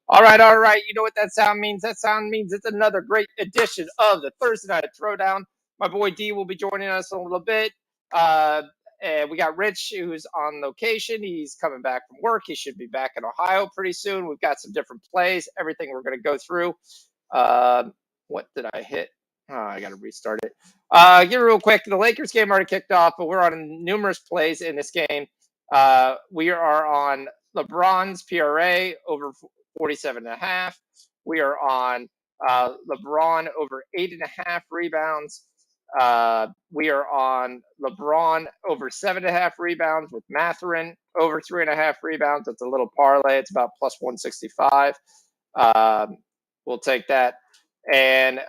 All right, all right. You know what that sound means? That sound means it's another great edition of the Thursday Night Throwdown. My boy D will be joining us in a little bit. And we got Rich, who's on location. He's coming back from work. He should be back in Ohio pretty soon. We've got some different plays, everything we're going to go through. What did I hit? Oh, I got to restart it. Get real quick. The Lakers game already kicked off, but we're on numerous plays in this game. We are on LeBron's PRA over 47.5. We are on LeBron over 8.5 rebounds. We are on LeBron over 7.5 rebounds with Matherin over 3.5 rebounds. That's a little parlay. It's about plus 165. We'll take that. And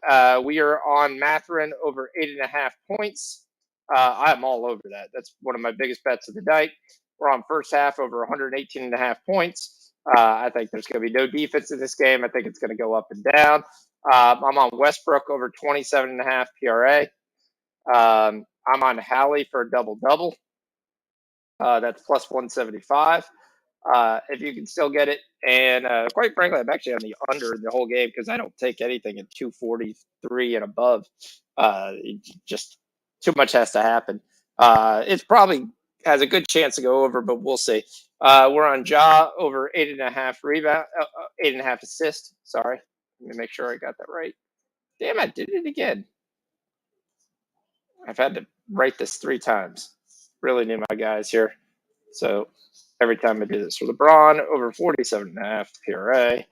we are on Matherin over 8.5 points. I'm all over that. That's one of my biggest bets of the night. We're on first half over 118.5 points. I think there's going to be no defense in this game. I think it's going to go up and down. I'm on Westbrook over 27.5 PRA. I'm on Hallie for a double-double. That's plus 175. If you can still get it. And quite frankly, I'm actually on the under the whole game because I don't take anything at 243 and above. Just too much has to happen. It's probably has a good chance to go over, but we'll see. We're on Ja over 8.5 rebound, 8.5 assist. Sorry, let me make sure I got that right. Damn, I did it again. I've had to write this 3 times. Really need my guys here. So every time I do this. So LeBron over 47.5 PRA.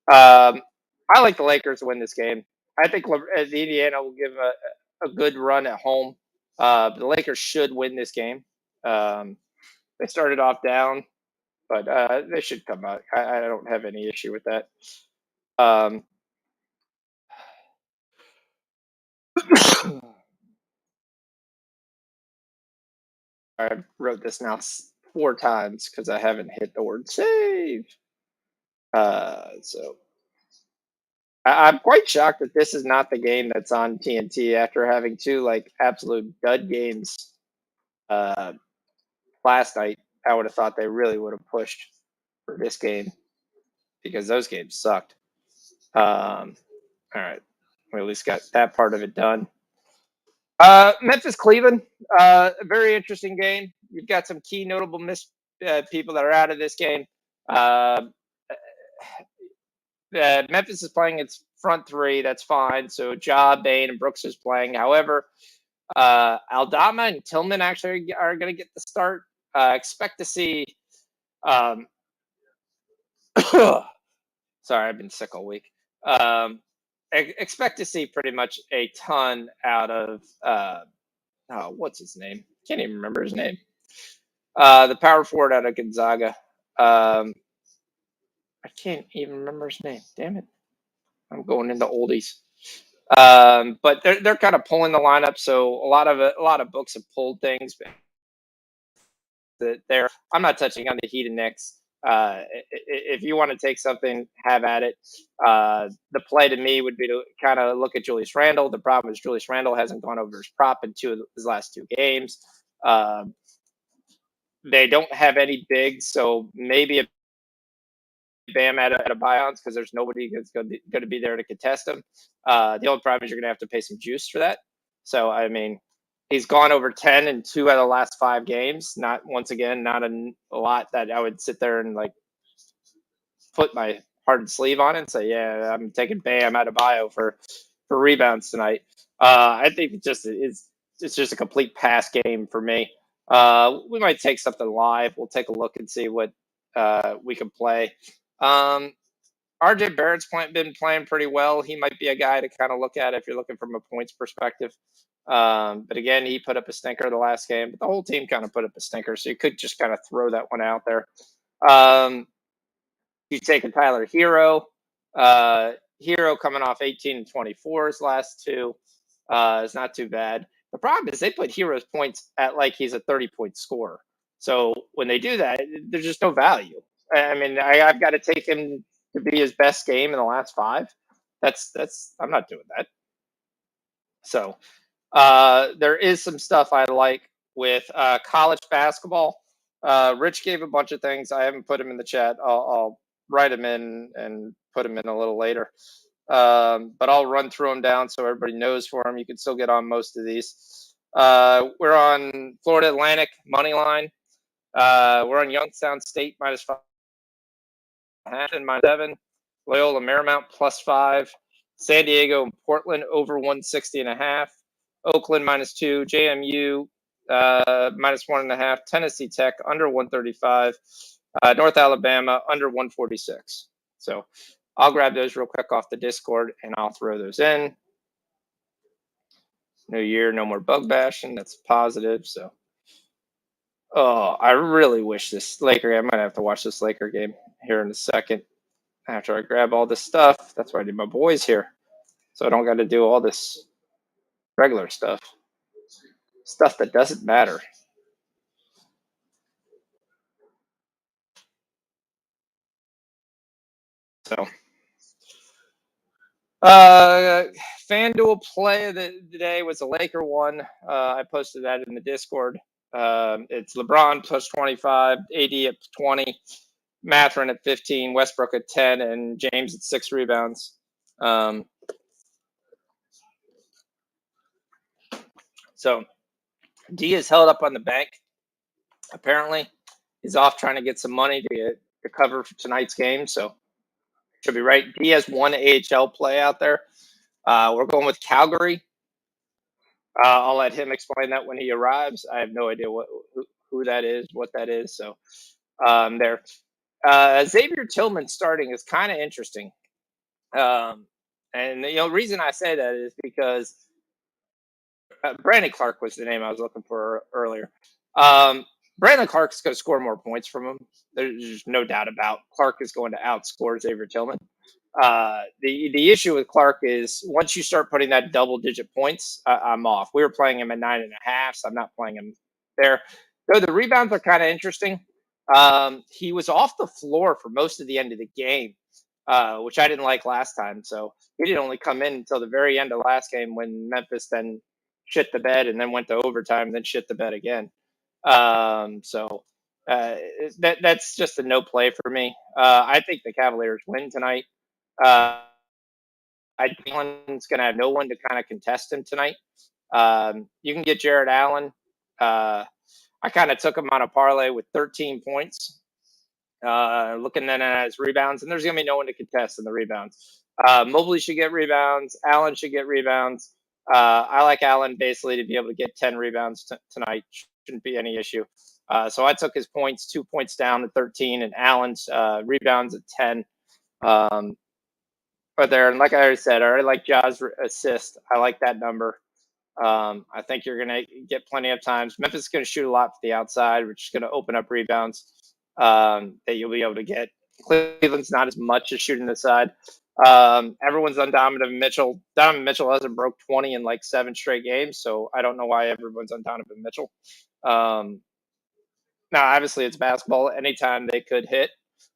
I like the Lakers to win this game. I think the Indiana will give a good run at home. The Lakers should win this game. They started off down, but they should come out. I don't have any issue with that. I wrote this now 4 times because I haven't hit the word save. So I'm quite shocked that this is not the game that's on TNT after having 2 like absolute dud games last night. I would have thought they really would have pushed for this game because those games sucked. All right, we at least got that part of it done. Memphis Cleveland, a very interesting game. You've got some key notable people that are out of this game. Memphis is playing its front 3. That's fine. So Ja, Bain, and Brooks is playing. However, Aldama and Tillman actually are going to get the start. Expect to see. Sorry, I've been sick all week. Expect to see pretty much a ton out of what's his name? Can't even remember his name. The power forward out of Gonzaga. I can't even remember his name. Damn it! I'm going into oldies. But they're kind of pulling the lineup, so a lot of books have pulled things. That I'm not touching on the Heat and Knicks. If you want to take something, have at it. The play to me would be to kind of look at Julius Randle. The problem is Julius Randle hasn't gone over his prop in 2 of his last 2 games. They don't have any bigs, so maybe a Bam at a buy-ons because there's nobody that's going to be there to contest him. The only problem is you're going to have to pay some juice for that. So, I mean, he's gone over 10 in 2 out of the last 5 games. Not once again, not a lot that I would sit there and like put my hard sleeve on it and say, yeah, I'm taking Bam out of bio for rebounds tonight. I think it's just a complete pass game for me. We might take something live. We'll take a look and see what we can play. RJ Barrett's been playing pretty well. He might be a guy to kind of look at if you're looking from a points perspective. But again, he put up a stinker the last game, but the whole team kind of put up a stinker. So you could just kind of throw that one out there. You take a Tyler Hero. Hero coming off 18 and 24 his last 2. It's not too bad. The problem is they put Hero's points at like he's a 30-point scorer. So when they do that, there's just no value. I mean, I've got to take him to be his best game in the last 5. That's I'm not doing that. So there is some stuff I like with college basketball. Rich gave a bunch of things. I haven't put them in the chat. I'll write them in and put them in a little later. But I'll run through them down so everybody knows for them. You can still get on most of these. We're on Florida Atlantic money line. We're on Youngstown State -5, Hampton -7, Loyola Marymount +5, San Diego and Portland over 160.5, Oakland -2, JMU -1.5, Tennessee Tech under 135, North Alabama under 146. So I'll grab those real quick off the Discord and I'll throw those in. New year, no more bug bashing. That's positive. So, oh, I really wish this Laker game. I might have to watch this Laker game here in a second after I grab all this stuff. That's why I need my boys here, so I don't got to do all this regular stuff that doesn't matter. So, FanDuel play of the day was a Laker one. I posted that in the Discord. It's LeBron plus 25, AD at 20, Mathurin at 15, Westbrook at 10, and James at 6 rebounds. So D is held up on the bank. Apparently, he's off trying to get some money to cover for tonight's game. So should be right. D has one AHL play out there. We're going with Calgary. I'll let him explain that when he arrives. I have no idea who that is, what that is. So there. Xavier Tillman starting is kind of interesting. And the reason I say that is because Brandon Clark was the name I was looking for earlier. Brandon Clark is going to score more points from him. There's no doubt about Clark is going to outscore Xavier Tillman. The issue with Clark is once you start putting that double-digit points, I'm off. We were playing him at 9.5, so I'm not playing him there. Though the rebounds are kind of interesting. He was off the floor for most of the end of the game, which I didn't like last time. So he didn't only come in until the very end of last game when Memphis then shit the bed and then went to overtime and then shit the bed again. So that's just a no play for me. I think the Cavaliers win tonight. I think Allen's going to have no one to kind of contest him tonight. You can get Jared Allen. I kind of took him on a parlay with 13 points. Looking then at his rebounds, and there's going to be no one to contest in the rebounds. Mobley should get rebounds. Allen should get rebounds. I like Allen basically to be able to get 10 rebounds tonight. Shouldn't be any issue. So I took his points, 2 points down to 13, and Allen's rebounds at 10. But there, and like I already said, I already like Ja's assist. I like that number. I think you're going to get plenty of times. Memphis is going to shoot a lot for the outside, which is going to open up rebounds that you'll be able to get. Cleveland's not as much as shooting the side. Everyone's on Donovan Mitchell. Donovan Mitchell hasn't broke 20 in like 7 straight games, so I don't know why everyone's on Donovan Mitchell. Now, obviously, it's basketball. Anytime they could hit,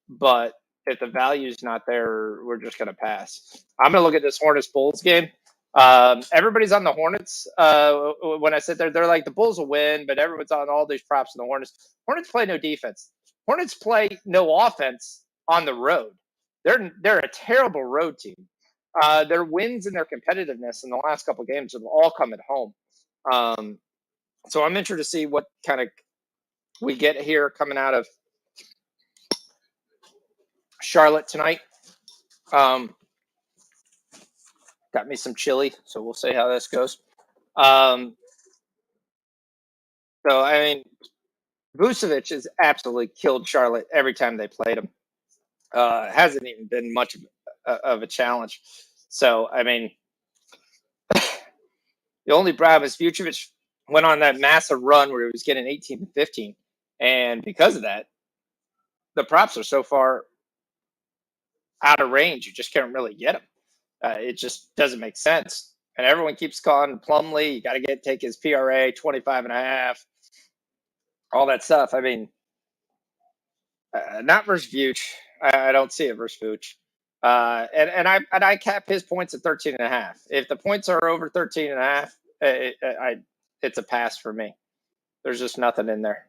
but if the value's not there, we're just going to pass. I'm going to look at this Hornets Bulls game. Everybody's on the Hornets. When I sit there, they're like the Bulls will win, but everyone's on all these props in the Hornets. Hornets play no defense. Hornets play no offense on the road. They're a terrible road team. Their wins and their competitiveness in the last couple of games have all come at home. So I'm interested to see what kind of we get here coming out of Charlotte tonight. Got me some chili, so we'll see how this goes. So I mean, Vucevic has absolutely killed Charlotte every time they played him. Hasn't even been much of a challenge. So I mean, the only problem is Vucevic went on that massive run where he was getting 18 to 15, and because of that, the props are so far out of range, you just can't really get them. It just doesn't make sense. And everyone keeps calling Plumlee. You got to take his PRA 25.5, all that stuff. I mean, not versus Vooch. I don't see it versus Vooch. And I cap his points at 13.5. If the points are over 13.5, it's a pass for me. There's just nothing in there.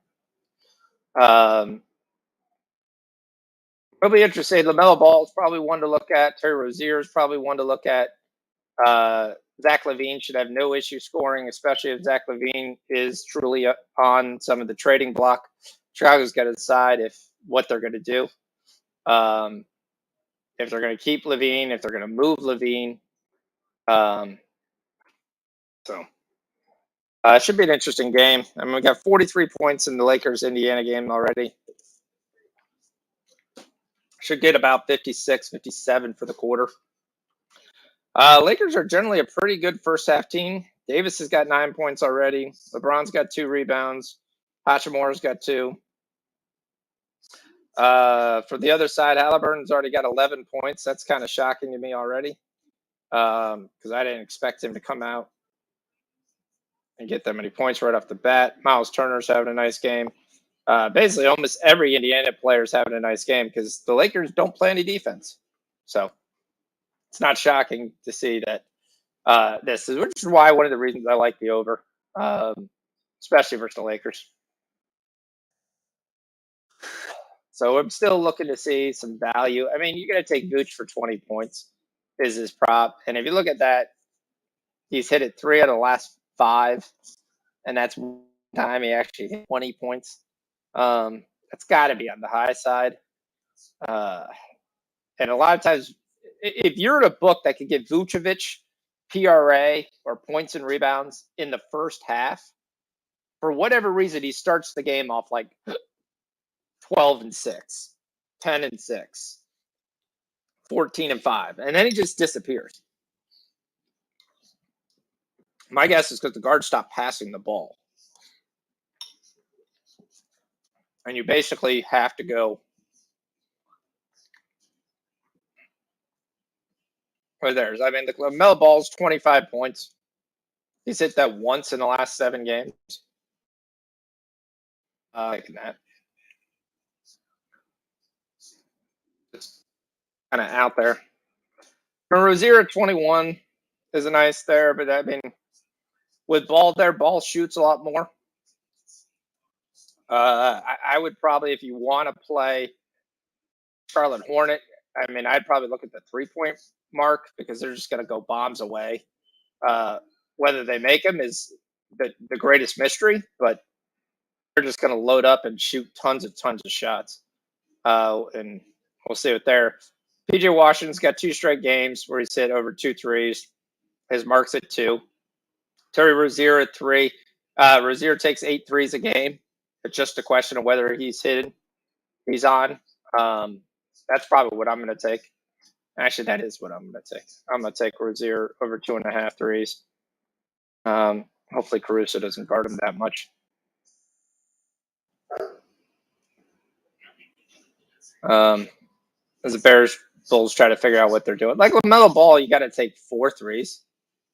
It'll be interesting. LaMelo Ball is probably one to look at. Terry Rozier is probably one to look at. Zach LaVine should have no issue scoring, especially if Zach LaVine is truly on some of the trading block. Chicago's got to decide what they're going to do. If they're going to keep LaVine, if they're going to move LaVine. It should be an interesting game. I mean, we got 43 points in the Lakers-Indiana game already. Should get about 56, 57 for the quarter. Lakers are generally a pretty good first-half team. Davis has got 9 points already. LeBron's got 2 rebounds. Hachimura's got 2. For the other side, Halliburton's already got 11 points. That's kind of shocking to me already because I didn't expect him to come out and get that many points right off the bat. Miles Turner's having a nice game. Basically, almost every Indiana player is having a nice game because the Lakers don't play any defense. So it's not shocking to see that which is why one of the reasons I like the over, especially versus the Lakers. So I'm still looking to see some value. I mean, you're going to take Vooch for 20 points is his prop. And if you look at that, he's hit it 3 out of the last 5. And that's one time he actually hit 20 points. That's got to be on the high side. And a lot of times, if you're in a book that could get Vucevic PRA or points and rebounds in the first half, for whatever reason, he starts the game off like 12-6, 10-6, 14-5, and then he just disappears. My guess is because the guards stop passing the ball. And you basically have to go right there. I mean, the LaMelo Ball's 25 points. He's hit that once in the last 7 games. Like that. Just kind of out there. Rozier at 21 is a nice there, but I mean, with Ball there, Ball shoots a lot more. I would probably, if you want to play Charlotte Hornet, I mean, I'd probably look at the 3-point mark because they're just going to go bombs away. Whether they make them is the greatest mystery, but they're just going to load up and shoot tons of shots. And we'll see what there. PJ Washington's got 2 straight games where he's hit over 2 threes. His mark's at 2. Terry Rozier at 3. Rozier takes 8 threes a game. It's just a question of whether he's on. That's probably what I'm going to take. Actually, that is what I'm going to take. I'm going to take Rozier over 2.5 threes. Hopefully Caruso doesn't guard him that much. As the Bears Bulls try to figure out what they're doing. Like LaMelo Ball, you got to take 4 threes.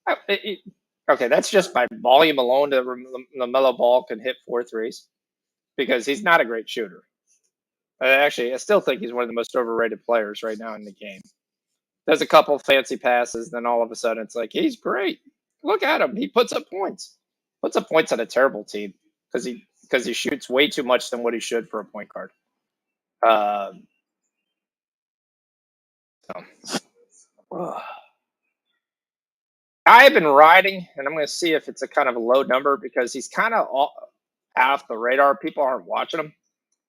Okay, that's just by volume alone. LaMelo Ball can hit 4 threes because he's not a great shooter. I still think he's one of the most overrated players right now in the game. Does a couple fancy passes, then all of a sudden it's like, he's great. Look at him. He puts up points. Puts up points on a terrible team because he shoots way too much than what he should for a point guard. I've been riding, and I'm going to see if it's a kind of a low number because he's kind of off the radar. People aren't watching him.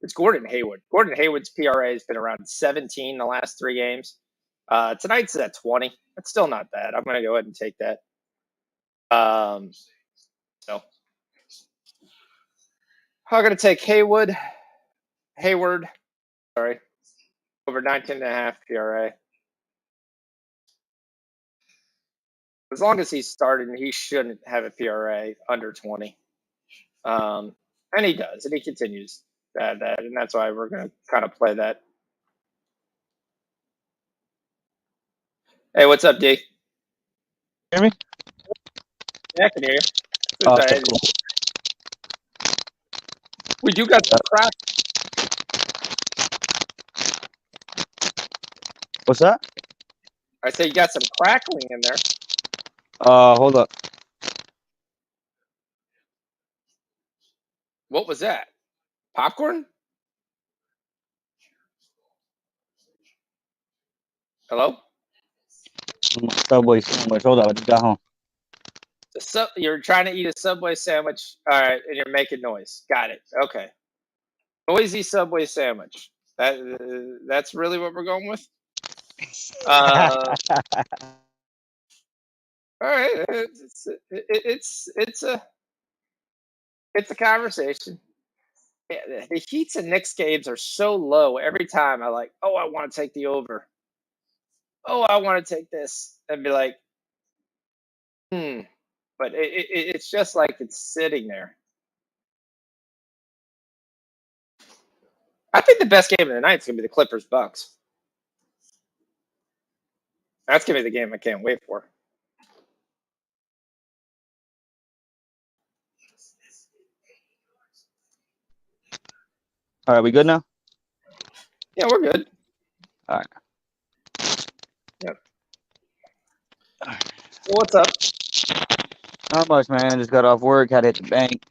It's Gordon Hayward. Gordon Hayward's PRA has been around 17 the last 3 games. Tonight's at 20. That's still not bad. I'm going to go ahead and take that. So I'm going to take Hayward, over 19.5 PRA. As long as he's starting, he shouldn't have a PRA under 20. And he does, and he continues that, and that's why we're going to kind of play that. Hey, what's up, D? Hear me? Yeah, I can hear you. Okay, cool. We do got some crack. What's that? I say you got some crackling in there. Hold up. What was that? Popcorn? Hello? Subway sandwich. Hold on, I just got home. You're trying to eat a Subway sandwich. All right, and you're making noise. Got it. Okay. Noisy Subway sandwich. That's really what we're going with. All right. It's a conversation. Yeah, the Heats and Knicks games are so low every time. I want to take the over. Oh, I want to take this, and be like, but it's just like it's sitting there. I think the best game of the night is gonna be the Clippers Bucks. That's gonna be the game I can't wait for. All right, we good now? Yeah, we're good. All right. Yep. Well, what's up? Not much, man. Just got off work. Had to hit the bank.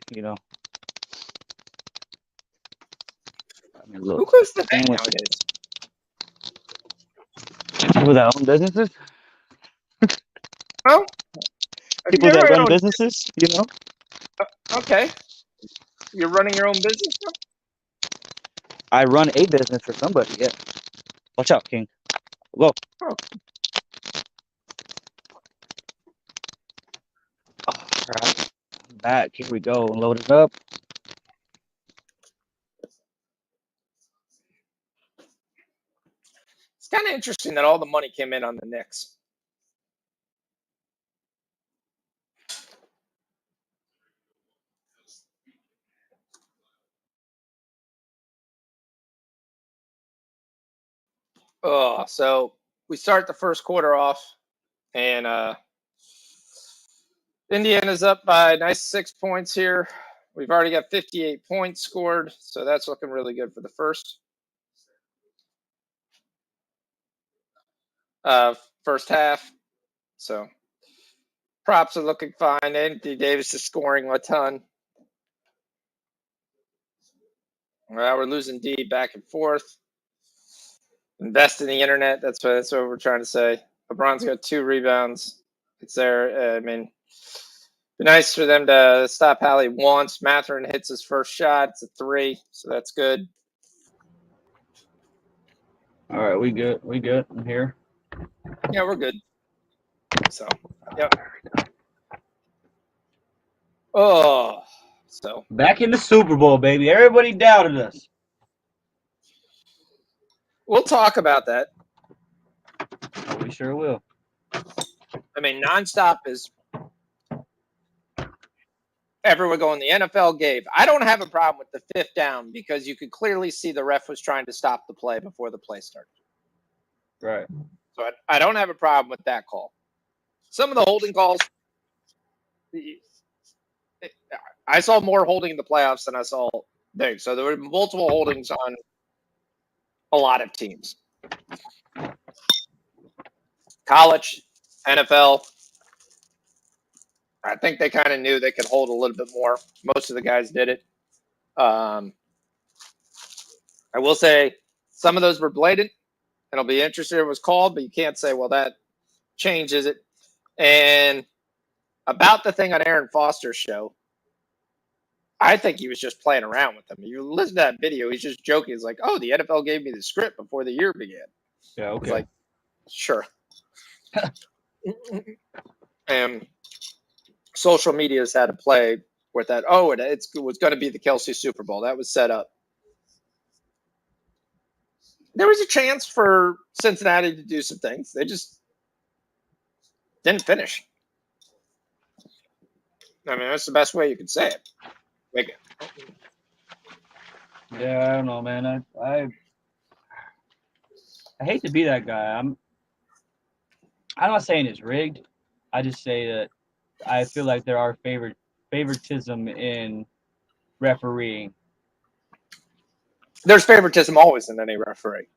Who goes to the bank nowadays? People that own businesses. Well, People that run businesses. Okay. You're running your own business now? I run a business for somebody. Yeah. Watch out, King. Go. Oh. All right. I'm back. Here we go. Load it up. It's kind of interesting that all the money came in on the Knicks. Oh, so we start the first quarter off, and Indiana's up by a nice 6 points here. We've already got 58 points scored, so that's looking really good for the first half. So props are looking fine. Anthony Davis is scoring a ton. Well, we're losing D back and forth. Invest in the internet. That's what we're trying to say. LeBron's got 2 rebounds. It's there. I mean, be nice for them to stop Hallie once. Matherin hits his first shot. It's a 3, so that's good. All right, we good. We good. I'm here. Yeah, we're good. So, yep. Oh, so Back in the Super Bowl, baby. Everybody doubted us. we'll talk about that. Oh, we sure will. I mean, nonstop is everyone going. The NFL gave. I don't have a problem with the 5th down because you could clearly see the ref was trying to stop the play before the play started. Right. So I don't have a problem with that call. Some of the holding calls, I saw more holding in the playoffs than I saw there. So there were multiple holdings on a lot of teams. College, NFL. I think they kind of knew they could hold a little bit more. Most of the guys did it. I will say some of those were blatant, and I'll be interested if it was called, but you can't say, well, that changes it. And about the thing on Aaron Foster's show, I think he was just playing around with them. You listen to that video, he's just joking. He's like, oh, the NFL gave me the script before the year began. Yeah, okay. It's like, sure. And social media's had to play with that. Oh, it was going to be the Kelsey Super Bowl. That was set up. There was a chance for Cincinnati to do some things. They just didn't finish. I mean, that's the best way you could say it. Like, yeah, I don't know, man. I hate to be that guy. I'm not saying it's rigged. I just say that I feel like there are favoritism in refereeing. there's favoritism always in any referee.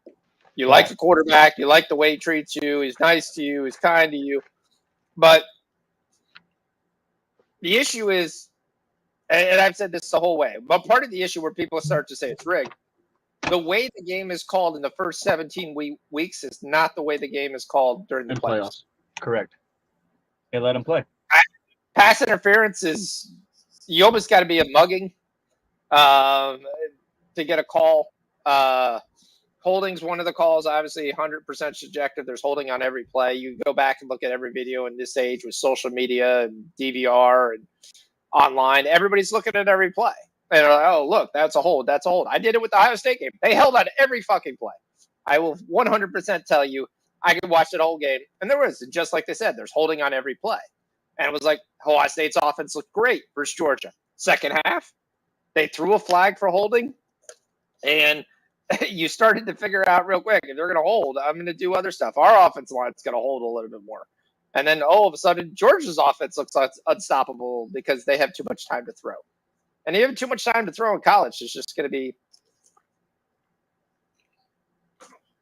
You like Right. the quarterback. You like the way he treats you. He's nice to you. He's kind to you. But the issue is, and I've said this the whole way, but part of the issue where people start to say it's rigged the way the game is called in the first 17 weeks is not the way the game is called during the In playoffs. Correct. They let him play. Pass interference is you almost got to be a mugging to get a call. Holding's one of the calls, obviously 100% subjective. There's holding on every play. You go back and look at every video in this age with social media and DVR and online. Everybody's looking at every play. And they're like, oh, look, that's a hold. That's a hold. I did it with the Ohio State game. They held on every fucking play. I will 100% tell you, I could watch the whole game. And there was, just like they said, there's holding on every play. And it was like, Ohio State's offense looked great versus Georgia. Second half, they threw a flag for holding. And you started to figure out real quick, if they're going to hold, I'm going to do other stuff. Our offensive line's going to hold a little bit more. And then all of a sudden, Georgia's offense looks unstoppable because they have too much time to throw. And you have too much time to throw in college. It's just going to be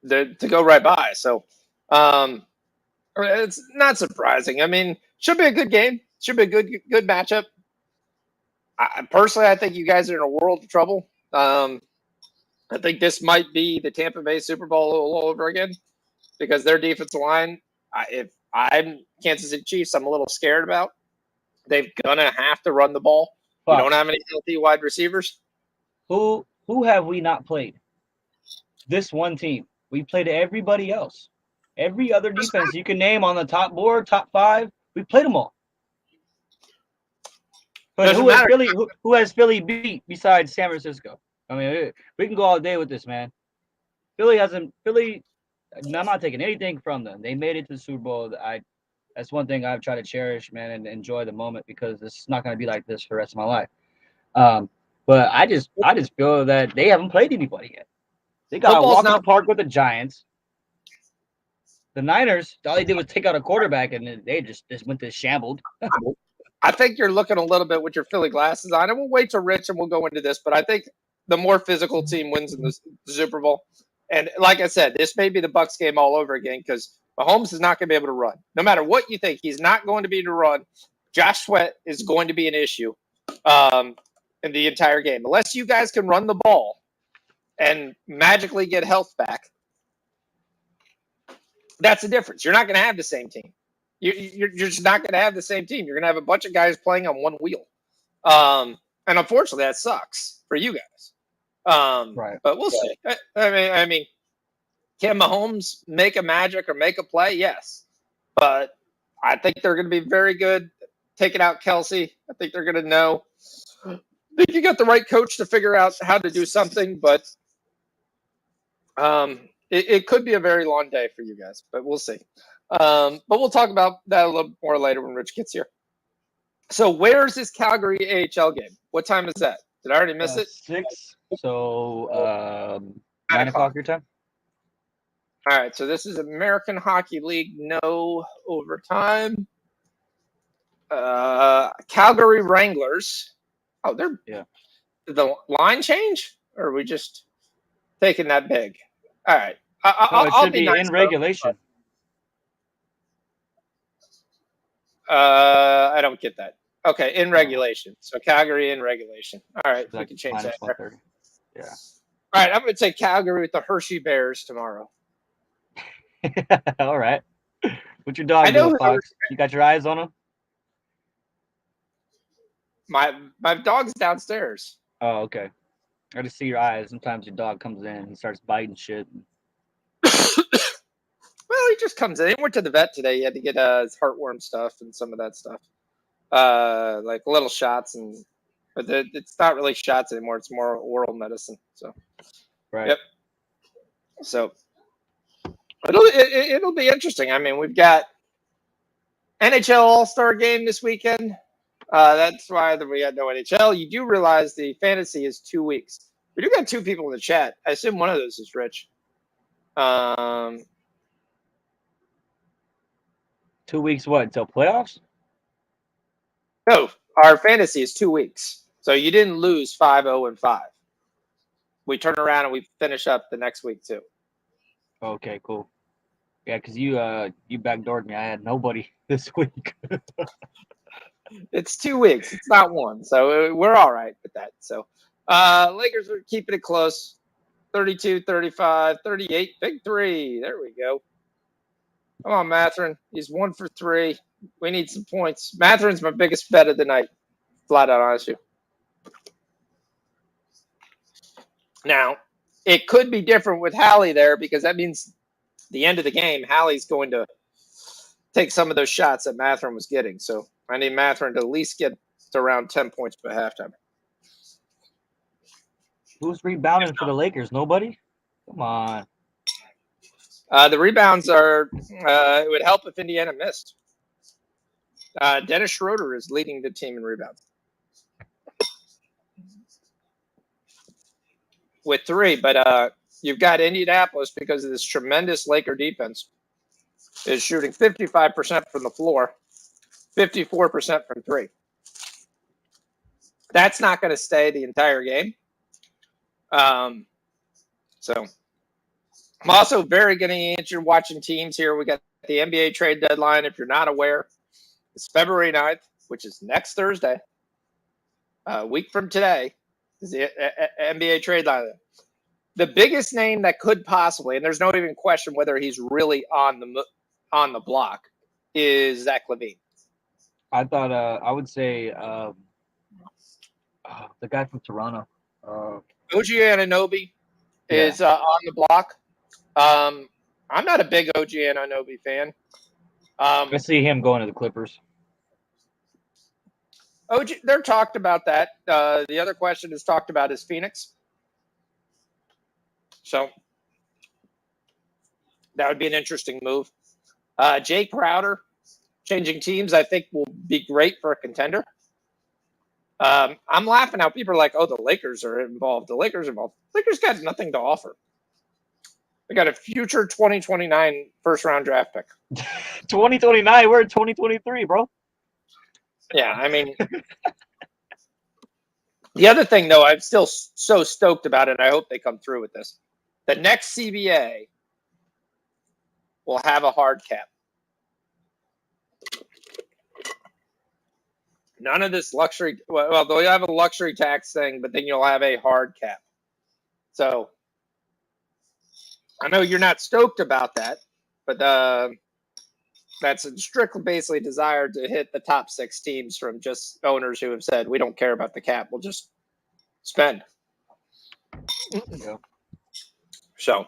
to go right by. So it's not surprising. I mean, should be a good game. Should be a good matchup. Personally, I think you guys are in a world of trouble. I think this might be the Tampa Bay Super Bowl all over again because their defensive line, if I'm Kansas City Chiefs, I'm a little scared about. They're going to have to run the ball. We don't have any healthy wide receivers. Who have we not played? This one team. We played everybody else. Every other defense you can name on the top board, top 5, we played them all. But who has Philly beat besides San Francisco? I mean, we can go all day with this, man. I'm not taking anything from them. They made it to the Super Bowl. That's one thing I've tried to cherish, man, and enjoy the moment because it's not going to be like this for the rest of my life. But I just feel that they haven't played anybody yet. They got to walk in the park with the Giants. The Niners, all they did was take out a quarterback, and they just went to shambled. I think you're looking a little bit with your Philly glasses on. And we'll wait till Rich and we'll go into this. But I think the more physical team wins in the Super Bowl. And like I said, this may be the Bucs game all over again because Mahomes is not going to be able to run. No matter what you think, he's not going to be able to run. Josh Sweat is going to be an issue in the entire game. Unless you guys can run the ball and magically get health back, that's the difference. You're not going to have the same team. You're just not going to have the same team. You're going to have a bunch of guys playing on one wheel. And unfortunately, that sucks for you guys. Right. But we'll see. I mean, can Mahomes make a magic or make a play? Yes. But I think they're going to be very good taking out Kelsey. I think they're going to know. I think you got the right coach to figure out how to do something, but it could be a very long day for you guys, but we'll see. But we'll talk about that a little more later when Rich gets here. So where's this Calgary AHL game? What time is that? Did I already miss it? 6. So 9 o'clock your time. All right. So this is American Hockey League. No overtime. Calgary Wranglers. Oh, they're Did the line change, or are we just taking that big? All right. It should be nice in regulation. I don't get that. Okay, in regulation. So Calgary in regulation. All right, we can change that. Yeah. All right, I'm going to take Calgary with the Hershey Bears tomorrow. All right. What's your dog doing, Fox? You got your eyes on him? My dog's downstairs. Oh, okay. I just see your eyes. Sometimes your dog comes in, he starts biting shit. Well, he just comes in. He went to the vet today. He had to get his heartworm stuff and some of that stuff, like little shots, but it's not really shots anymore. It's more oral medicine. So, right. Yep. So it'll be interesting. I mean, we've got NHL All-Star game this weekend. That's why we got no NHL. You do realize the fantasy is 2 weeks. We do got 2 people in the chat. I assume one of those is Rich. 2 weeks what, until playoffs? No, our fantasy is 2 weeks. So you didn't lose 5-0-5. We turn around and we finish up the next week too. Okay, cool. Yeah, because you backdoored me. I had nobody this week. It's 2 weeks. It's not one. So we're all right with that. So Lakers are keeping it close. 32, 35, 38. Big three. There we go. Come on, Matherin. He's 1 for 3. We need some points. Matherin's my biggest bet of the night. Flat out honest with you. Now, it could be different with Hallie there because that means the end of the game, Hallie's going to take some of those shots that Matherin was getting. So I need Matherin to at least get to around 10 points by halftime. Who's rebounding for the Lakers? Nobody? Come on. The rebounds are, it would help if Indiana missed. Dennis Schroeder is leading the team in rebounds with 3, but you've got Indianapolis because of this tremendous Laker defense is shooting 55% from the floor, 54% from 3. That's not going to stay the entire game. So I'm also very getting interested in watching teams here. We got the NBA trade deadline. If you're not aware, it's February 9th, which is next Thursday. A week from today is the NBA trade deadline. The biggest name that could possibly, and there's no even question whether he's really on the block, is Zach LaVine. I thought I would say the guy from Toronto. OG Anunoby is on the block. I'm not a big OG Anunoby fan. I see him going to the Clippers. OG, they're talked about that. The other question is talked about is Phoenix. So that would be an interesting move. Jay Crowder changing teams, I think, will be great for a contender. I'm laughing how people are like, oh, the Lakers are involved. The Lakers are involved. Lakers got nothing to offer. They got a future 2029 first-round draft pick. 2029? We're in 2023, bro. Yeah, I mean, the other thing, though, I'm still so stoked about it. I hope they come through with this. The next CBA will have a hard cap. None of this luxury. Well, they'll have a luxury tax thing, but then you'll have a hard cap. So I know you're not stoked about that, but that's strictly basically desired to hit the top 6 teams from just owners who have said, we don't care about the cap. We'll just spend. Yeah. So,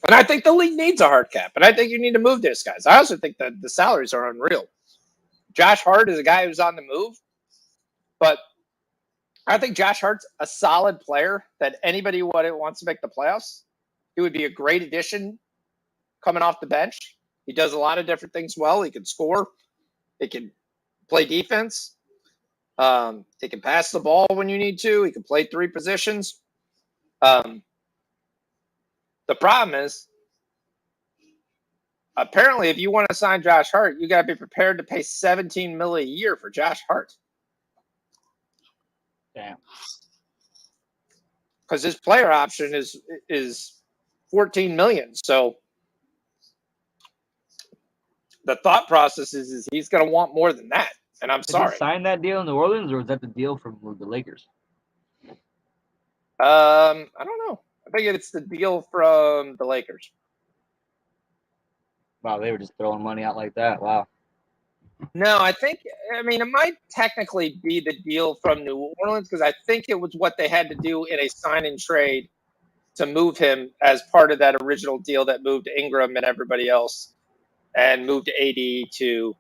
and I think the league needs a hard cap, and I think you need to move these guys. I also think that the salaries are unreal. Josh Hart is a guy who's on the move, but I think Josh Hart's a solid player that anybody who wants to make the playoffs, he would be a great addition coming off the bench. He does a lot of different things well. He can score. He can play defense. He can pass the ball when you need to. He can play 3 positions. The problem is, apparently, if you want to sign Josh Hart, you got to be prepared to pay $17 million a year for Josh Hart. Damn. Because his player option is $14 million. So the thought process is he's going to want more than that. And I'm sorry. Did he sign that deal in New Orleans, or was that the deal from the Lakers? I don't know. I think it's the deal from the Lakers. Wow, they were just throwing money out like that. Wow. No, I mean, it might technically be the deal from New Orleans because I think it was what they had to do in a sign and trade to move him as part of that original deal that moved Ingram and everybody else and moved AD to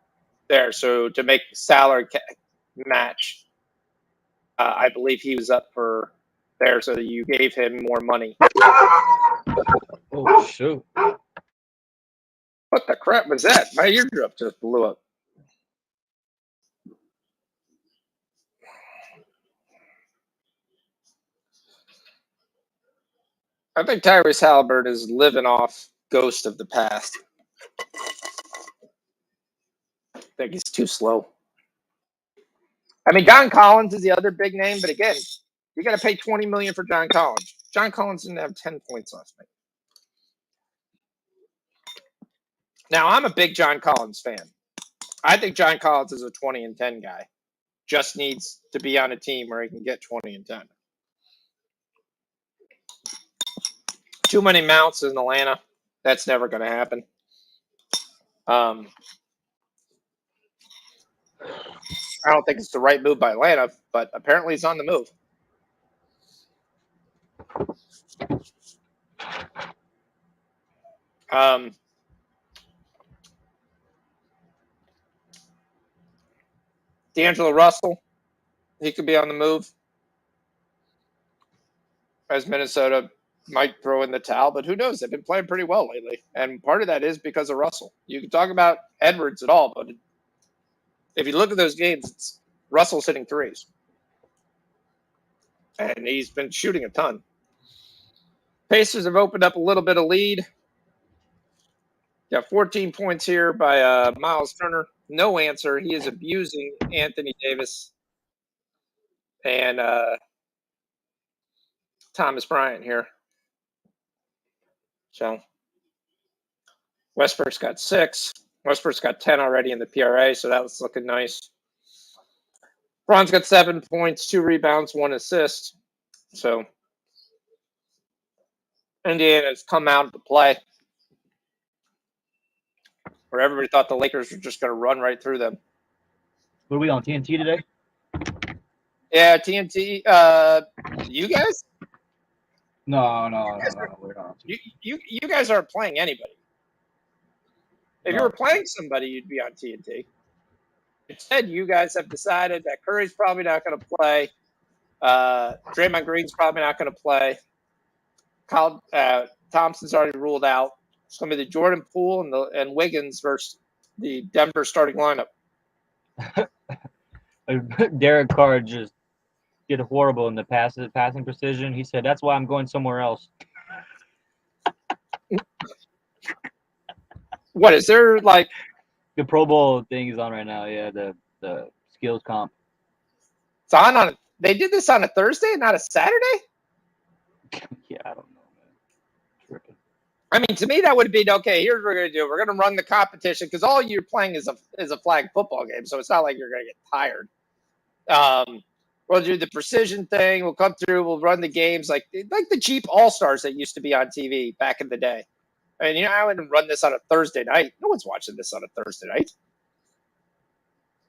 there. So to make salary match, I believe he was up for there. So you gave him more money. Oh, shoot. What the crap was that? My eardrum just blew up. I think Tyrese Halliburton is living off ghost of the past. I think he's too slow. I mean, John Collins is the other big name, but again, you got to pay $20 million for John Collins. John Collins didn't have 10 points last night. Now, I'm a big John Collins fan. I think John Collins is a 20 and 10 guy. Just needs to be on a team where he can get 20 and 10. Too many mounts in Atlanta. That's never going to happen. I don't think it's the right move by Atlanta, but apparently it's on the move. D'Angelo Russell, he could be on the move as Minnesota might throw in the towel, but who knows? They've been playing pretty well lately, and part of that is because of Russell. You can talk about Edwards at all, but if you look at those games, it's Russell's hitting threes, and he's been shooting a ton. Pacers have opened up a little bit of lead. Got 14 points here by Miles Turner. No answer. He is abusing Anthony Davis and Thomas Bryant here. So Westbrook's got 6. Westbrook's got 10 already in the PRA, so that was looking nice. Bron's got 7 points, 2 rebounds, 1 assist. So Indiana's come out to play where everybody thought the Lakers were just going to run right through them. What are we on, TNT today? Yeah, TNT. You guys? No, we're not. You guys aren't playing anybody. If you were playing somebody, you'd be on TNT. Instead, you guys have decided that Curry's probably not going to play. Draymond Green's probably not going to play. Kyle Thompson's already ruled out. It's going to be the Jordan Poole and Wiggins versus the Denver starting lineup. Derek Carr just did horrible in the passing precision. He said, "That's why I'm going somewhere else." What is there like? The Pro Bowl thing is on right now. Yeah, the skills comp. It's on. They did this on a Thursday, not a Saturday. Yeah, I don't know, man. Tripping. I mean, to me, that would have been okay. Here's what we're going to do. We're going to run the competition because all you're playing is a flag football game, so it's not like you're going to get tired. We'll do the precision thing. We'll come through. We'll run the games like the cheap All-Stars that used to be on TV back in the day. I mean, I wouldn't run this on a Thursday night. No one's watching this on a Thursday night.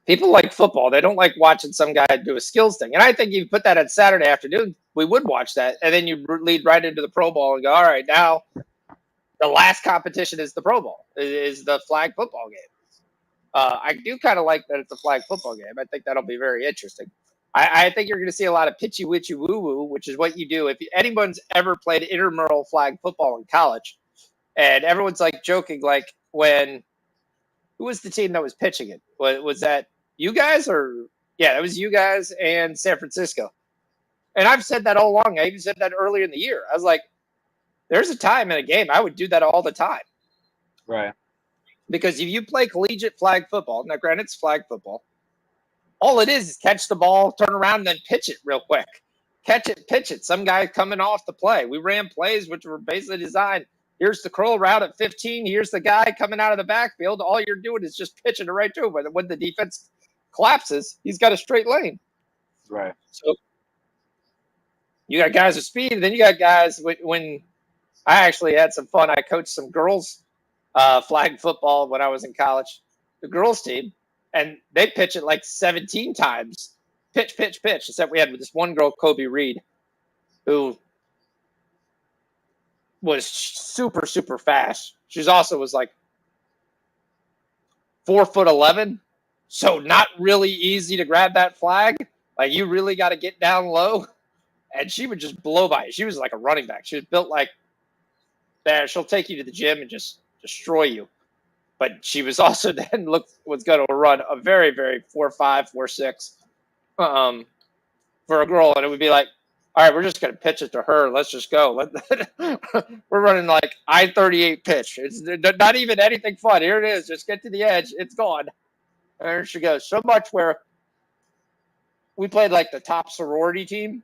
People like football. They don't like watching some guy do a skills thing. And I think you put that on Saturday afternoon, we would watch that. And then you lead right into the Pro Bowl and go, all right, now the last competition is the Pro Bowl, is the flag football game. I do kind of like that it's a flag football game. I think that'll be very interesting. I think you're going to see a lot of pitchy witchy woo woo, which is what you do. If anyone's ever played intramural flag football in college, and everyone's like joking, like who was the team that was pitching it? Was that you guys or yeah, that was you guys and San Francisco. And I've said that all along. I even said that earlier in the year. I was like, there's a time in a game I would do that all the time. Right. Because if you play collegiate flag football, now granted it's flag football, all it is catch the ball, turn around, and then pitch it real quick. Catch it, pitch it. Some guy coming off the play. We ran plays which were basically designed. Here's the curl route at 15. Here's the guy coming out of the backfield. All you're doing is just pitching it right to him. But when the defense collapses, he's got a straight lane. Right. So you got guys with speed. And then you got guys when I actually had some fun. I coached some girls flag football when I was in college, the girls team, and they pitch it like 17 times. Pitch, pitch, pitch. Except we had this one girl, Kobe Reed, who was super, super fast. She also was like 4'11", so not really easy to grab that flag. Like you really got to get down low, and she would just blow by you. She was like a running back. She was built like that. She'll take you to the gym and just destroy you. But she was also then was going to run a very, very 4.5, 4.6 for a girl, and it would be like, all right, we're just going to pitch it to her. Let's just go. We're running like I-38 pitch. It's not even anything fun. Here it is. Just get to the edge. It's gone. And there she goes. So much where we played like the top sorority team,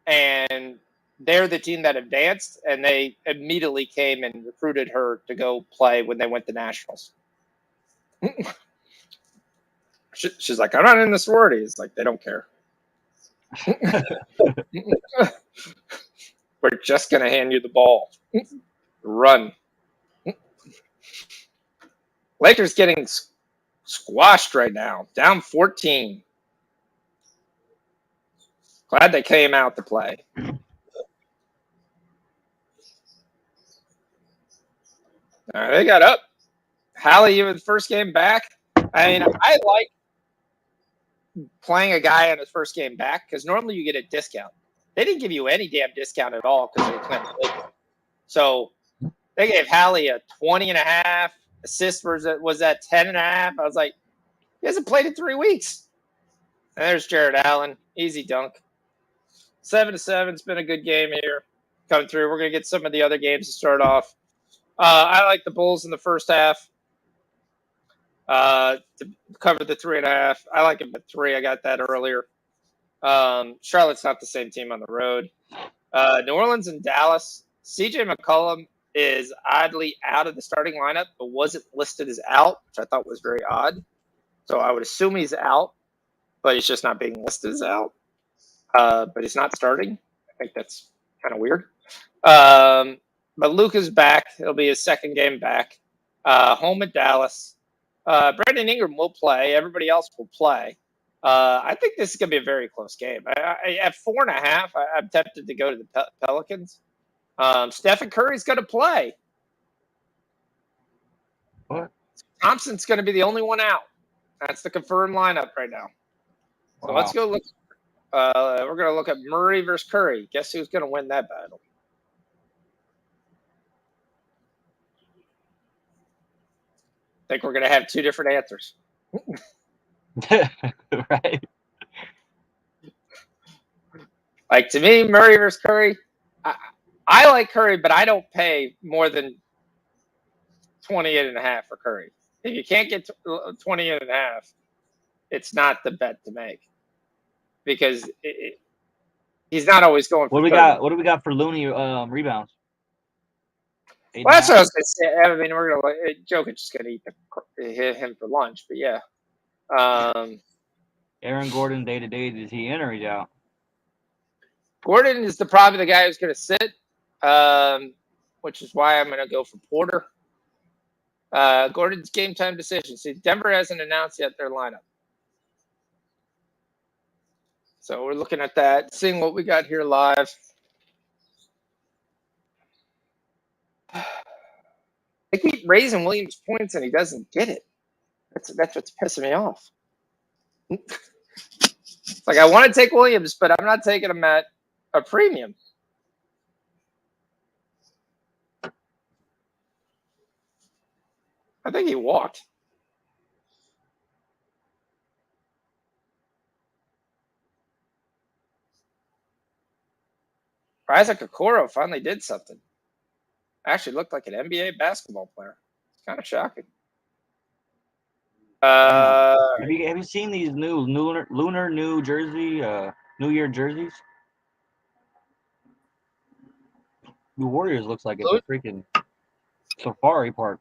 and they're the team that advanced, and they immediately came and recruited her to go play when they went to nationals. She's like, I'm not in the sorority. It's like, they don't care. We're just going to hand you the ball. Run. Lakers getting squashed right now. Down 14. Glad they came out to play. All right, they got up. Hallie, you were the first game back. I mean, I like playing a guy on his first game back because normally you get a discount. They didn't give you any damn discount at all because they were playing the Lakers. So they gave Hallie a 20.5. Assist was at 10.5. I was like, he hasn't played in 3 weeks. And there's Jared Allen. Easy dunk. 7-7. It's been a good game here. Coming through. We're going to get some of the other games to start off. I like the Bulls in the first half. To cover the 3.5. I like them at 3. I got that earlier. Charlotte's not the same team on the road. New Orleans and Dallas. CJ McCollum is oddly out of the starting lineup, but wasn't listed as out, which I thought was very odd. So I would assume he's out, but he's just not being listed as out. But he's not starting. I think that's kind of weird. But Luka's back. It'll be his second game back. Home at Dallas. Brandon Ingram will play. Everybody else will play. I think this is going to be a very close game. At 4.5, I'm tempted to go to the Pelicans. Stephen Curry's going to play. What? Thompson's going to be the only one out. That's the confirmed lineup right now. So let's go look. We're going to look at Murray versus Curry. Guess who's going to win that battle? I think we're going to have 2 different answers. Right. Like, to me, Murray versus Curry, I like Curry, but I don't pay more than 28.5 for Curry. If you can't get 28.5, it's not the bet to make because he's not always going for What do we 30. got? What do we got for Looney rebounds? Well, that's what I was going to say. I mean, we're going to Jokic is going to hit him for lunch, but yeah. Aaron Gordon day to day, is he in or he's out? Gordon is probably the guy who's going to sit, which is why I'm going to go for Porter. Gordon's game time decision. See, Denver hasn't announced yet their lineup. So we're looking at that, seeing what we got here live. They keep raising Williams' points and he doesn't get it. That's what's pissing me off. It's like I want to take Williams, but I'm not taking him at a premium. I think he walked. Isaac Okoro finally did something. Actually looked like an NBA basketball player. It's kind of shocking. Have you seen these new lunar New Jersey New Year jerseys? The Warriors looks like it's a freaking safari park.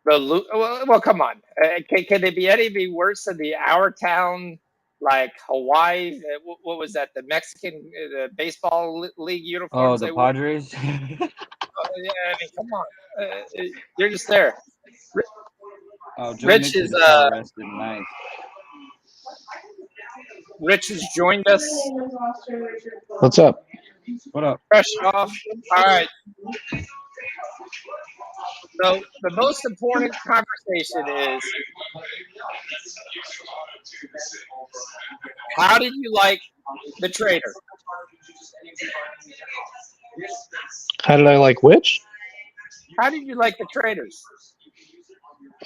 Well, come on. Can they be any worse than the Our Town, like Hawaii? What was that? The Mexican baseball league uniforms? Oh, the Padres. Yeah, I mean, come on. You're just there. Rich is arrested. Nice. Rich has joined us. What's up? What up? Fresh off. All right. So the most important conversation is, how did you like the trader? How did I like which? How did you like the traders?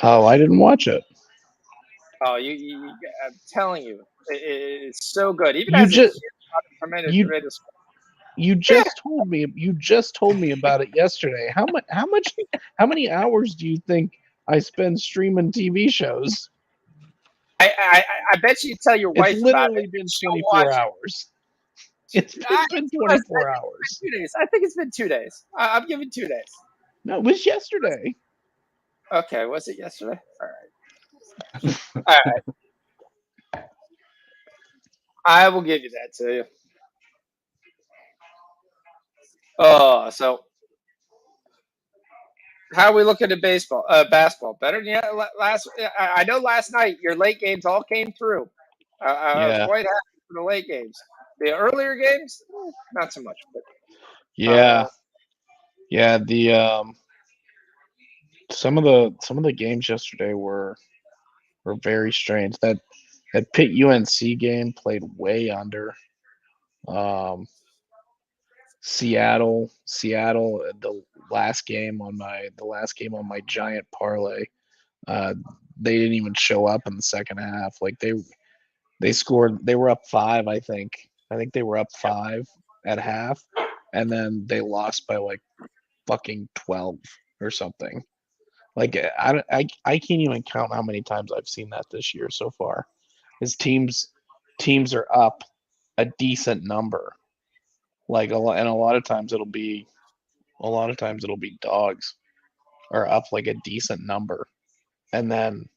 Oh, I didn't watch it. Oh, I'm telling you, it's so good. Even You as just you just told me about it yesterday. How many hours do you think I spend streaming TV shows? I bet you tell your wife It's about literally it. been 24 hours. It's been 24 hours. 2 days. I think it's been 2 days. I'm giving 2 days. No, it was yesterday. Okay, was it yesterday? All right. All right. I will give you that to you. Oh, so how are we looking at basketball? Better than last. I know last night your late games all came through. I was Yeah, quite happy for the late games. The earlier games, not so much. But yeah, yeah. The some of the games yesterday were very strange. That Pitt UNC game played way under. Um, Seattle, the last game on my giant parlay. Uh, they didn't even show up in the second half. Like they scored. They were up five, I think. I think they were up five at half, and then they lost by like fucking 12 or something. Like I can't even count how many times I've seen that this year so far. His teams are up a decent number. Like a lot of times it'll be dogs are up like a decent number, and then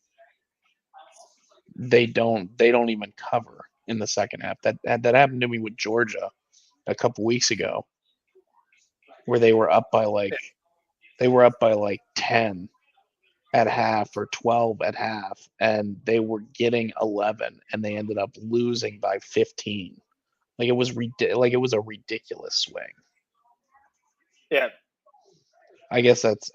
they don't even cover in the second half. That happened to me with Georgia a couple weeks ago, where they were up by like 10 at half or 12 at half, and they were getting 11, and they ended up losing by 15. Like it was a ridiculous swing. yeah, I guess that's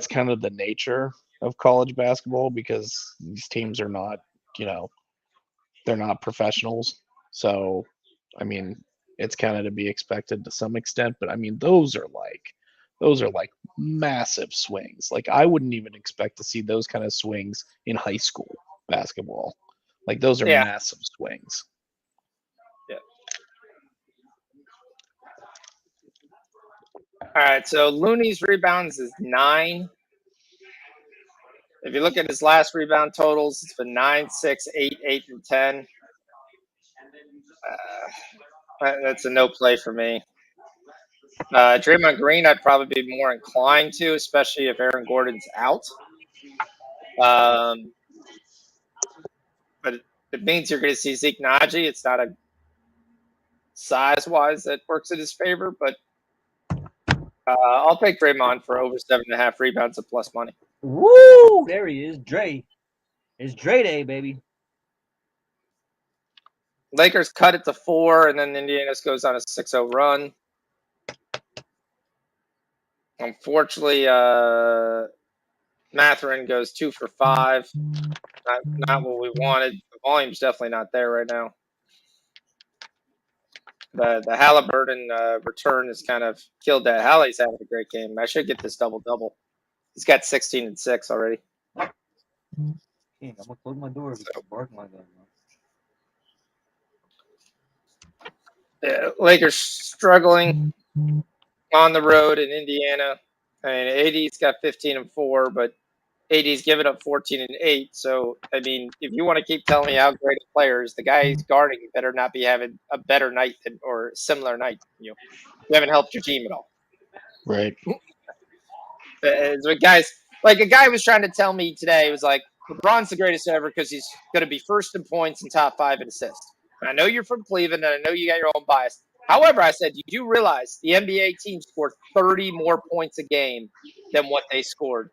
kind of the nature of college basketball because these teams are not, you know, they're not professionals. So, I mean, it's kind of to be expected to some extent, but I mean, those are like massive swings. Like I wouldn't even expect to see those kind of swings in high school basketball. Like those are yeah, massive swings. yeah. All right. So Looney's rebounds is 9. If you look at his last rebound totals, it's been 9, 6, 8, 8, and 10. That's a no play for me. Draymond Green, I'd probably be more inclined to, especially if Aaron Gordon's out. Um, but it means you're going to see Zeke Naji. It's not a size-wise that works in his favor, but I'll take Draymond for over 7.5 rebounds at plus money. Woo! There he is, Dre. It's Dre Day, baby. Lakers cut it to 4, and then Indiana goes on a 6-0 run. Unfortunately, Matherin goes 2 for 5. Not what we wanted. The volume's definitely not there right now. The Halliburton return has kind of killed that. Hallie's having a great game. I should get this double-double. He's got 16 and 6 already. Dang, I'm gonna close my door if you barking like that, man. Lakers struggling on the road in Indiana. I mean, AD's got 15 and 4, but AD's given up 14 and 8. So, I mean, if you want to keep telling me how great a player is, the guy he's guarding better not be having a better night or similar night. You haven't helped your team at all. Right. So guys, like a guy was trying to tell me today, was like, LeBron's the greatest ever because he's going to be first in points and top 5 in assists. And I know you're from Cleveland, and I know you got your own bias. However, I said, you do realize the NBA team scored 30 more points a game than what they scored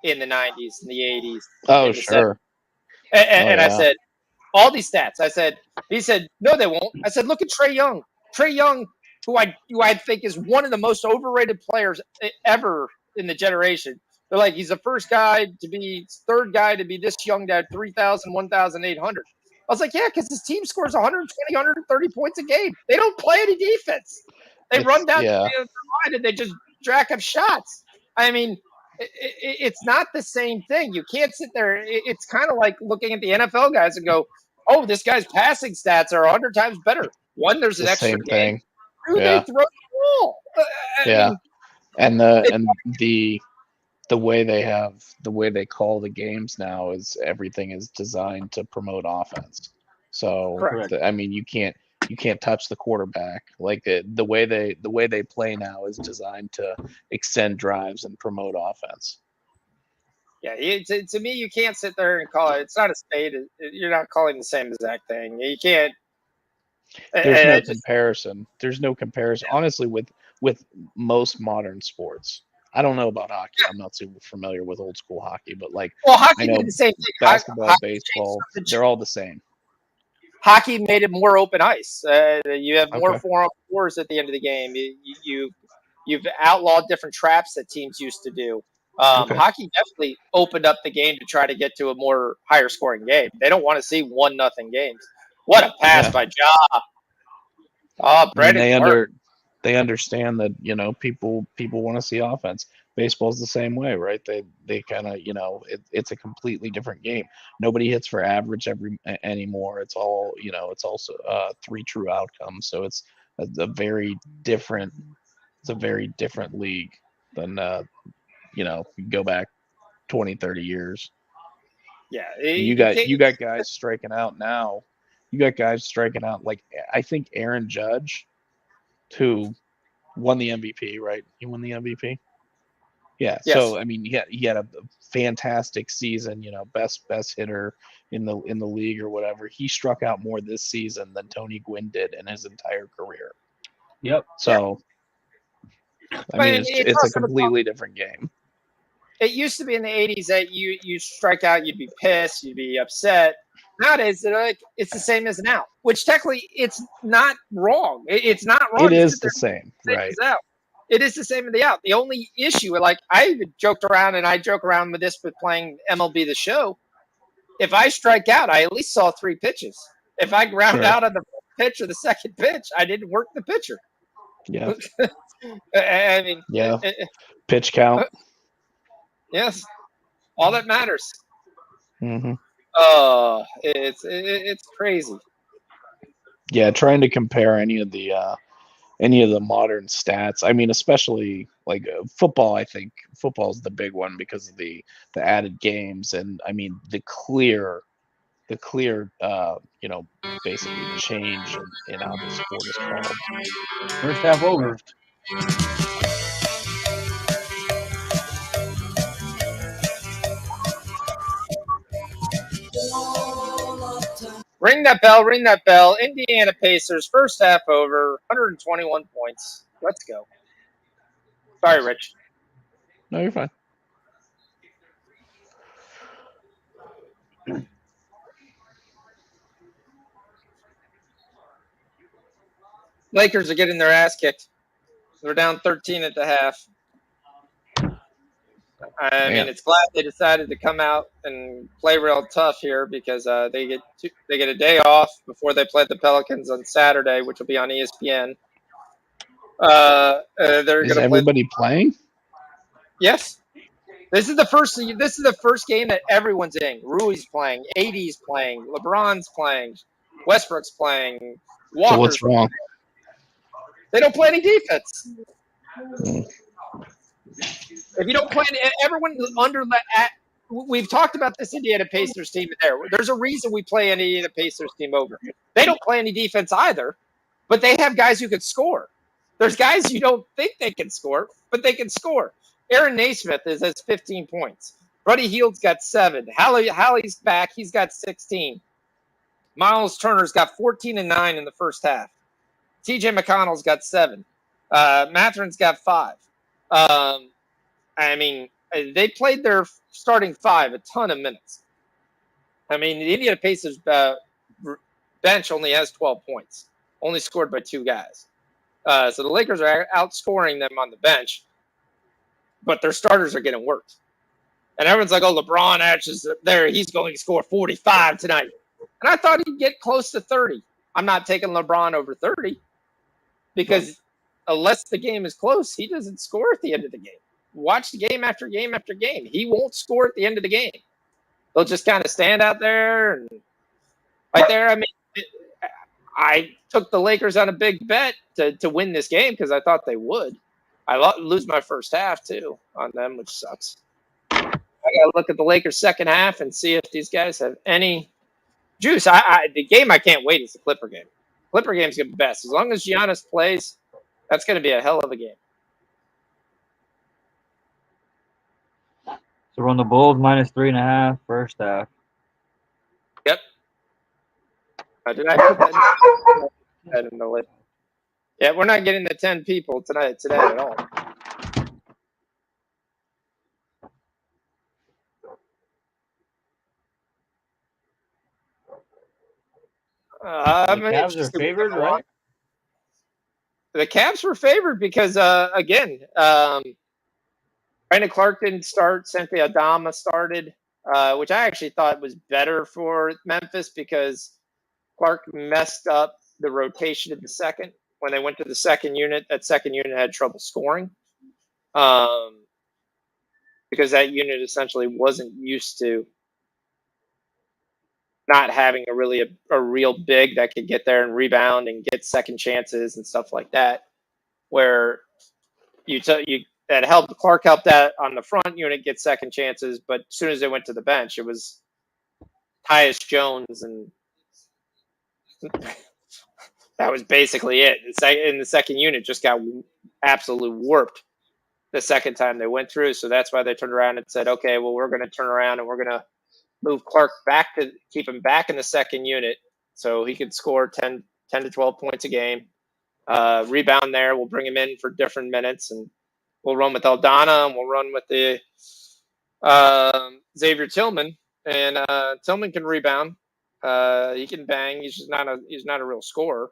in the 90s and the 80s. Oh, sure. And I said, all these stats. He said, no, they won't. I said, look at Trae Young. Trae Young, who I think is one of the most overrated players ever in the generation. They're like, he's the third guy to be this young to have 3,000, 1,800. I was like, yeah, because his team scores 120, 130 points a game. They don't play any defense. They run down the line and they just jack up shots. I mean, it's not the same thing. You can't sit there. It's kind of like looking at the NFL guys and go, oh, this guy's passing stats are 100 times better. One, there's an extra game. Thing. Two, they throw the ball. And the way they call the games now is everything is designed to promote offense. So I mean, you can't touch the quarterback. Like the way they play now is designed to extend drives and promote offense. Yeah, to me, you can't sit there and call it. It's not a spade. You're not calling the same exact thing. You can't. There's no Just, comparison. There's no comparison. Honestly, with most modern sports. I don't know about hockey. I'm not super familiar with old school hockey, but like well, I hockey did know the same thing. basketball, Hockey changed baseball, something. they're all the same. Hockey made it more open ice. You have more Okay. 4-on-4s at the end of the game. You've outlawed different traps that teams used to do. Okay. Hockey definitely opened up the game to try to get to a more higher scoring game. They don't want to see 1-0 games. What a pass Yeah. by Ja! Oh, I mean, Brandon Clark. they understand that, people want to see offense. Baseball's the same way, right? They kind of, it's a completely different game. Nobody hits for average anymore. It's all, it's also three true outcomes. So it's a very different league than you go back 20, 30 years. Yeah, You got guys striking out now. You got guys striking out, like I think Aaron Judge, who won the MVP, right? He won the MVP. Yeah. yes. So I mean, he had a fantastic season. Best hitter in the league or whatever. He struck out more this season than Tony Gwynn did in his entire career. Yep. So I But mean, it's it's a also completely different game. it used to be in the 80s that you strike out, you'd be pissed, you'd be upset. Nowadays, they're like, it's the same as an out, which technically it's not wrong. It's not wrong It to is sit the there same, and say right? it's out. It is the same in the out. The only issue, like I even joked around, and I joke around with this with playing MLB The Show. If I strike out, I at least saw 3 pitches. If I ground Sure. out on the first pitch or the second pitch, I didn't work the pitcher. Yeah. I mean, Yeah. Pitch count. yes, all that matters. Hmm. Oh, it's crazy. Yeah, trying to compare any of the modern stats. I mean, especially like football. I think football is the big one because of the added games, and I mean the clear basically change in how the sport is called. First half over. Ring that bell, ring that bell. Indiana Pacers, first half over, 121 points. Let's go. Sorry, Rich. No, you're fine. Lakers are getting their ass kicked. They're down 13 at the half. I mean, it's glad they decided to come out and play real tough here because they get a day off before they play the Pelicans on Saturday, which will be on ESPN. They're going Is to play. everybody playing? Yes. This is the first game that everyone's in. Rui's playing, AD's playing, LeBron's playing, Westbrook's playing, Walker's So what's wrong? They don't play any defense. Mm. If you don't play, everyone we've talked about this Indiana Pacers team there. There's a reason we play an Indiana Pacers team over. They don't play any defense either, but they have guys who can score. There's guys you don't think they can score, but they can score. Aaron Naismith has 15 points. Buddy Hield's got 7. Hallie's back. He's got 16. Miles Turner's got 14 and 9 in the first half. TJ McConnell's got 7. Matherin's got 5. I mean, they played their starting 5 a ton of minutes. I mean, the Indiana Pacers bench only has 12 points, only scored by 2 guys. So the Lakers are outscoring them on the bench, but their starters are getting worked. And everyone's like, oh, LeBron is there. He's going to score 45 tonight. And I thought he'd get close to 30. I'm not taking LeBron over 30 because unless the game is close, he doesn't score at the end of the game. Watch the game after game after game. He won't score at the end of the game. They'll just kind of stand out there and right there. I mean, I took the Lakers on a big bet to win this game because I thought they would. I lose my first half too on them, which sucks. I got to look at the Lakers' second half and see if these guys have any juice. The game I can't wait is the Clipper game. Clipper game's going to be best. As long as Giannis plays, that's going to be a hell of a game. So we're on the Bulls -3.5 first half. Yep. Did I put that? that in the list. Yeah, we're not getting the 10 people today at all. The I'm Cavs are interested with favored, the line. right? The Cavs were favored because, again, Brandon Clark didn't start. Cynthia Adama started, which I actually thought was better for Memphis because Clark messed up the rotation in the second. When they went to the second unit, that second unit had trouble scoring because that unit essentially wasn't used to not having a real big that could get there and rebound and get second chances and stuff like that. Where that helped Clark helped that on the front unit get second chances, but as soon as they went to the bench, it was Tyus Jones, and that was basically it. In the second unit, just got absolutely warped the second time they went through. So that's why they turned around and said, okay, well, we're going to turn around and we're going to move Clark back to keep him back in the second unit so he could score 10 to 12 points a game. Rebound there. We'll bring him in for different minutes, and we'll run with Aldana, and we'll run with the Xavier Tillman. And Tillman can rebound. He can bang. He's not a real scorer.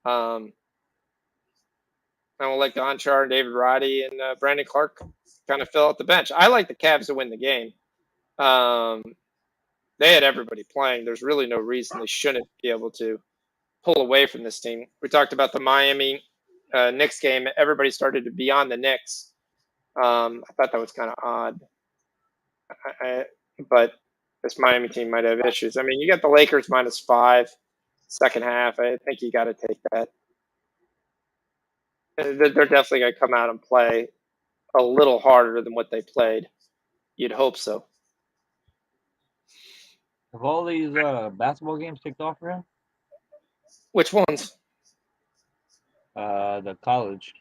And we'll let Gonchar and David Roddy and Brandon Clark kind of fill out the bench. I like the Cavs to win the game. They had everybody playing. There's really no reason they shouldn't be able to pull away from this team. We talked about the Miami Knicks game. Everybody started to be on the Knicks. I thought that was kind of odd. But this Miami team might have issues. I mean, you got the Lakers -5 second half. I think you got to take that. They're definitely going to come out and play a little harder than what they played. You'd hope so. Have all these basketball games kicked off for him? Which ones? The college.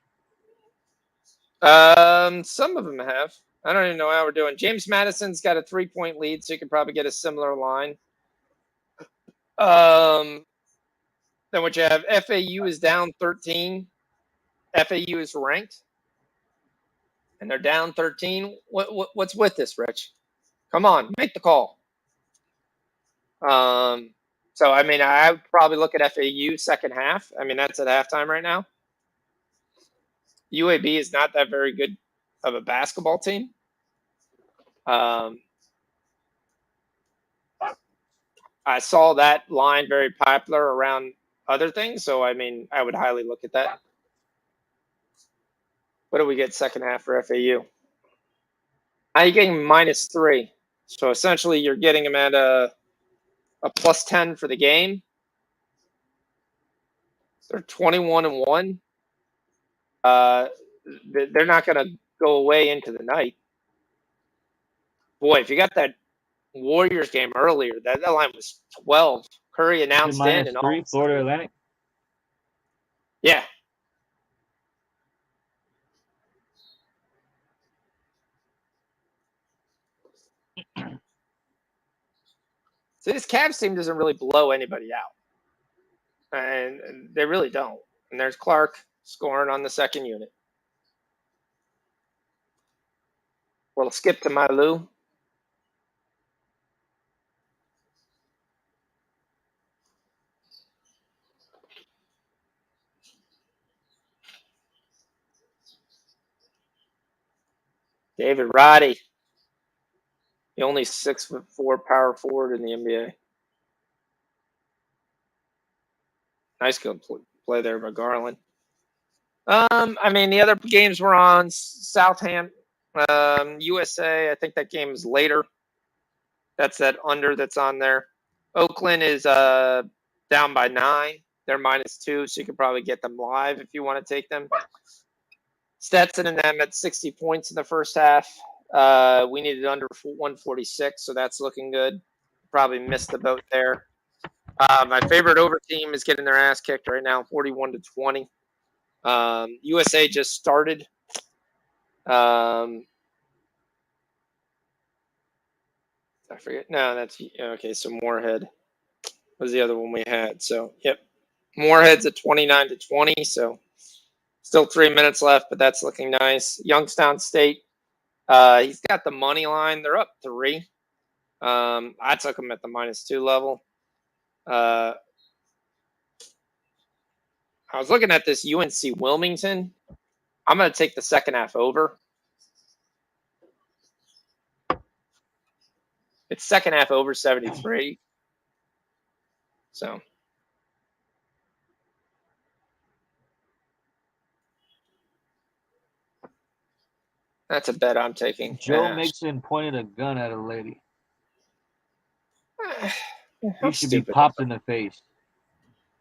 Some of them have. I don't even know how we're doing. James Madison's got a 3-point lead, so you could probably get a similar line. Then what you have, FAU is down 13. FAU is ranked, and they're down 13. What's with this, Rich? Come on, make the call. So I mean, I would probably look at FAU second half. I mean, that's at halftime right now. UAB is not that very good of a basketball team. I saw that line very popular around other things, so I mean, I would highly look at that. What do we get second half for FAU? Now you're getting -3, so essentially you're getting them at a +10 for the game. They're 21-1. They're not going to go away into the night. Boy, if you got that Warriors game earlier, that line was 12. Curry announced in and all. -3, Florida Atlantic. Yeah. So this Cavs team doesn't really blow anybody out. And they really don't. And there's Clark scoring on the second unit. We'll skip to Malu. David Roddy, the only 6'4" power forward in the NBA. Nice good play there by Garland. I mean, the other games were on Southampton, USA. I think that game is later. That's that under that's on there. Oakland is down by 9. They're -2, so you could probably get them live if you want to take them. Stetson and them at 60 points in the first half. We needed under 146, so that's looking good. Probably missed the boat there. My favorite over team is getting their ass kicked right now, 41-20. USA just started. I forget. No, that's okay. So Moorhead was the other one we had. So, yep. Moorhead's at 29-20, so still 3 minutes left, but that's looking nice. Youngstown State, he's got the money line. They're up 3. I took them at the -2 level. I was looking at this UNC Wilmington. I'm going to take the second half over. It's second half over 73. So that's a bet I'm taking. Joe Mixon pointed a gun at a lady. He should be popped in the face.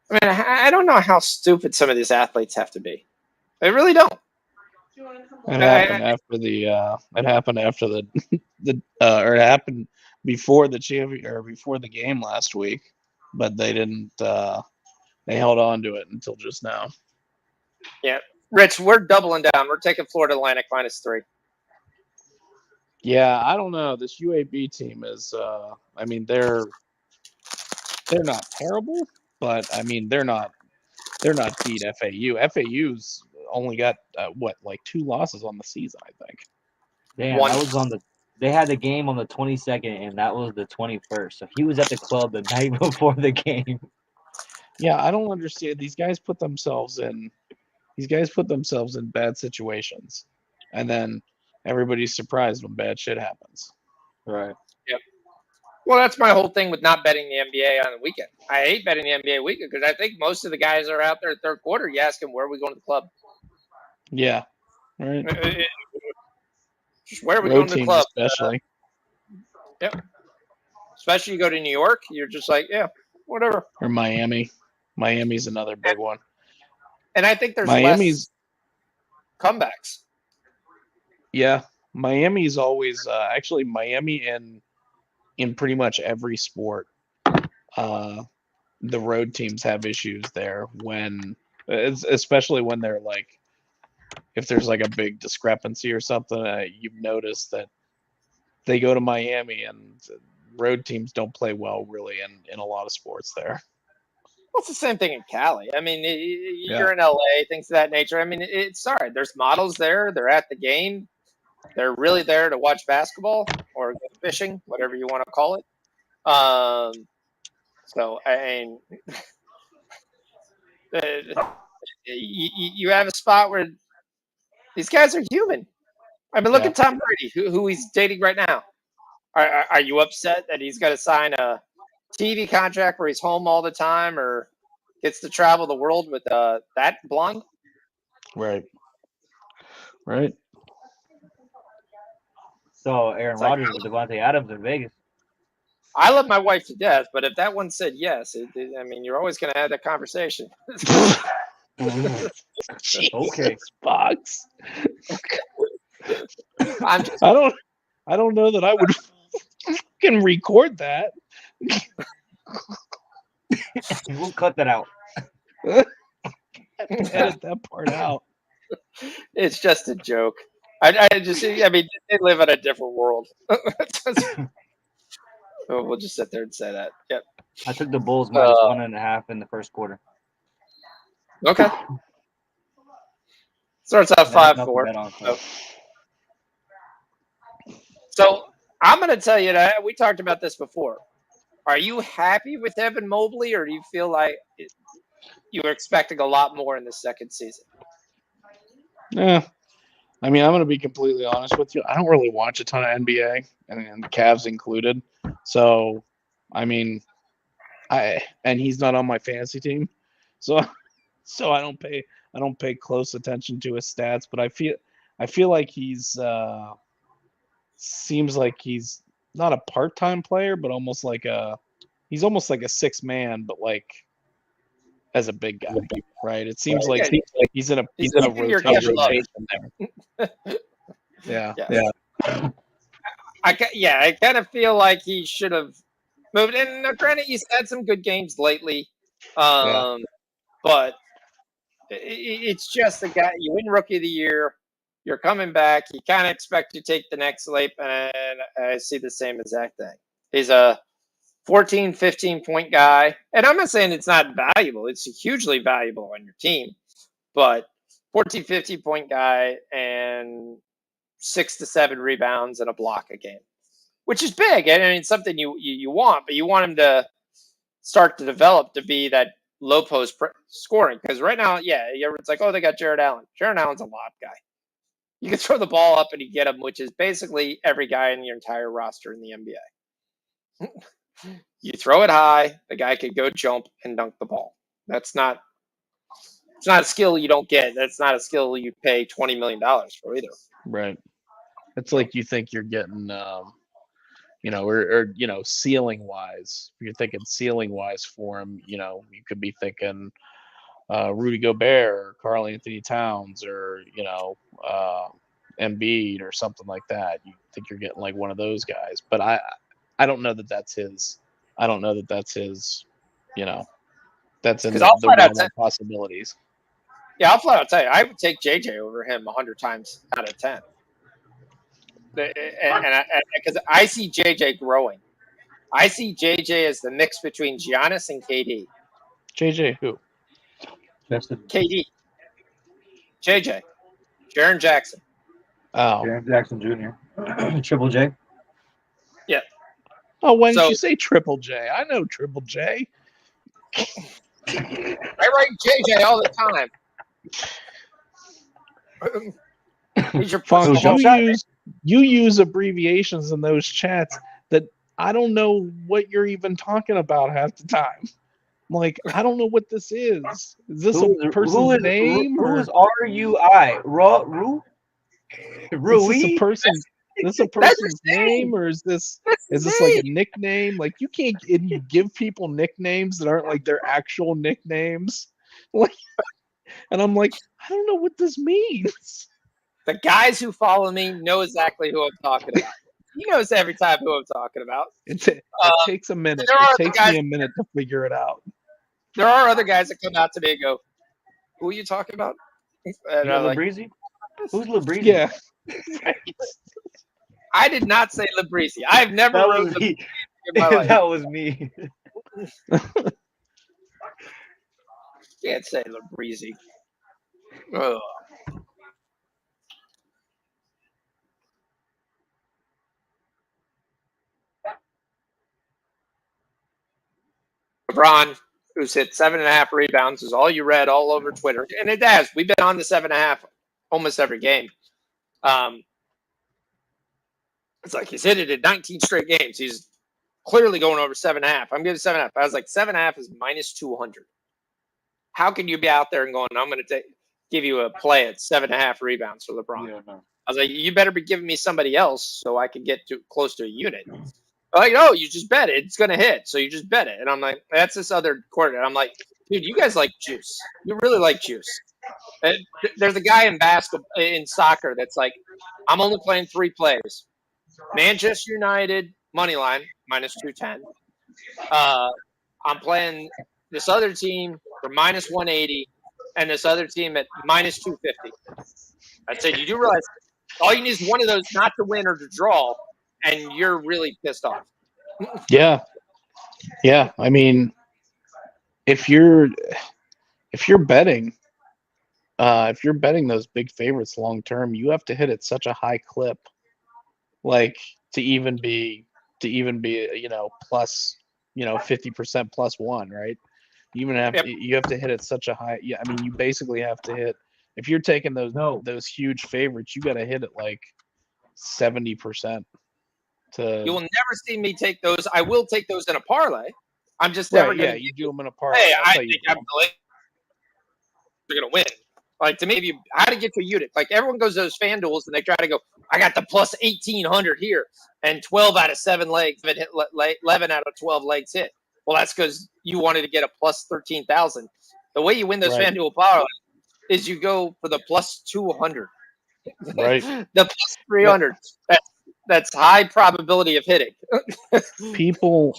I mean, I don't know how stupid some of these athletes have to be. They really don't. It happened after the. It happened after or it happened before the before the game last week, but they didn't. They held on to it until just now. Yeah, Rich, we're doubling down. We're taking Florida Atlantic -3. Yeah, I don't know. This UAB team is. I mean, they're not terrible, but I mean, they're not beat FAU. FAU's only got like 2 losses on the season, I think. Damn, One. that was on the. They had the game on the 22nd, and that was the 21st. So he was at the club the night before the game. Yeah, I don't understand. These guys put themselves in bad situations, and then everybody's surprised when bad shit happens. Right. Yep. Well, that's my whole thing with not betting the NBA on the weekend. I hate betting the NBA weekend because I think most of the guys are out there third quarter. You ask them, where are we going to the club? Yeah. Right. Just where are we Road going to the teams club? especially. Yep. Especially you go to New York, you're just like, yeah, whatever. Or Miami. Miami's another big one. And I think there's Miami's less comebacks. Yeah, Miami's always actually Miami in pretty much every sport. The road teams have issues there especially when they're like, if there's like a big discrepancy or something. You've noticed that they go to Miami and road teams don't play well really in a lot of sports there. Well, it's the same thing in Cali. I mean, you're in LA, things of that nature. I mean, it's sorry. There's models there. They're at the game. They're really there to watch basketball or go fishing, whatever you want to call it. So, I mean, you have a spot where these guys are human. I mean, look at Tom Brady, who he's dating right now. Are you upset that he's got to sign a TV contract where he's home all the time or gets to travel the world with that blonde? Right. Right. So Aaron Rodgers with Devontae Adams in Vegas. I love my wife to death, but if that one said yes, I mean, you're always going to have that conversation. Okay. Box. I'm just, I don't know that I would fucking record that. We'll cut that out. Edit that part out. It's just a joke. I mean, they live in a different world. We'll just sit there and say that. Yep. I took the Bulls -1.5 in the first quarter. Okay. Starts out 5-4. So I'm going to tell you that we talked about this before. Are you happy with Evan Mobley, or do you feel like you were expecting a lot more in the second season? Yeah. I mean, I'm going to be completely honest with you. I don't really watch a ton of NBA, and the Cavs included. So, I mean, and he's not on my fantasy team, so I don't pay close attention to his stats. But I feel like he's seems like he's not a part-time player, but he's almost like a sixth man, but like as a big guy, right? It seems like he's in a rotation there. Yeah. I kind of feel like he should have moved. And now, granted, he's had some good games lately, but it's just a guy. You win Rookie of the Year. You're coming back. You kind of expect to take the next leap, and I see the same exact thing. He's a 14, 15-point guy. And I'm not saying it's not valuable. It's hugely valuable on your team. But 14, 15-point guy and 6 to 7 rebounds and a block a game, which is big. And it's something you want, but you want him to start to develop to be that low post scoring. Because right now, it's like, oh, they got Jared Allen. Jared Allen's a lob guy. You can throw the ball up and you get him, which is basically every guy in your entire roster in the NBA. You throw it high, the guy could go jump and dunk the ball. It's not a skill you don't get. That's not a skill you pay $20 million for either. Right. It's like you think you're getting, or ceiling wise. If you're thinking ceiling wise for him, you could be thinking Rudy Gobert or Karl Anthony Towns or Embiid or something like that. You think you're getting like one of those guys, but I don't know that that's his. I don't know that that's his. That's in the realm of possibilities. Yeah, I'll flat out tell you, I would take JJ over him 100 times out of 10. And because I see JJ growing. I see JJ as the mix between Giannis and KD. JJ who? KD. JJ. Jaren Jackson. Oh. Jaren Jackson Jr. Triple J. Yeah. Oh, why didn't you say Triple J? I know Triple J. I write JJ all the time. He's your Funk, you use abbreviations in those chats that I don't know what you're even talking about half the time. Like, I don't know what this is. Is this a person's name? Who's RUI? Ru? Rui? Is this a person's name, or is this like a nickname? Like, you can't give people nicknames that aren't like their actual nicknames. Like, and I'm like, I don't know what this means. The guys who follow me know exactly who I'm talking about. He knows every time who I'm talking about. It takes a minute. It takes me a minute to figure it out. There are other guys that come out to me and go, "Who are you talking about?" And I'm like, Labreezy? Who's Labreezy? Yeah. I did not say Labreezy. I've never wrote Labreezy in my life. That was me. Can't say Labreezy. Ugh. LeBron, who's hit 7.5 rebounds, is all you read all over Twitter. And it has. We've been on the 7.5 almost every game. It's like he's hit it in 19 straight games. He's clearly going over 7.5. I'm giving 7.5. I was like, 7.5 is minus 200. How can you be out there and going, I'm going to give you a play at 7.5 rebounds for LeBron? Yeah, no. I was like, you better be giving me somebody else so I can get close to a unit. Like, no, you just bet it. It's going to hit. So you just bet it. And I'm like, that's this other coordinator. I'm like, dude, you guys like juice. You really like juice. And there's a guy in soccer that's like, I'm only playing 3 plays. Manchester United, money line, minus 210. I'm playing this other team for minus 180 and this other team at minus 250. I said, you do realize all you need is one of those not to win or to draw, and you're really pissed off. Yeah. I mean, if you're betting those big favorites long term, you have to hit at such a high clip, like to even be plus 50% plus one, right? You have to hit at such a high. Yeah, I mean, you basically have to hit. If you're taking those huge favorites, you got to hit it like 70%. You will never see me take those. I will take those in a parlay. I'm just never going to. Yeah, you do them in a parlay. Hey, I think they're going to win. Like, to me, if you how to get to a unit, like everyone goes to those fan duels and they try to go, I got the plus 1,800 here, and 12 out of 7 legs hit, 11 out of 12 legs hit. Well, that's because you wanted to get a plus 13,000. The way you win those fan duel parlay is you go for the plus 200. Right. The plus 300. That's high probability of hitting. People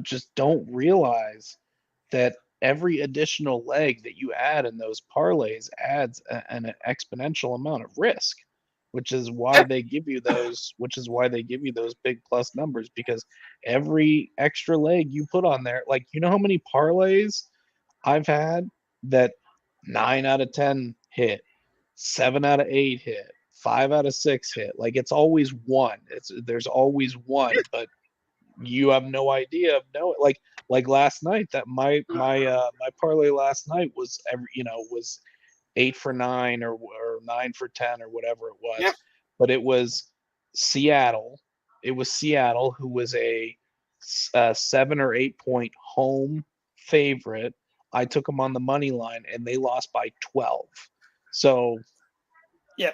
just don't realize that every additional leg that you add in those parlays adds an exponential amount of risk. which is why they give you those big plus numbers, because every extra leg you put on there, like, you know how many parlays I've had that 9 out of 10 hit, 7 out of 8 hit, 5 out of 6 hit. Like, it's always one. There's always one, but you have no idea of like last night, that my parlay last night was was 8 for 9 or 9 for 10 or whatever it was. Yeah. But it was Seattle. It was Seattle, who was a 7 or 8 point home favorite. I took them on the money line, and they lost by 12. So Yeah.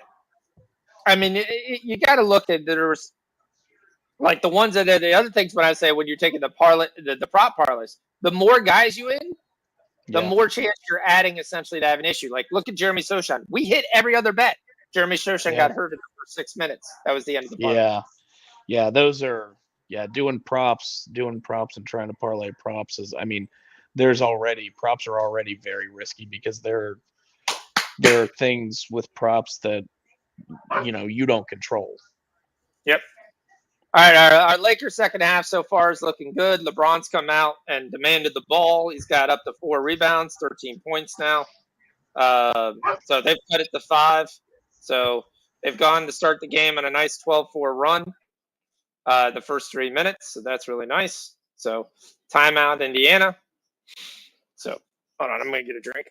I mean, you got to look at there's like the ones that are the other things when I say when you're taking the parlay, the prop parlays, the more guys you in, the yeah, more chance you're adding essentially to have an issue. Like, look at Jeremy Sochan. We hit every other bet. Jeremy Sochan Yeah. got hurt in the first 6 minutes. That was the end of the parlay. yeah. Those are doing props and trying to parlay props is. I mean, props are already very risky, because there are things with props that you don't control. Yep. All right, our Lakers second half so far is looking good. LeBron's come out and demanded the ball. He's got up to 4 rebounds, 13 points now. So they've cut it to 5. So they've gone to start the game on a nice 12-4 run the first 3 minutes. So that's really nice. So timeout, Indiana. So hold on, I'm going to get a drink.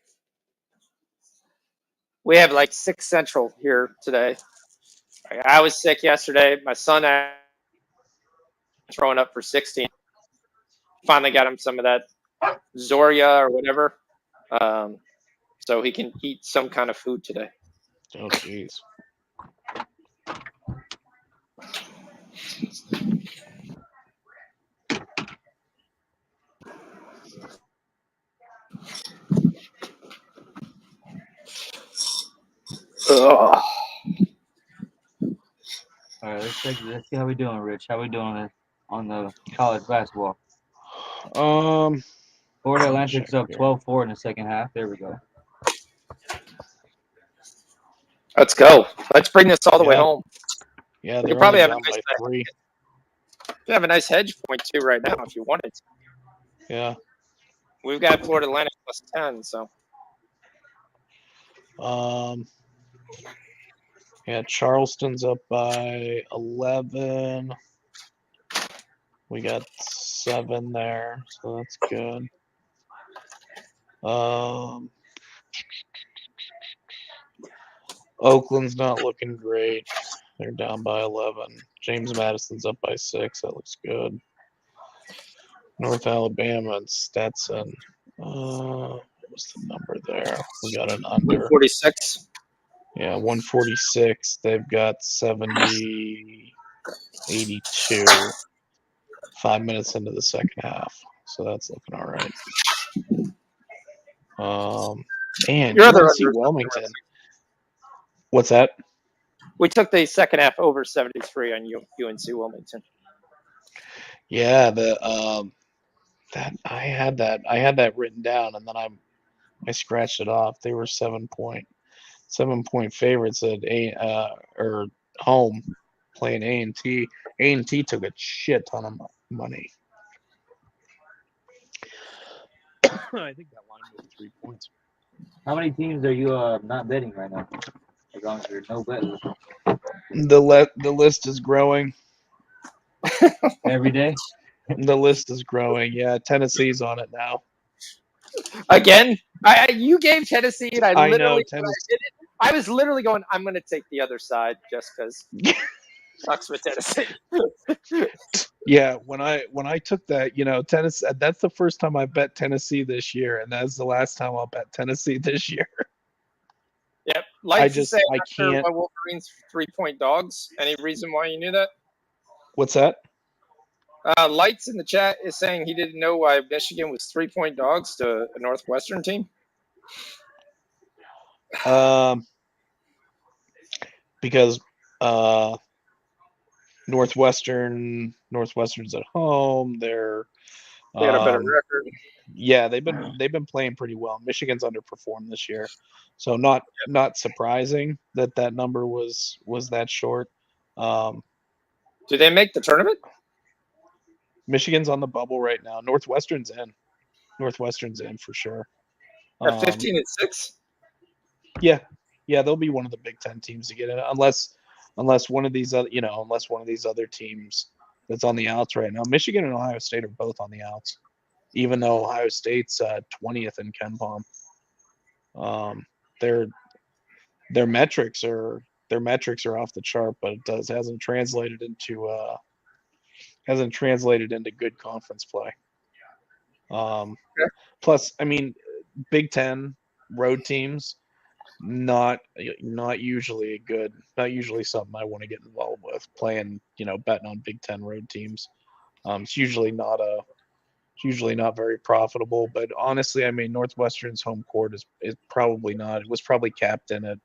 We have like 6 Central here today. I was sick yesterday. My son had throwing up for 16. Finally got him some of that Zoria or whatever, so he can eat some kind of food today. Oh, jeez. Ugh. All right, let's see how we doing, Rich. How we doing on the college basketball? Florida Atlantic's up 12-4 in the second half. There we go. Let's go. Let's bring this all the way home. Yeah, We they're could probably only have down by 3. you have a nice hedge point too right now if you wanted to. Yeah. We've got Florida Atlantic plus 10, so Yeah, Charleston's up by 11. We got 7 there, so that's good. Oakland's not looking great. They're down by 11. James Madison's up by 6. That looks good. North Alabama and Stetson. What's the number there? We got an under. 146. Yeah, 146. They've got 70, 82. 5 minutes into the second half, so that's looking all right. Man, Your other UNC under- Wilmington. What's that? We took the second half over 73 on UNC Wilmington. Yeah, that I had that written down, and then I scratched it off. They were 7-point favorites at or home playing A&T. A&T took a shit ton of money. I think that line was 3 points. How many teams are you not betting right now? As long as there's no bet. The list is growing. Every day? The list is growing. Yeah, Tennessee's on it now. Again, you gave Tennessee, and I literally Tennessee. I was literally going, I'm going to take the other side just because sucks with Tennessee. Yeah, when I took that, Tennessee, that's the first time I bet Tennessee this year, and that's the last time I'll bet Tennessee this year. Yep. I can't. My Wolverines 3-point dogs. Any reason why you knew that? What's that? Lights in the chat is saying he didn't know why Michigan was 3-point dogs to a Northwestern team. Because Northwestern's at home. They got a better record. Yeah, they've been playing pretty well. Michigan's underperformed this year, so not surprising that number was that short. Um, Do they make the tournament Michigan's on the bubble right now. Northwestern's in. Northwestern's in for sure. at Um, 15-6? yeah, yeah, they'll be one of the Big Ten teams to get in, unless one of these other unless one of these other teams that's on the outs right now. Michigan and Ohio State are both on the outs, even though Ohio State's 20th in Ken Palm. Their their metrics are off the chart, but it hasn't translated into good conference play. Yeah. Plus, I mean, Big Ten road teams not usually not usually something I want to get involved with. Playing, betting on Big Ten road teams. It's usually not very profitable. But honestly, I mean, Northwestern's home court is probably not. It was probably capped in at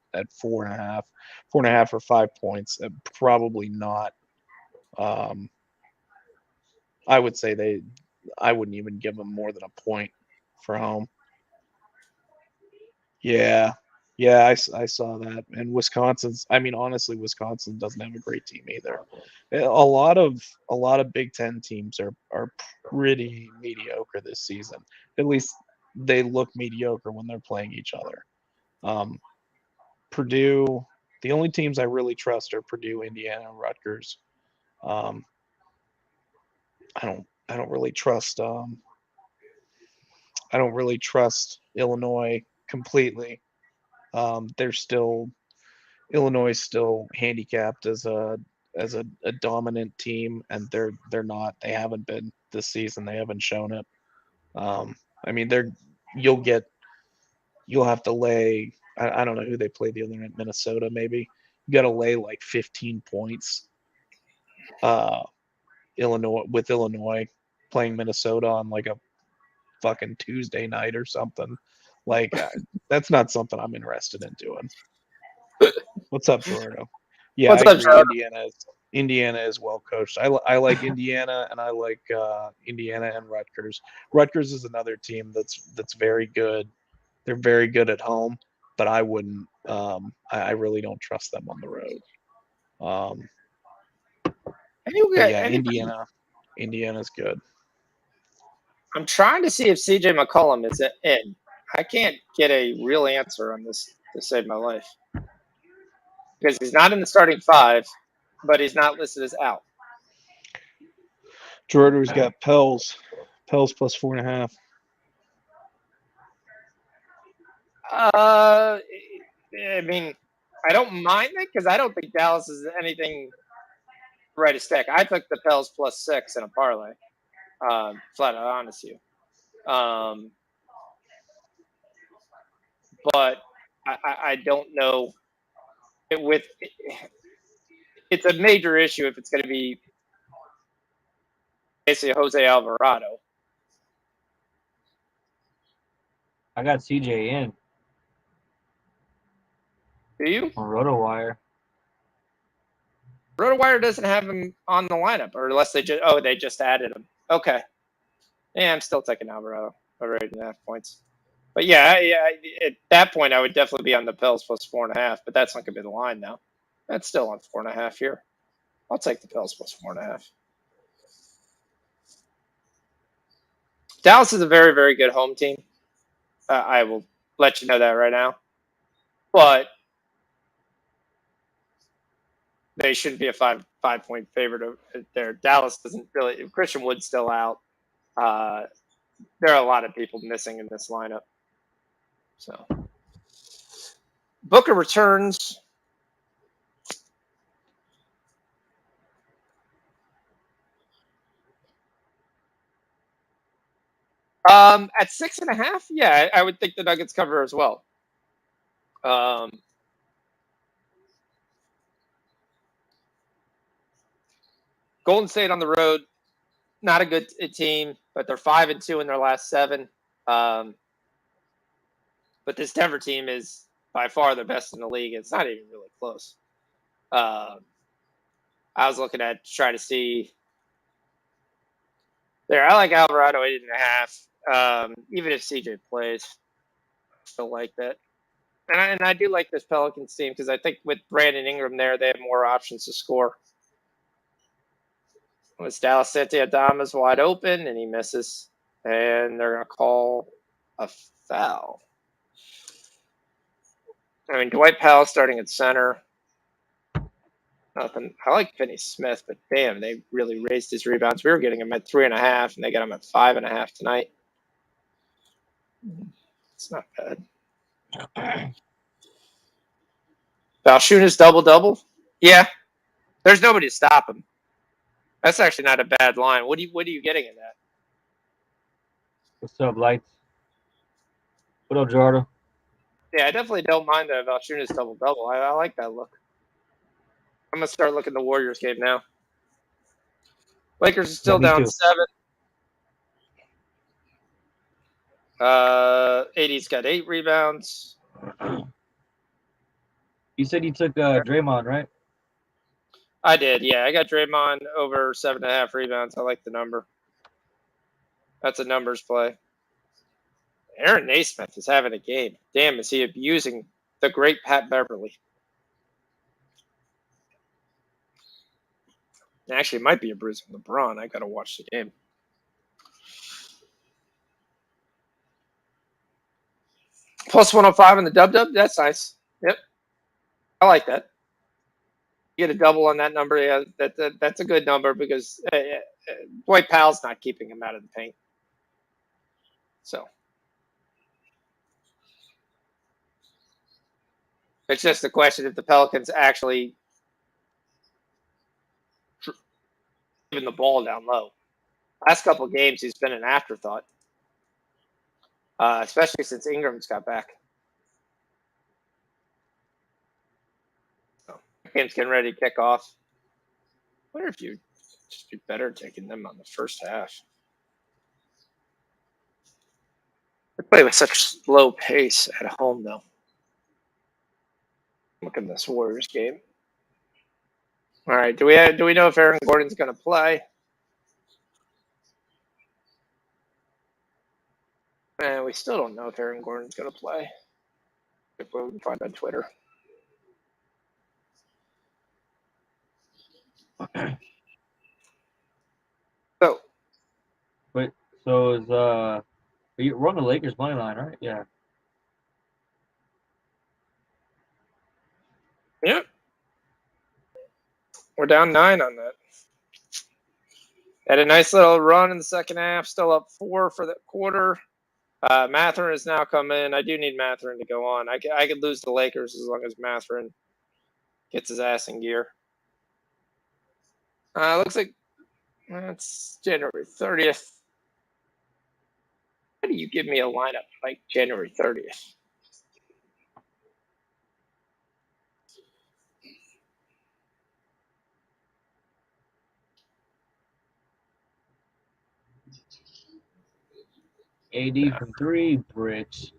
4.5 or 5 points. Probably not. I would say I wouldn't even give them more than a point for home. Yeah, yeah, I saw that. And honestly, Wisconsin doesn't have a great team either. A lot of Big Ten teams are pretty mediocre this season. At least they look mediocre when they're playing each other. Um, Purdue, the only teams I really trust are Purdue, Indiana, and Rutgers. Um, I don't really trust Illinois completely. They're still Illinois is still handicapped as a dominant team, and they're not. They haven't been this season. They haven't shown it. I mean, you'll get you'll have to lay. I don't know who they play the other night. Minnesota, maybe. You got to lay like 15 points. Illinois playing Minnesota on like a fucking Tuesday night or something. Like that's not something I'm interested in doing. What's up, Gerardo? Yeah, I What's up, agree. Charlie? Indiana is well coached. I like Indiana, and I like Indiana and Rutgers. Rutgers is another team that's very good. They're very good at home, but I wouldn't. I really don't trust them on the road. But yeah, Indiana's good. I'm trying to see if CJ McCollum is in. I can't get a real answer on this to save my life because he's not in the starting five, but he's not listed as out. Gerardo's got Pels plus 4.5. I mean, I don't mind it because I don't think Dallas is anything to write a stack. I took the Pels plus 6 in a parlay. Flat out honest with you. But I don't know. It's a major issue if it's going to be basically Jose Alvarado. I got CJ in Do you? on RotoWire. RotoWire doesn't have him on the lineup, or unless they just added him. Okay. Yeah, I'm still taking Alvarado over 8.5 points. But yeah, at that point, I would definitely be on the Pels plus 4.5. But that's not going to be the line now. That's still on 4.5 here. I'll take the Pels plus 4.5. Dallas is a very, very good home team. I will let you know that right now. But they shouldn't be a 5-point favorite there. Dallas doesn't really. Christian Wood's still out. There are a lot of people missing in this lineup. So Booker returns. At 6.5, yeah, I would think the Nuggets cover as well. Golden State on the road, not a good team, but they're 5-2 in their last 7. But this Denver team is by far the best in the league. It's not even really close. I was looking at trying to see there. I like Alvarado 8.5. Even if CJ plays, I still like that. And I do like this Pelicans team because I think with Brandon Ingram there, they have more options to score. Was Dallas Santiadamas wide open and he misses, and they're gonna call a foul. I mean, Dwight Powell starting at center. Nothing. I like Finney Smith, but damn, they really raised his rebounds. We were getting him at 3.5, and they got him at 5.5 tonight. It's not bad. Valanciunas double. Yeah, there's nobody to stop him. That's actually not a bad line. What are you getting in that? What's up, lights? What up, Jordan? Yeah, I definitely don't mind the Valanciunas double. I like that look. I'm gonna start looking the Warriors game now. Lakers are still me down too. 7. AD's got 8 rebounds. You said you took Draymond, right? I did, yeah. I got Draymond over 7.5 rebounds. I like the number. That's a numbers play. Aaron Naismith is having a game. Damn, is he abusing the great Pat Beverly? Actually, it might be abusing LeBron. I gotta watch the game. Plus 105 in the dub. That's nice. Yep, I like that. You get a double on that number. Yeah, that's a good number because Dwight Powell's not keeping him out of the paint. So it's just a question if the Pelicans actually giving the ball down low. Last couple of games, he's been an afterthought, especially since Ingram's got back. So, game's getting ready to kick off. I wonder if you'd just be better taking them on the first half. They play with such slow pace at home, though. Look at this Warriors game. All right, do we know if Aaron Gordon's going to play? And we still don't know if Aaron Gordon's going to play. If we can find on Twitter. So, Wait, so is we're on the Lakers money line, right? Yeah. yeah, we're down 9 on that. Had a nice little run in the second half. Still up 4 for the quarter. Mathurin has now come in. I do need Mathurin to go on. I could lose the Lakers as long as Mathurin gets his ass in gear. Looks like that's January 30th. How do you give me a lineup like January 30th? AD from 3, bricks.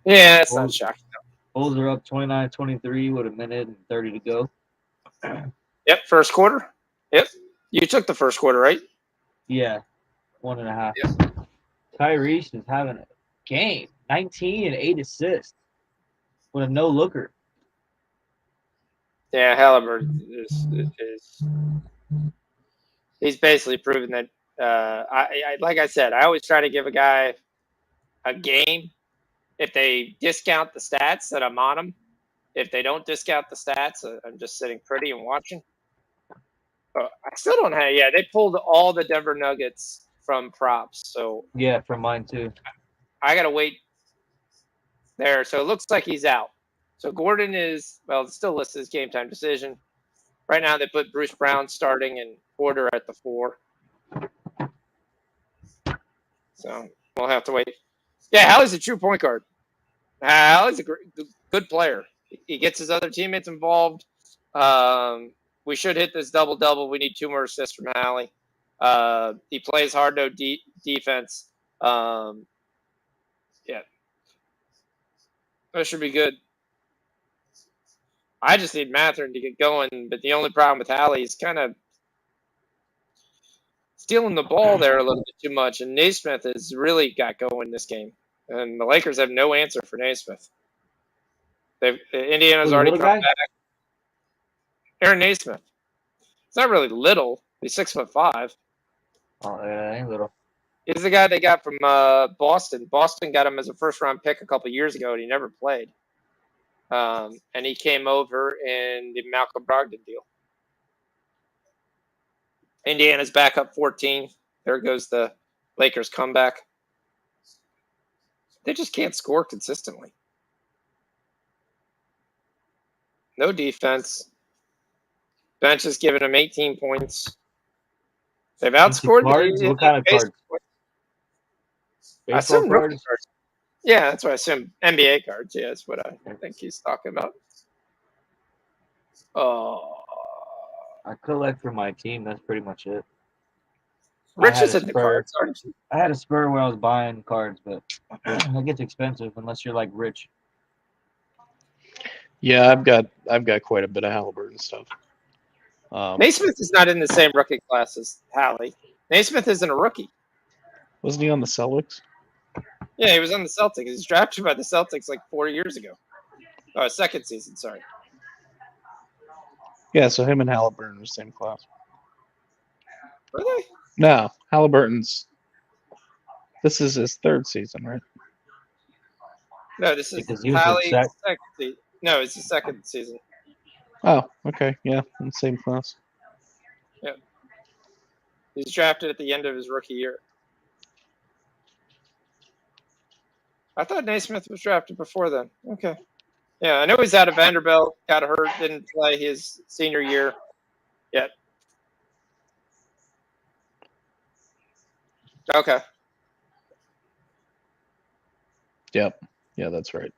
Yeah, it's not shocking. Bulls are up 29-23 with a minute and 30 to go. Yep, first quarter. Yep, you took the first quarter, right? Yeah, 1.5. Yep. Tyrese is having a game. 19 and 8 assists with a no-looker. Yeah, Halliburton is he's basically proven that. I like I said, I always try to give a guy a game. If they discount the stats, that I'm on them. If they don't discount the stats, I'm just sitting pretty and watching. I still don't have. Yeah, they pulled all the Denver Nuggets from props, so Yeah, from mine too. I gotta wait there. So it looks like he's out. So Gordon is still listed as game time decision. Right now they put Bruce Brown starting and Porter at the 4. So we'll have to wait. Yeah, Hallie's a true point guard. Hallie's a good player. He gets his other teammates involved. We should hit this double-double. We need 2 more assists from Hallie. He plays hard, no defense. Yeah. That should be good. I just need Mathurin to get going, but the only problem with Hallie is kind of stealing the ball there a little bit too much, and Naismith has really got going this game. And the Lakers have no answer for Naismith. Indiana's Who's the already little come guy? back. Aaron Naismith. It's not really little. He's 6'5". Oh, yeah, ain't little. He's the guy they got from Boston. Boston got him as a first-round pick a couple years ago, and he never played. And he came over in the Malcolm Brogdon deal. Indiana's back up 14. There goes the Lakers comeback. They just can't score consistently. No defense. Bench is giving them 18 points. They've outscored Cards? What kind of cards? I Baseball assume rookie cards? cards. Yeah, that's what I assume. NBA cards. Yeah, that's what I think he's talking about. Oh. I collect for my team. That's pretty much it. Rich is in the cards, aren't you? I had a spur when I was buying cards, but that gets expensive unless you're like rich. Yeah, I've got quite a bit of Halliburton stuff. Naismith is not in the same rookie class as Hallie. Naismith isn't a rookie. Wasn't he on the Celtics? Yeah, he was on the Celtics. He was drafted by the Celtics like 4 years ago. Oh, second season, sorry. Yeah, so him and Halliburton are the same class. Were they? No, Halliburton's. This is his third season, right? No, this is Because he was Hallie's the second season. No, it's the second season. Oh, okay, yeah, in the same class. He was drafted at the end of his rookie year. I thought Naismith was drafted before then. Okay. Yeah, I know he's out of Vanderbilt, got hurt, didn't play his senior year yet. Okay. Yep. Yeah, that's right.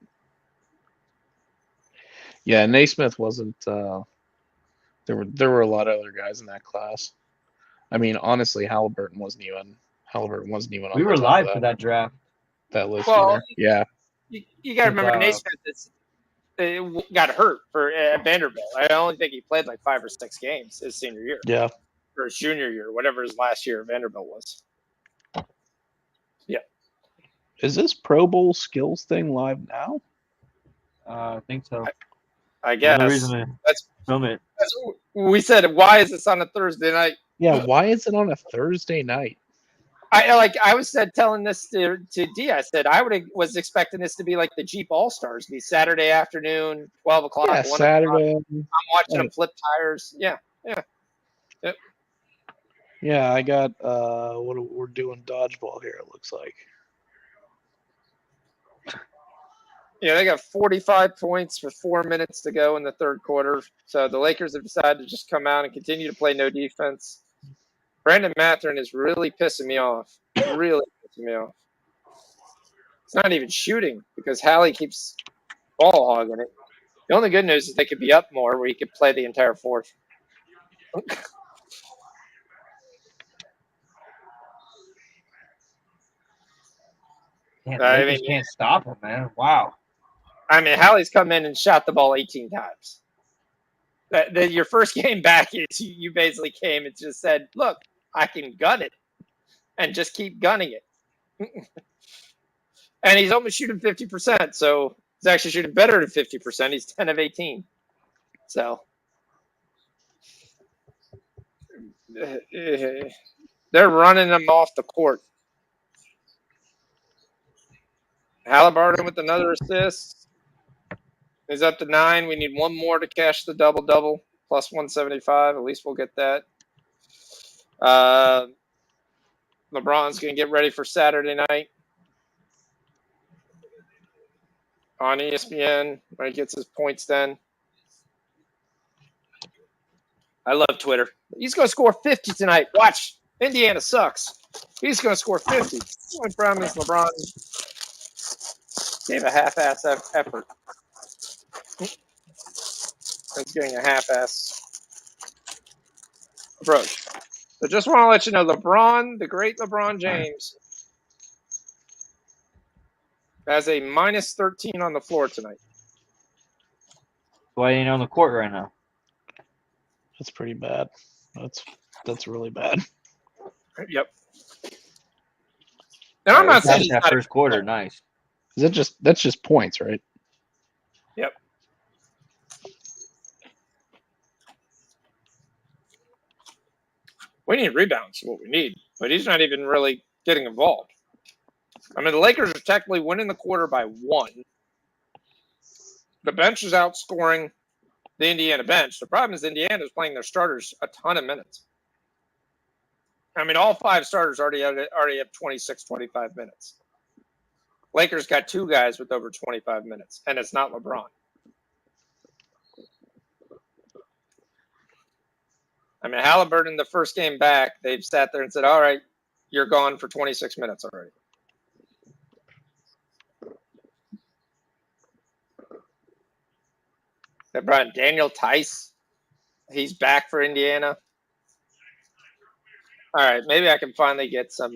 Yeah, Naismith wasn't. There were a lot of other guys in that class. I mean, honestly, Halliburton wasn't even on We the were top live of for that draft. that list Well, either. Yeah. You got to remember Naismith got hurt for Vanderbilt. I only think he played like 5 or 6 games his senior year. Yeah. Or his junior year, whatever his last year at Vanderbilt was. Yeah. Is this Pro Bowl skills thing live now? I think so. I guess. Another reason to film it. We said, why is this on a Thursday night? Yeah, why is it on a Thursday night? I was telling this to D. I said I was expecting this to be like the Jeep All Stars, be Saturday afternoon, 12 o'clock. Yeah, 1 Saturday. o'clock. I'm watching them flip tires. Yeah. Yeah, I got what we're doing dodgeball here. It looks like. Yeah, they got 45 points with 4 minutes to go in the third quarter. So the Lakers have decided to just come out and continue to play no defense. Brandon Mathurin is really pissing me off. Really pissing me off. It's not even shooting because Hallie keeps ball hogging it. The only good news is they could be up more where he could play the entire fourth. Man, I Lakers mean, can't stop him, man. Wow. I mean, Hallie's come in and shot the ball 18 times. Your first game back is you basically came and just said, look, I can gun it. And just keep gunning it. And he's almost shooting 50%. So he's actually shooting better than 50%. He's 10 of 18. So they're running him off the court. Halliburton with another assist. He's up to 9. We need one more to cash the double-double, plus 175. At least we'll get that. LeBron's going to get ready for Saturday night on ESPN when he gets his points then. I love Twitter. He's going to score 50 tonight. Watch. Indiana sucks. He's going to score 50. The problem is LeBron gave a half-ass effort. He's getting a half-ass approach. So just want to let you know, LeBron, the great LeBron James, has a minus 13 on the floor tonight. Why ain't on the court right now? That's pretty bad. That's really bad. Yep. And I'm not saying That's he's that not a first good quarter. player. Nice. That's just points, right? Yep. We need rebounds, is what we need. But he's not even really getting involved. I mean, the Lakers are technically winning the quarter by 1. The bench is outscoring the Indiana bench. The problem is Indiana is playing their starters a ton of minutes. I mean, all 5 starters already have 26, 25 minutes. Lakers got 2 guys with over 25 minutes, and it's not LeBron. I mean, Halliburton, the first game back, they've sat there and said, all right, you're gone for 26 minutes already. They brought in Daniel Tice. He's back for Indiana. All right, maybe I can finally get some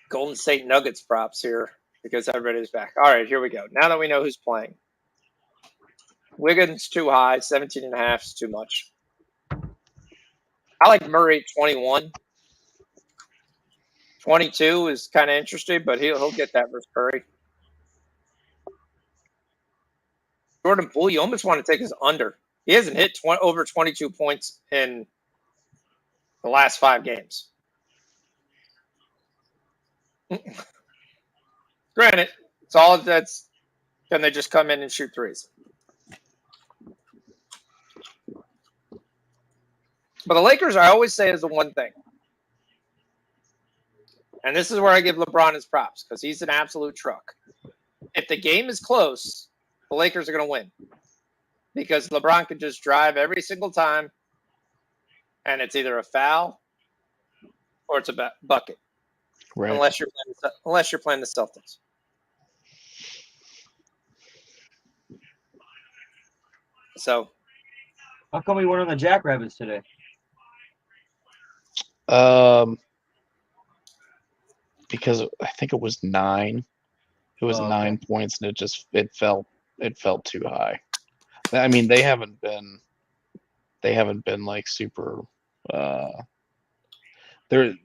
Golden State Nuggets props here because everybody's back. All right, here we go. Now that we know who's playing. Wiggins too high. 17.5 is too much. I like Murray 21. 22 is kind of interesting, but he'll get that versus Curry. Jordan Poole, you almost want to take his under. He hasn't hit over 22 points in the last 5 games. Granted, it's all that's can they just come in and shoot threes? But the Lakers, I always say, is the one thing. And this is where I give LeBron his props because he's an absolute truck. If the game is close, the Lakers are going to win because LeBron can just drive every single time, and it's either a foul or it's a bucket. Right. Unless you're playing the Celtics. So, How come we weren't on the Jackrabbits today? Because I think it was 9. It was 9 points, and it felt too high. I mean, they haven't been like super. They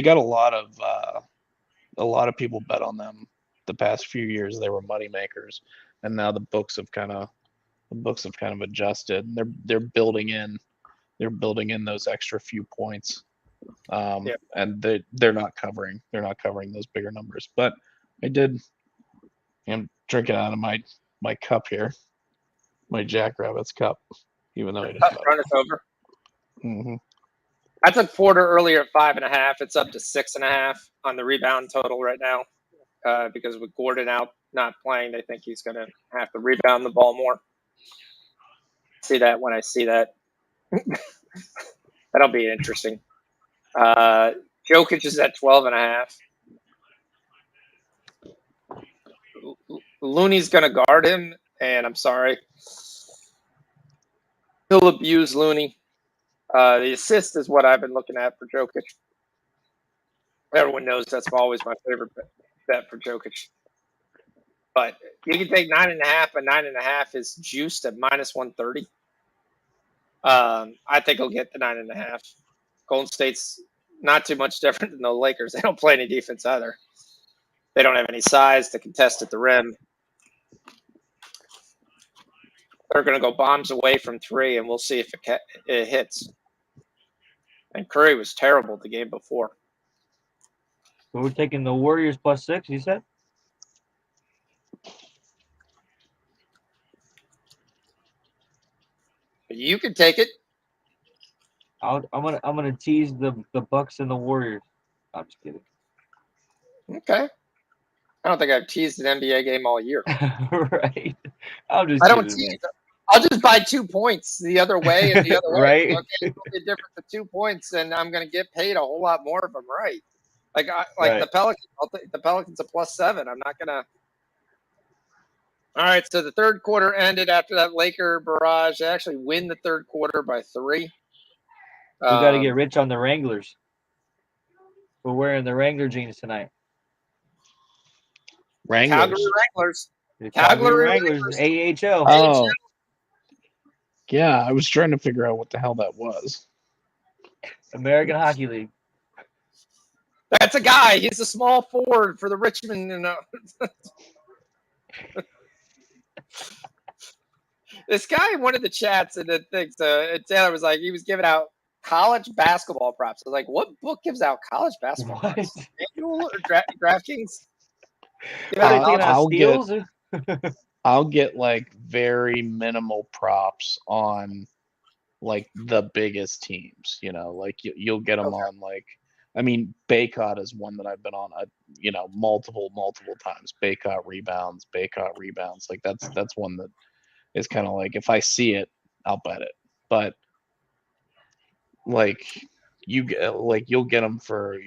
got a lot of people bet on them the past few years. They were money makers, and now the books have kind of adjusted. They're building in those extra few points, and they're not covering those bigger numbers. But I'm drinking out of my cup here, my Jackrabbits cup, even though I just run us over. Mm-hmm. I took Porter earlier at 5.5. It's up to 6.5 on the rebound total right now because with Gordon out not playing, they think he's going to have to rebound the ball more. See that when I see that. That'll be interesting. Jokic is at 12.5. Looney's going to guard him, and I'm sorry. He'll abuse Looney. The assist is what I've been looking at for Jokic. Everyone knows that's always my favorite bet for Jokic. But you can take 9.5, but 9.5 is juiced at -130. I think he'll get the 9.5. Golden State's not too much different than the Lakers. They don't play any defense either. They don't have any size to contest at the rim. They're going to go bombs away from 3, and we'll see if it hits. And Curry was terrible the game before. So we're taking the Warriors +6, you said? You can take it. I'm gonna tease the Bucks and the Warriors. I'm just kidding. Okay. I don't think I've teased an NBA game all year. Right. I don't tease. I'll just buy 2 points the other way and the other way. Right. Okay, it's only a difference of 2 points, and I'm going to get paid a whole lot more if I'm right. Right. The Pelicans. I'll take the Pelicans a +7. I'm not going to. All right, so the third quarter ended after that Laker barrage. They actually win the third quarter by 3. We got to get rich on the Wranglers. We're wearing the Wrangler jeans tonight. Calgary Wranglers. Calgary Wranglers, AHL. Oh. Yeah, I was trying to figure out what the hell that was. American Hockey League. That's a guy. He's a small forward for the Richmond. This guy in one of the chats and the things, Taylor was like, he was giving out college basketball props. I was like, what book gives out college basketball What? props? FanDuel or DraftKings? Are they taking out I'll steals? I'll get like very minimal props on like the biggest teams. You know, like you'll get them on like. I mean, Baycott is one that I've been on, multiple times. Baycott rebounds. Like that's one that is kind of like if I see it, I'll bet it. But like you'll get them for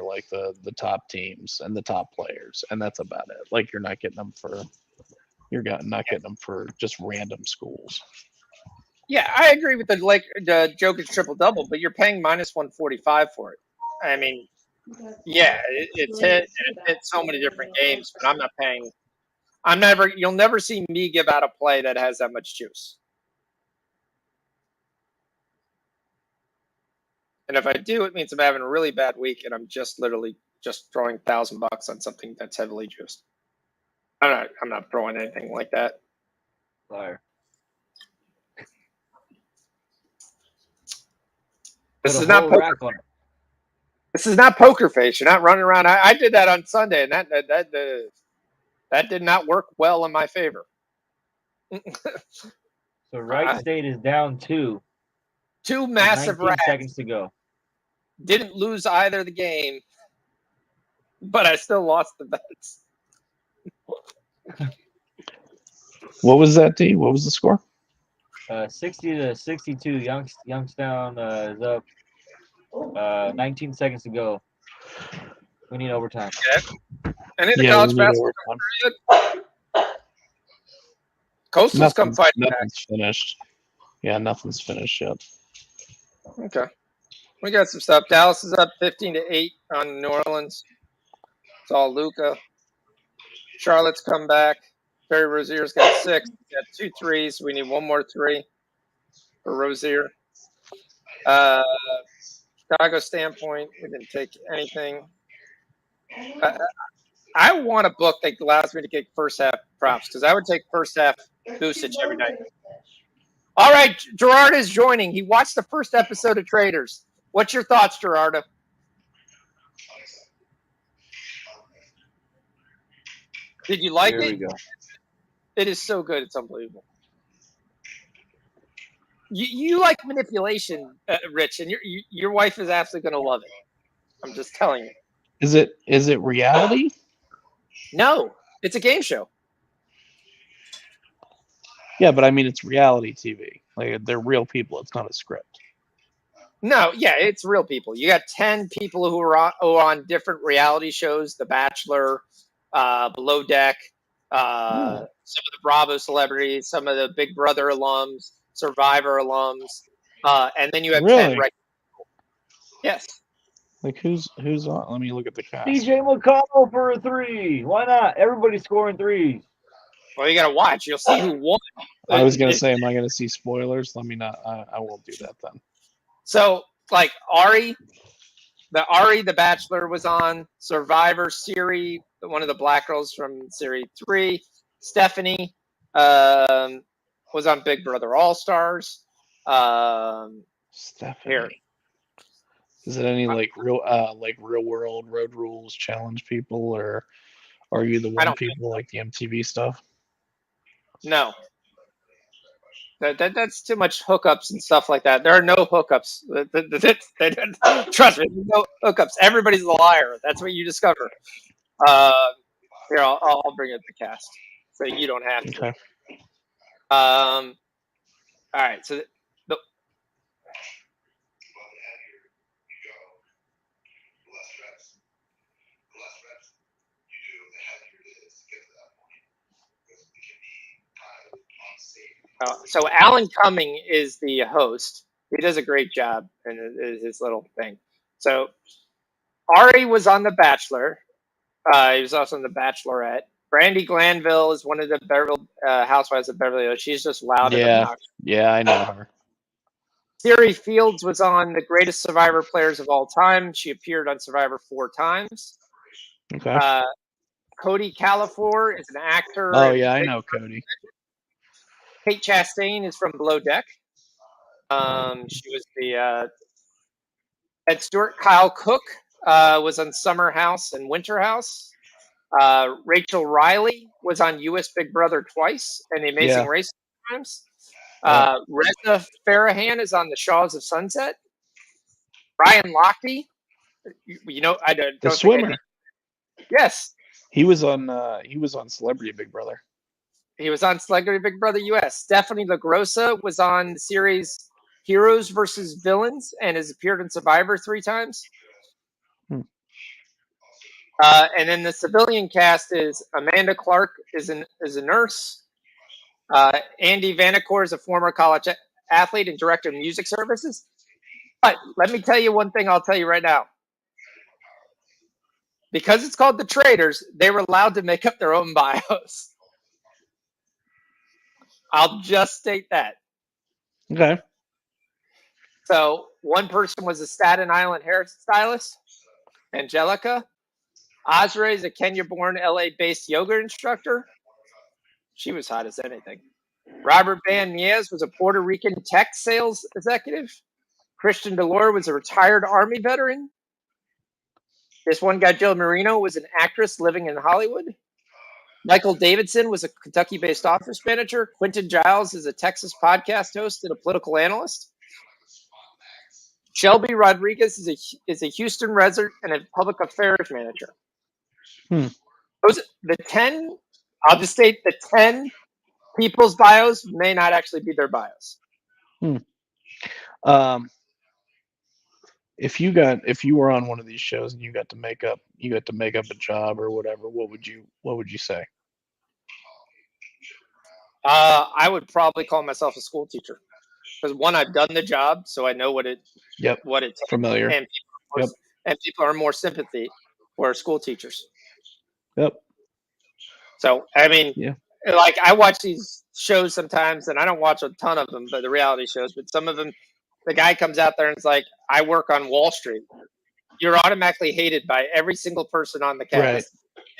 like the top teams and the top players, and that's about it. Like you're not getting them for just random schools. Yeah, I agree with the Jokic triple double, but you're paying -145 for it. I mean, yeah, it's hit so many different games, but I'm not paying. You'll never see me give out a play that has that much juice. And if I do, it means I'm having a really bad week, and I'm just literally just throwing $1,000 on something that's heavily juiced. I'm not throwing anything like that. Liar. This is not poker. This is not poker face. You're not running around. I did that on Sunday, and that did not work well in my favor. So Wright State is down 2. 2 massive 19 seconds to go. Didn't lose either of the game, but I still lost the bets. What was that, D? What was the score? 60-62. Youngstown is up. 19 seconds to go. We need overtime. Okay. And in the college basketball period, Coastal's come fighting back. Nothing's finished. Yeah, nothing's finished yet. Okay. We got some stuff. Dallas is up 15-8 on New Orleans. It's all Luka. Charlotte's come back. Terry Rozier's got 6. He's got 2 threes. We need 1 more 3 for Rozier. Chicago standpoint, we didn't take anything. I want a book that allows me to get first half props because I would take first half usage every night. All right, Gerard is joining. He watched the first episode of Traders. What's your thoughts, Gerardo? Did you like it? Here we go. It is so good. It's unbelievable. You like manipulation, Rich, and your wife is absolutely going to love it. I'm just telling you. Is it reality? No, it's a game show. Yeah, but I mean it's reality TV. Like they're real people. It's not a script. No, yeah, it's real people. You got 10 people who are on different reality shows: The Bachelor, Below Deck, some of the Bravo celebrities, some of the Big Brother alums, Survivor alums, and then you have 10 regular people. Yes. Like who's on? Let me look at the cast. DJ McConnell for a 3. Why not? Everybody's scoring 3s. Well, you got to watch. You'll see who won. I was gonna say, am I gonna see spoilers? Let me not. I won't do that then. So, like Ari, the Bachelor was on Survivor. Siri, one of the black girls from Series 3. Stephanie was on Big Brother All Stars. Stephanie. Here. Is it any like real world road rules challenge people, or are you the one people like the MTV stuff? No. That's too much hookups and stuff like that. There are no hookups. Trust me, no hookups. Everybody's a liar. That's what you discover. Here, I'll bring up the cast so you don't have to. Okay. All right. So so Alan Cumming is the host. He does a great job in his little thing. So Ari was on The Bachelor. He was also on The Bachelorette. Brandy Glanville is one of the Housewives of Beverly Hills. She's just loud and obnoxious. Yeah, I know her. Siri Fields was on The Greatest Survivor Players of All Time. She appeared on Survivor 4 times. Okay. Cody Calafor is an actor. Oh and yeah, I know Cody. Kate Chastain is from Below Deck. She was the Ed Stewart. Kyle Cook was on Summer House and Winter House. Rachel Riley was on U.S. Big Brother twice and The Amazing Yeah. Race times. Yeah. Reza Farahan is on The Shaws of Sunset. Ryan Lochte, I don't The think swimmer. yes, He was on Celebrity Big Brother. he was on Celebrity Big Brother US. Stephanie LaGrossa was on the series Heroes versus Villains and has appeared in Survivor 3 times. And then the civilian cast is Amanda Clark is a nurse. Andy Vanacore is a former college athlete and director of music services. But let me tell you one thing I'll tell you right now. Because it's called The Traders, they were allowed to make up their own bios. I'll just state that. Okay. So one person was a Staten Island hairstylist, Angelica. Azra is a Kenya-born, LA-based yoga instructor. She was hot as anything. Robert Van Nies was a Puerto Rican tech sales executive. Christian Delore was a retired Army veteran. This one guy, Jill Marino, was an actress living in Hollywood. Michael Davidson was a Kentucky-based office manager. Quentin Giles is a Texas podcast host and a political analyst. Shelby Rodriguez is a Houston resident and a public affairs manager. The 10, I'll just state the 10 people's bios may not actually be their bios. If you were on one of these shows and you got to make up a job or whatever, what would you say? I would probably call myself a school teacher because one, I've done the job, so I know what it takes. Familiar. And people are more sympathy for school teachers. Yep. So I mean, like I watch these shows sometimes, and I don't watch a ton of them, but the reality shows. But some of them, the guy comes out there and it's like, "I work on Wall Street." You're automatically hated by every single person on the cast. Right.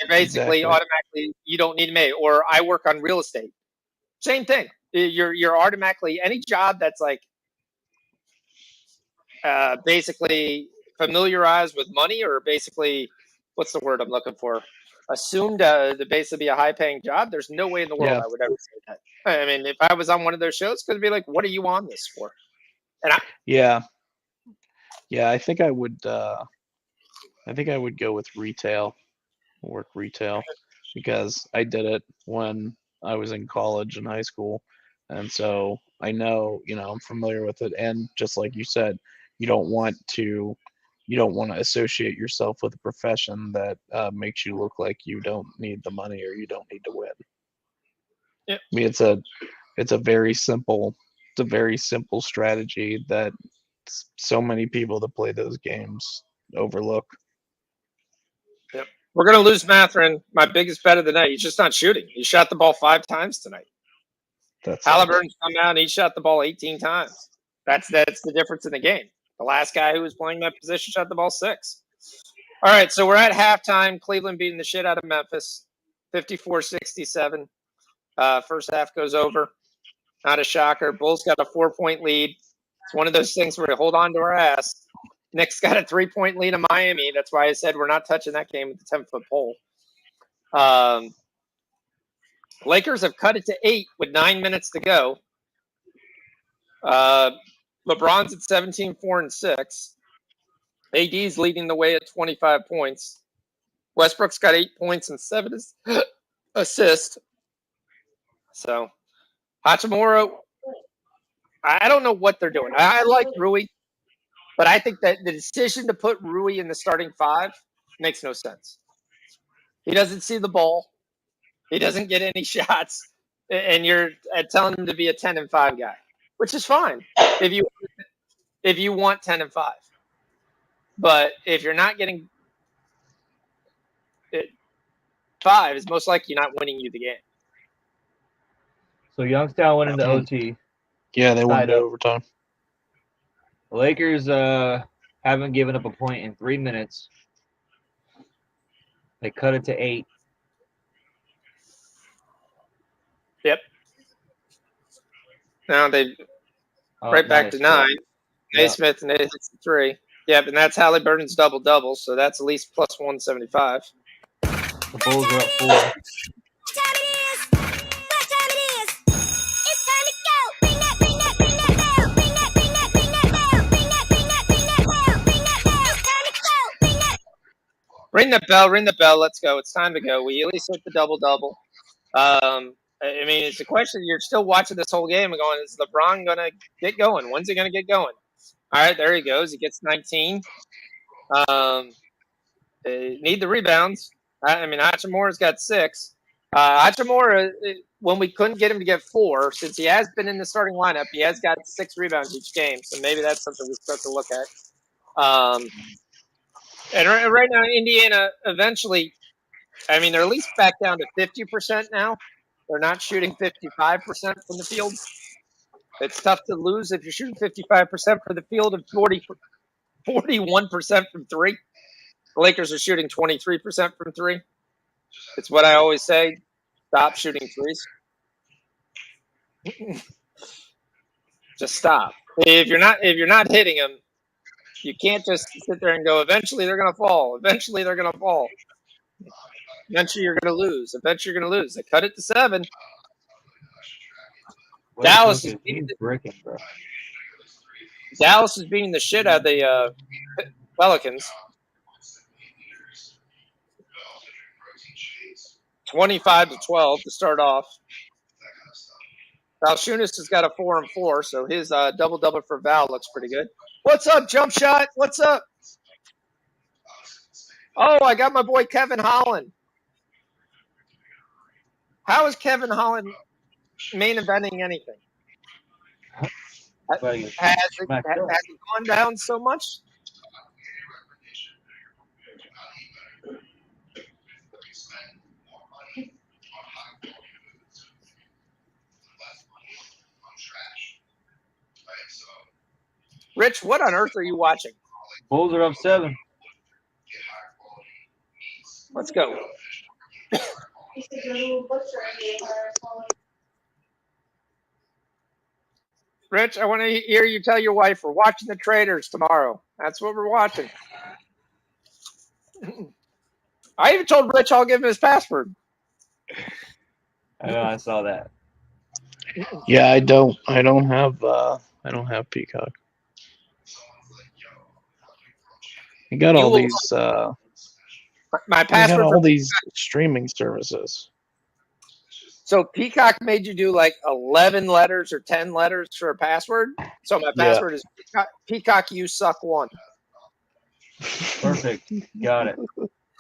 And basically, automatically, you don't need me. Or I work on real estate. Same thing. You're automatically any job that's like basically familiarized with money, or basically, what's the word I'm looking for? Assumed to basically be a high-paying job. There's no way in the world I would ever say that. I mean, if I was on one of those shows, it's going to be like, "What are you on this for?" And I think I would. I think I would go with retail, work retail, because I did it when I was in college and high school, and so I know, I'm familiar with it. And just like you said, you don't want to associate yourself with a profession that makes you look like you don't need the money or you don't need to win. Yeah. I mean, it's a very simple strategy that so many people that play those games overlook. Yep. We're going to lose Matherin, my biggest bet of the night. He's just not shooting. He shot the ball 5 times tonight. Halliburton's come out and he shot the ball 18 times. That's the difference in the game. The last guy who was playing that position shot the ball 6. All right, so we're at halftime. Cleveland beating the shit out of Memphis, 54-67. First half goes over. Not a shocker. Bulls got a 4-point lead. It's one of those things where we hold on to our ass. Knicks got a 3-point lead in Miami. That's why I said we're not touching that game with the 10-foot pole. Lakers have cut it to 8 with 9 minutes to go. LeBron's at 17, 4, and 6. AD's leading the way at 25 points. Westbrook's got 8 points and 7 assists. So, Hachimura, I don't know what they're doing. I like Rui, but I think that the decision to put Rui in the starting 5 makes no sense. He doesn't see the ball. He doesn't get any shots. And you're telling him to be a 10 and 5 guy, which is fine if you want 10 and 5. But if you're not getting 5, it's most likely not winning you the game. So Youngstown went into OT. Yeah, they went into overtime. The Lakers haven't given up a point in 3 minutes. They cut it to 8. Yep. Now they Oh, right now back they to score. 9. Yeah. Naismith and it hits the 3. Yep, and that's Halliburton's double-double, so that's at least plus 175. The Bulls are up 4. Ring the bell, ring the bell. Let's go. It's time to go. We at least hit the double-double. I mean, it's a question. You're still watching this whole game and going, is LeBron going to get going? When's he going to get going? All right, there he goes. He gets 19. They need the rebounds. I mean, Hachimura's got 6. Hachimura, when we couldn't get him to get 4, since he has been in the starting lineup, he has got 6 rebounds each game. So maybe that's something we start to look at. And right now, Indiana eventually, I mean, they're at least back down to 50% now. They're not shooting 55% from the field. It's tough to lose if you're shooting 55% from the field and 41% from 3. The Lakers are shooting 23% from 3. It's what I always say. Stop shooting threes. Just stop. If you're not hitting them, you can't just sit there and go, eventually they're going to fall. Eventually they're going to fall. Eventually you're going to lose. Eventually you're going to lose. They cut it to 7. Dallas is beating the shit out of the Pelicans. 25-12 to start off. Valanciunas has got a 4 and 4, so his double-double for Val looks pretty good. What's up, jump shot? What's up? Oh, I got my boy Kevin Holland. How is Kevin Holland main eventing anything? Has it gone down so much? Rich, what on earth are you watching? Bulls are up 7. Let's go. Rich, I want to hear you tell your wife we're watching the Traders tomorrow. That's what we're watching. I even told Rich I'll give him his password. I know, I saw that. Yeah, I don't have Peacock. I got all these. My I got password all for these streaming services. So Peacock made you do like 11 letters or 10 letters for a password. So my password is Peacock you suck 1. Perfect. Got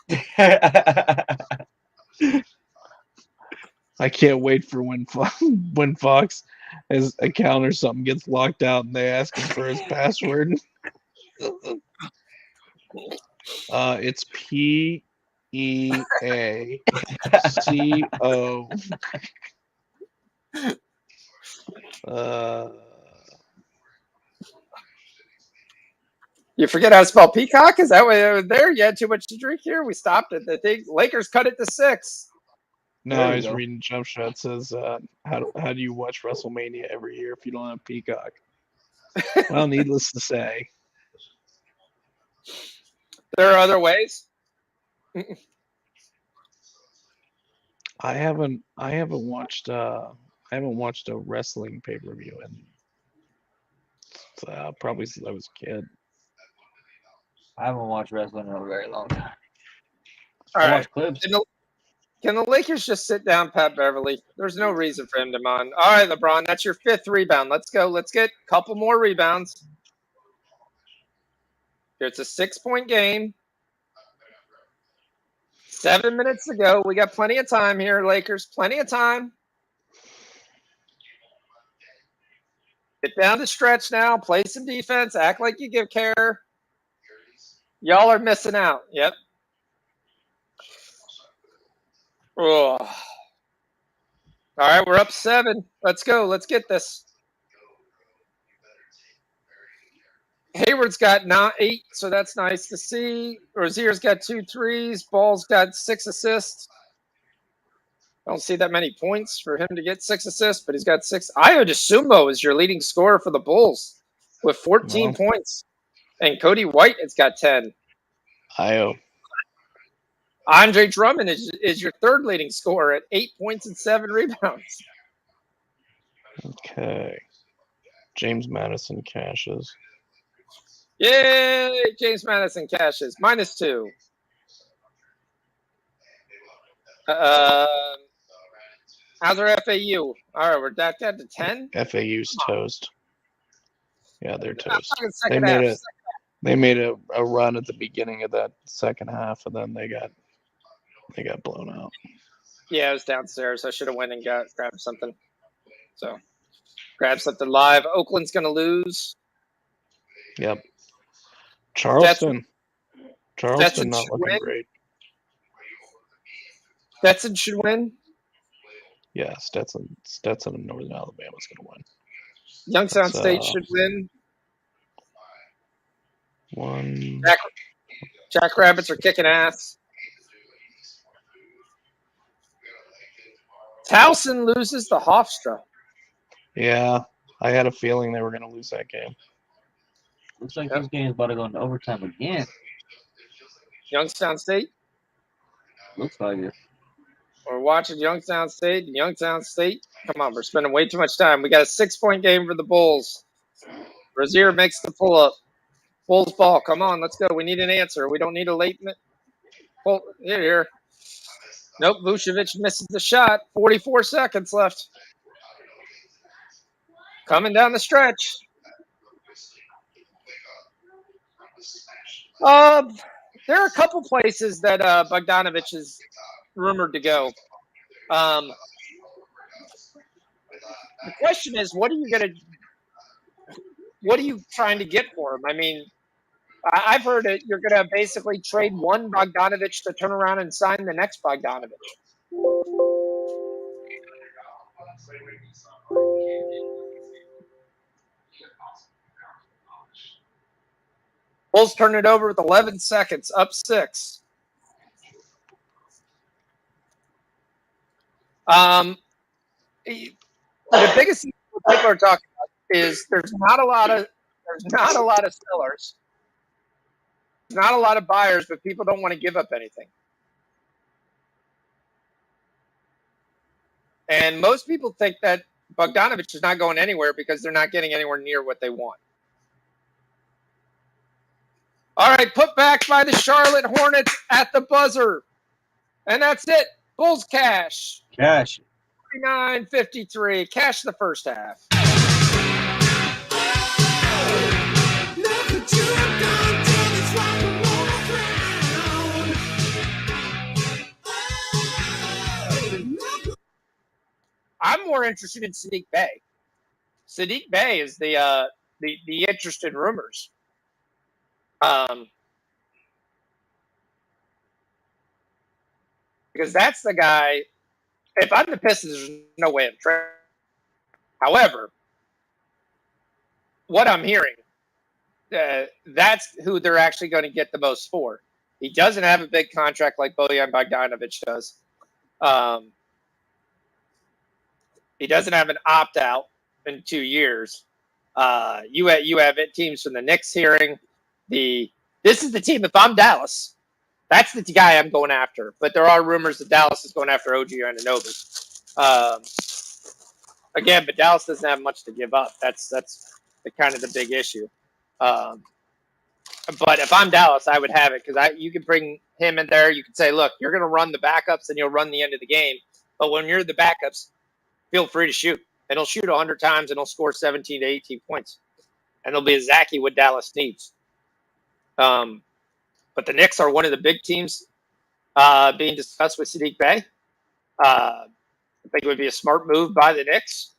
it. I can't wait for when Fox his account or something gets locked out and they ask him for his password. It's PEACO. You forget how to spell Peacock? Is that why there? You had too much to drink here? We stopped it. I think Lakers cut it to 6. No, I was reading Jump Shot. It says, how do you watch WrestleMania every year if you don't have Peacock? Well, needless to say. There are other ways. I haven't watched a wrestling pay-per-view in probably since I was a kid. I haven't watched wrestling in a very long time. All I right. watch clips. Can the Lakers just sit down Pat Beverly? There's no reason for him to mind. All right, LeBron, that's your 5th rebound. Let's go. Let's get a couple more rebounds. It's a 6-point game. 7 minutes to go. We got plenty of time here, Lakers. Plenty of time. Get down the stretch now. Play some defense. Act like you give care. Y'all are missing out. Yep. Oh. All right, we're up 7. Let's go. Let's get this. Hayward's got 8, so that's nice to see. Rozier's got 2 threes. Ball's got 6 assists. I don't see that many points for him to get 6 assists, but he's got 6. Ayo DeSumo is your leading scorer for the Bulls with 14 points. And Cody White has got 10. Io. Andre Drummond is your third leading scorer at 8 points and 7 rebounds. Okay. James Madison cashes. Yay! James Madison cashes. -2. How's our FAU? All right, we're back down to 10. FAU's toast. Yeah, they're toast. Second half. They made a run at the beginning of that second half, and then they got blown out. Yeah, I was downstairs. I should have went and grabbed something. So, grab something live. Oakland's going to lose. Yep. Charleston not looking win. great. Stetson should win. Yeah, Stetson in Northern Alabama's going to win. Youngstown State should win. One. Jackrabbits are kicking ass. Towson loses to Hofstra. Yeah, I had a feeling they were going to lose that game. Looks like this game is about to go into overtime again. Youngstown State. Looks like it. We're watching Youngstown State. Youngstown State. Come on, we're spending way too much time. We got a 6-point game for the Bulls. Rozier makes the pull-up. Bulls ball. Come on, let's go. We need an answer. We don't need a late pull. Here. Nope, Vucevic misses the shot. 44 seconds left. Coming down the stretch. There are a couple places that Bogdanovich is rumored to go. The question is, what are you trying to get for him? I mean, I've heard that you're going to basically trade one Bogdanovich to turn around and sign the next Bogdanovich. Bulls turn it over with 11 seconds, up 6. The biggest thing people are talking about is there's not a lot of sellers. There's not a lot of buyers, but people don't want to give up anything. And most people think that Bogdanovich is not going anywhere because they're not getting anywhere near what they want. All right, put back by the Charlotte Hornets at the buzzer. And that's it. Bulls cash. Cash. 49-53. Cash the first half. I'm more interested in Sadiq Bey. Sadiq Bey is the interest in rumors. Because that's the guy. If I'm the Pistons, there's no way I'm trading. However, what I'm hearing, that's who they're actually going to get the most for. He doesn't have a big contract like Bojan Bogdanović does. He doesn't have an opt-out in 2 years. You have teams from the Knicks hearing this is the team. If I'm Dallas, that's the guy I'm going after. But there are rumors that Dallas is going after OG Anunoby. Again, but Dallas doesn't have much to give up. That's the kind of the big issue. But if I'm Dallas, I would have it because you can bring him in there. You can say, look, you're going to run the backups and you'll run the end of the game. But when you're the backups, feel free to shoot. And he'll shoot 100 times and he'll score 17 to 18 points. And it'll be exactly what Dallas needs. But the Knicks are one of the big teams being discussed with Sadiq Bey. I think it would be a smart move by the Knicks.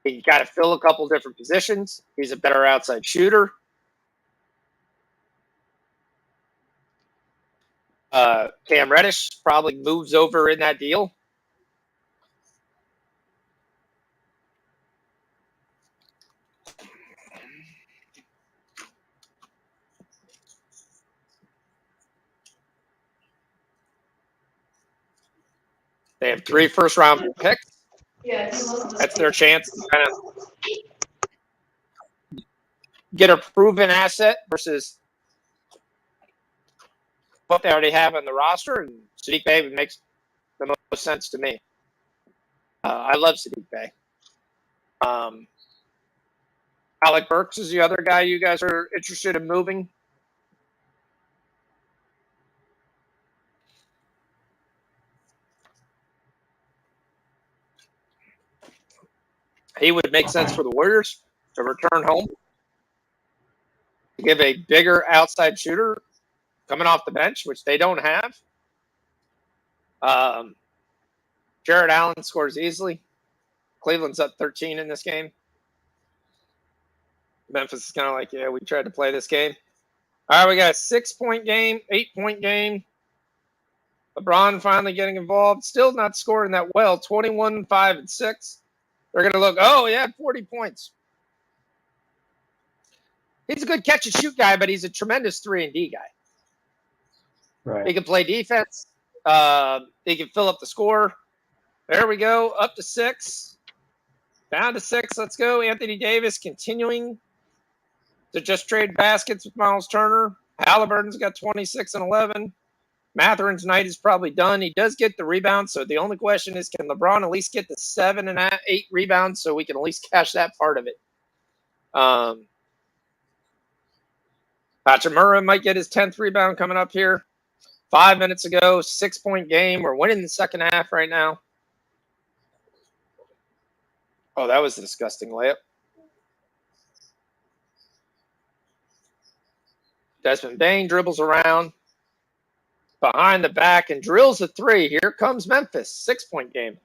He's got to fill a couple different positions. He's a better outside shooter. Cam Reddish probably moves over in that deal. They have 3 first-round picks. That's their chance to kind of get a proven asset versus what they already have on the roster. And Sadiq Bey makes the most sense to me. I love Sadiq Bey. Alec Burks is the other guy you guys are interested in moving. He would make sense for the Warriors to return home, to give a bigger outside shooter coming off the bench, which they don't have. Jared Allen scores easily. Cleveland's up 13 in this game. Memphis is kind of like, yeah, we tried to play this game. All right, we got a 6-point game, 8-point game. LeBron finally getting involved. Still not scoring that well. 21, 5, and 6. They're going to look, oh, yeah, 40 points. He's a good catch-and-shoot guy, but he's a tremendous 3-and-D guy. Right. He can play defense. He can fill up the score. There we go. Up to 6. Down to 6. Let's go. Anthony Davis continuing to just trade baskets with Miles Turner. Halliburton's got 26 and 11. Matherin's night is probably done. He does get the rebound, so the only question is, can LeBron at least get the 7 and 8 rebounds so we can at least cash that part of it? Hachimura might get his 10th rebound coming up here. 5 minutes ago, 6-point game. We're winning the second half right now. Oh, that was a disgusting layup. Desmond Bain dribbles around behind the back and drills a 3. Here comes Memphis. 6-point game.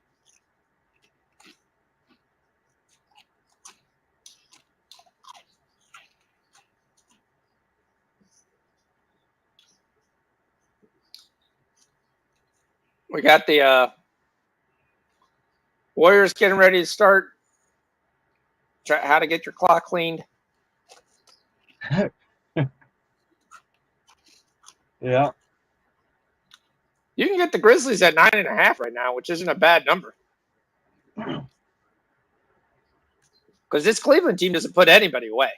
We got the Warriors getting ready to start. Try how to get your clock cleaned. Yeah. You can get the Grizzlies at 9.5 right now, which isn't a bad number. Because this Cleveland team doesn't put anybody away.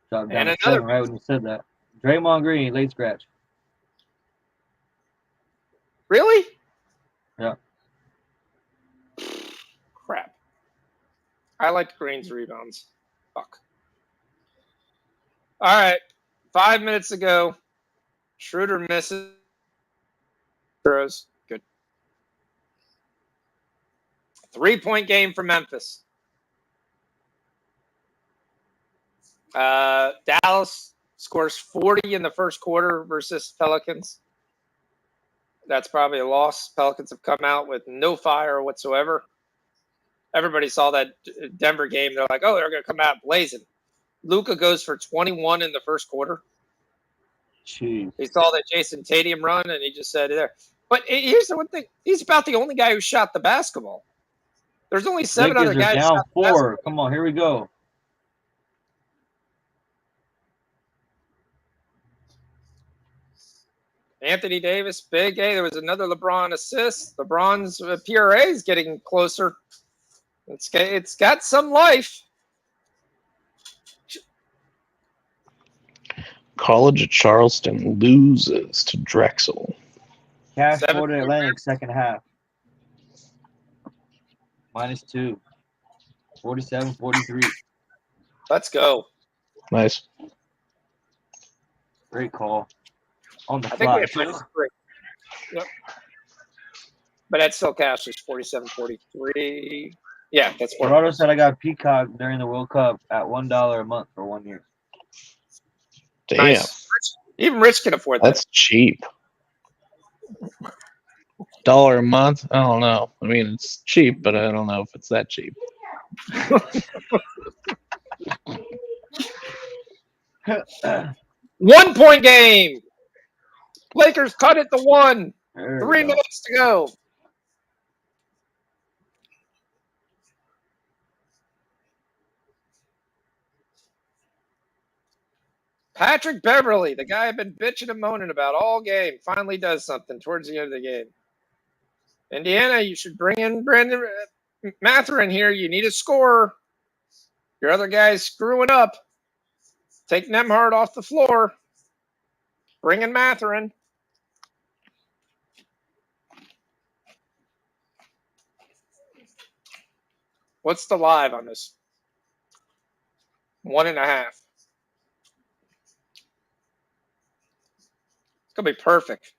Dropped And down to another 7 right when you said that. Draymond Green, late scratch. really? Yeah. Crap. I like Green's rebounds. Fuck. All right. 5 minutes ago, Schroeder misses. Throws. Good. 3-point game for Memphis. Dallas scores 40 in the first quarter versus Pelicans. That's probably a loss. Pelicans have come out with no fire whatsoever. Everybody saw that Denver game. They're like, oh, they're going to come out blazing. Luka goes for 21 in the first quarter. Jeez. He saw that Jason Tatum run, and he just said there. But here's the one thing. He's about the only guy who shot the basketball. There's only 7 Lakers other are guys. down shot the 4. basketball. Come on, here we go. Anthony Davis, big. Hey, there was another LeBron assist. LeBron's PRA is getting closer. It's got some life. College of Charleston loses to Drexel. Cash 7 Florida Atlantic, second half. -2. 47-43. Let's go. Nice. Great call. On the I think we fly. have -3. Yep. But that's still cash. It's 47-43. Yeah, that's what. Gerardo said I got Peacock during the World Cup at $1 a month for 1 year. Damn. Nice. Even Rich can afford that. That's cheap. $1 a month? I don't know. I mean, it's cheap, but I don't know if it's that cheap. 1-point game. Lakers cut it to 1. There 3 we go. minutes to go. Patrick Beverly, the guy I've been bitching and moaning about all game, finally does something towards the end of the game. Indiana, you should bring in Brandon Matherin here. You need a scorer. Your other guy's screwing up. Take Nemhard off the floor. Bring in Matherin. What's the live on this? 1.5. It's going to be perfect.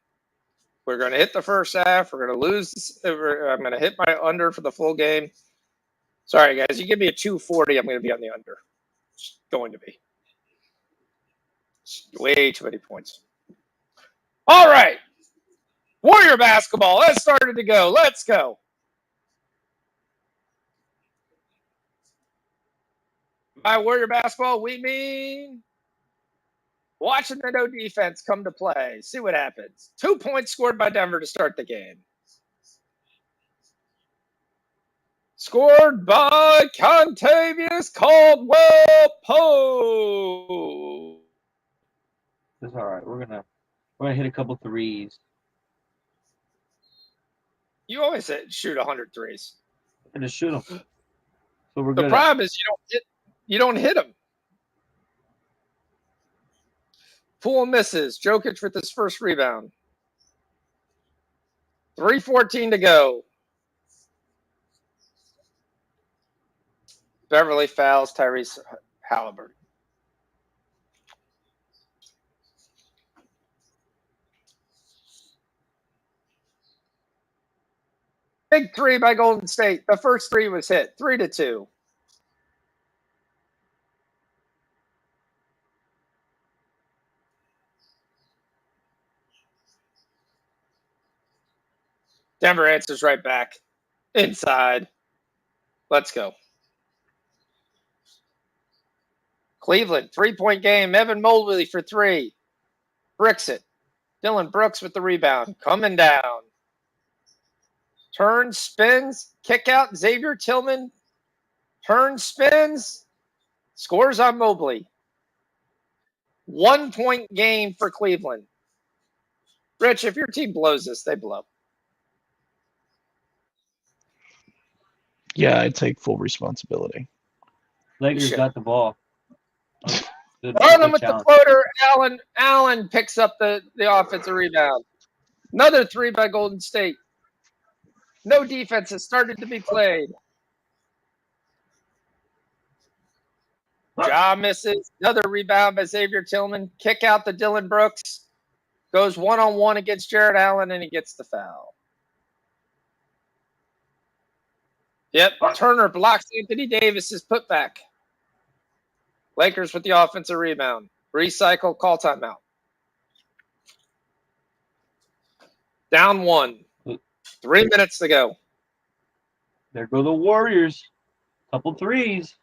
We're going to hit the first half. We're going to lose. I'm going to hit my under for the full game. Sorry, guys. You give me a 240, I'm going to be on the under. It's going to be. It's way too many points. All right. Warrior basketball. Let's start to go. Let's go. By Warrior basketball, we mean watching the no defense come to play. See what happens. 2 points scored by Denver to start the game. Scored by Contavious Caldwell Pope. It's all right. We're gonna hit a couple threes. You always say shoot 100 threes. And just shoot them. So we're The good. problem is you don't hit them. Poole misses. Jokic with his first rebound. 3:14 to go. Beverly fouls Tyrese Halliburton. Big three by Golden State. The first three was hit. 3-2. Denver answers right back. Inside. Let's go. Cleveland, 3-point game. Evan Mobley for 3. Bricks it. Dylan Brooks with the rebound. Coming down. Turns, spins, kick out. Xavier Tillman. Turns, spins. Scores on Mobley. 1 point game for Cleveland. Rich, if your team blows this, they blow. Yeah, I take full responsibility. Lakers Shit. got the ball. Harlan with the floater. Allen picks up the offensive rebound. Another three by Golden State. No defense has started to be played. Ja misses. Another rebound by Xavier Tillman. Kick out to Dylan Brooks. Goes one-on-one against Jared Allen, and he gets the foul. Yep, Turner blocks Anthony Davis's putback. Lakers with the offensive rebound. Recycle, call timeout. Down 1. 3 minutes to go. There go the Warriors. Couple threes.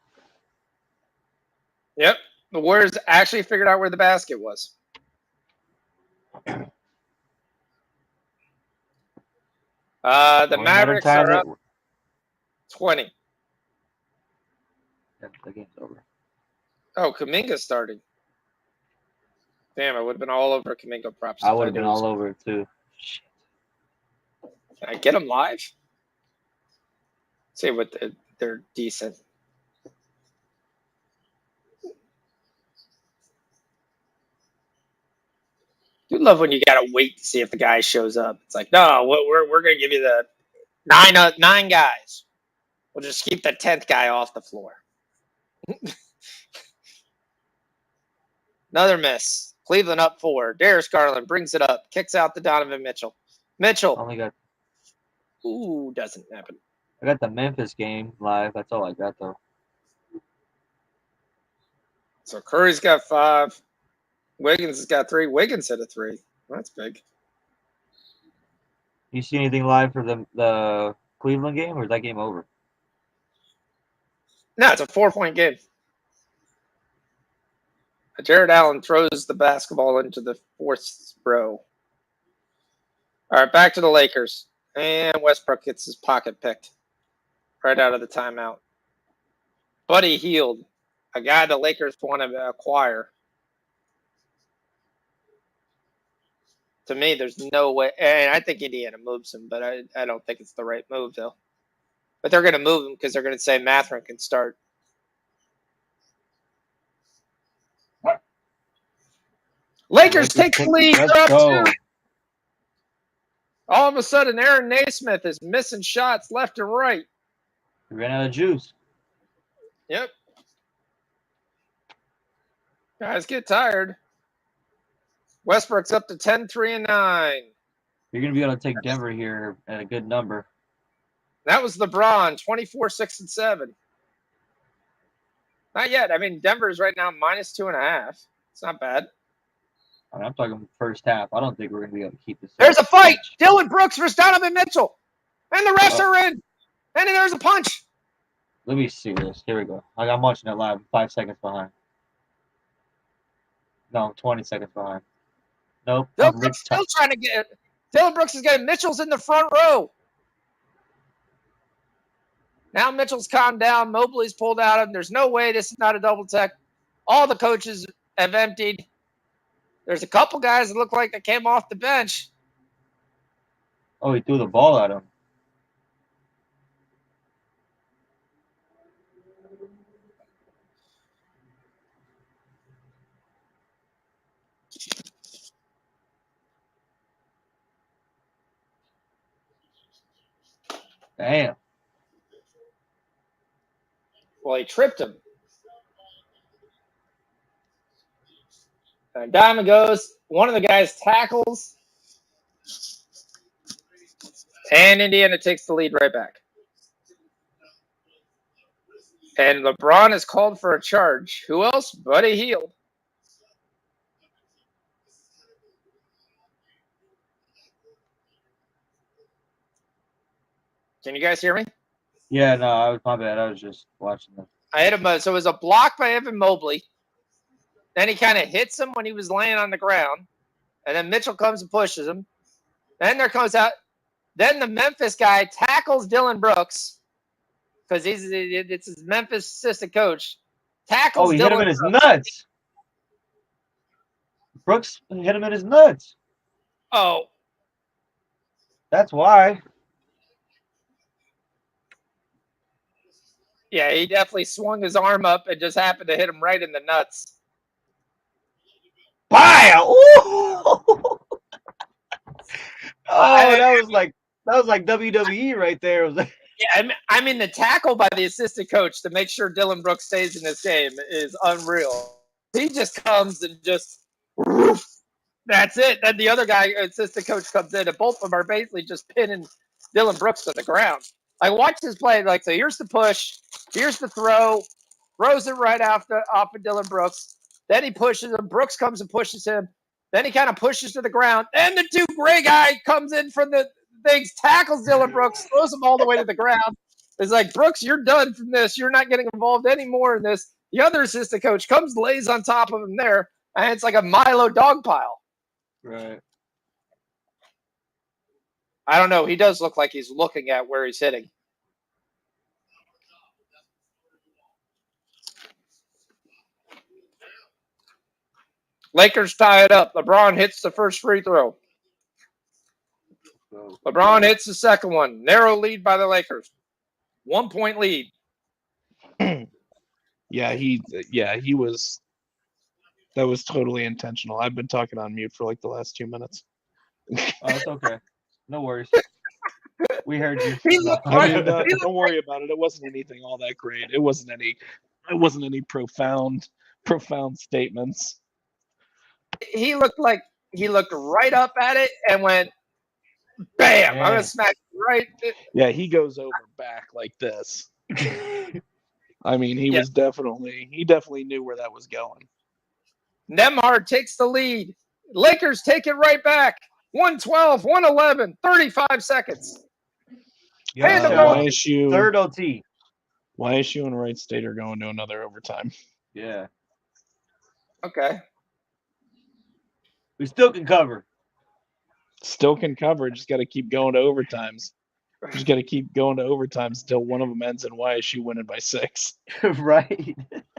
Yep, the Warriors actually figured out where the basket was. The Mavericks are up 20. Yeah, the game's over. Oh, Kuminga's starting. Damn, I would have been all over Kuminga props. I would have been all over it too. Shit. Can I get them live? See what they're decent. You love when you gotta wait to see if the guy shows up. It's like, no, we're gonna give you the nine guys. We'll just keep the 10th guy off the floor. Another miss. Cleveland up 4. Darius Garland brings it up, kicks out to Donovan Mitchell. Mitchell. Only got. Ooh, doesn't happen. I got the Memphis game live. That's all I got though. So Curry's got 5. Wiggins has got 3. Wiggins hit a 3. That's big. You see anything live for the Cleveland game, or is that game over? No, it's a 4-point game. Jared Allen throws the basketball into the 4th row. All right, back to the Lakers. And Westbrook gets his pocket picked right out of the timeout. Buddy Hield, a guy the Lakers want to acquire. To me, there's no way. And I think Indiana moves him, but I don't think it's the right move, though. But they're going to move him because they're going to say Matherin can start. Lakers take the lead. Let's They're up go. 2. All of a sudden, Aaron Naismith is missing shots left and right. We ran out of juice. Yep. Guys get tired. Westbrook's up to 10, 3, and 9. You're going to be able to take Denver here at a good number. That was LeBron, 24, 6, and 7. Not yet. I mean, Denver's right now -2.5. It's not bad. I mean, I'm talking first half. I don't think we're going to be able to keep this. There's a fight. Dylan Brooks versus Donovan Mitchell. And the refs are in. And then there's a punch. Let me see this. Here we go. I'm watching it live. 5 seconds behind. No, 20 seconds behind. Nope. Dylan Brooks still trying to get it. Dylan Brooks is getting Mitchell's in the front row. Now Mitchell's calmed down. Mobley's pulled out of him. There's no way this is not a double tech. All the coaches have emptied. There's a couple guys that look like they came off the bench. Oh, he threw the ball at him. Damn. Well, he tripped him. And Diamond goes. One of the guys tackles. And Indiana takes the lead right back. And LeBron is called for a charge. Who else? Buddy Hield. Can you guys hear me? Yeah, no, my bad. I was just watching this. I hit him. So it was a block by Evan Mobley. Then he kind of hits him when he was laying on the ground. And then Mitchell comes and pushes him. Then there comes out. Then the Memphis guy tackles Dylan Brooks. Because it's his Memphis assistant coach. Tackles he Dylan hit him in his Brooks. nuts. Brooks hit him in his nuts. Oh. That's why. Yeah, he definitely swung his arm up and just happened to hit him right in the nuts. Bam! Ooh! That was like WWE right there. It was like, Yeah, I mean the tackle by the assistant coach to make sure Dylan Brooks stays in this game is unreal. He just comes and just woof, that's it. Then the other guy, assistant coach, comes in, and both of them are basically just pinning Dylan Brooks to the ground. Like, watch this play. Like, so here's the push, here's the throw, throws it right off of Dylan Brooks. Then he pushes him. Brooks comes and pushes him. Then he kind of pushes to the ground. And the two gray guy comes in from the things, tackles Dylan Brooks, throws him all the way to the ground. It's like, Brooks, you're done from this. You're not getting involved anymore in this. The other assistant coach comes, lays on top of him there, and it's like a Milo dog pile. right. I don't know. He does look like he's looking at where he's hitting. Lakers tie it up. LeBron hits the first free throw. LeBron hits the second one. Narrow lead by the Lakers. 1 point lead. He was. That was totally intentional. I've been talking on mute for like the last 2 minutes. Oh, it's okay. No worries. We heard you. Don't worry about it. It wasn't anything all that great. It wasn't any profound statements. He looked right up at it and went, bam! Yeah. I'm gonna smack it right. Yeah, he goes over back like this. I mean, he definitely knew where that was going. Nembhard takes the lead. Lakers take it right back. 112, 111, 35 seconds. YSU, Third OT. YSU and Wright State are going to another overtime. Yeah. Okay. We still can cover. Still can cover. Just got to keep going to overtimes. Just got to keep going to overtimes until one of them ends in YSU winning by 6. Right. I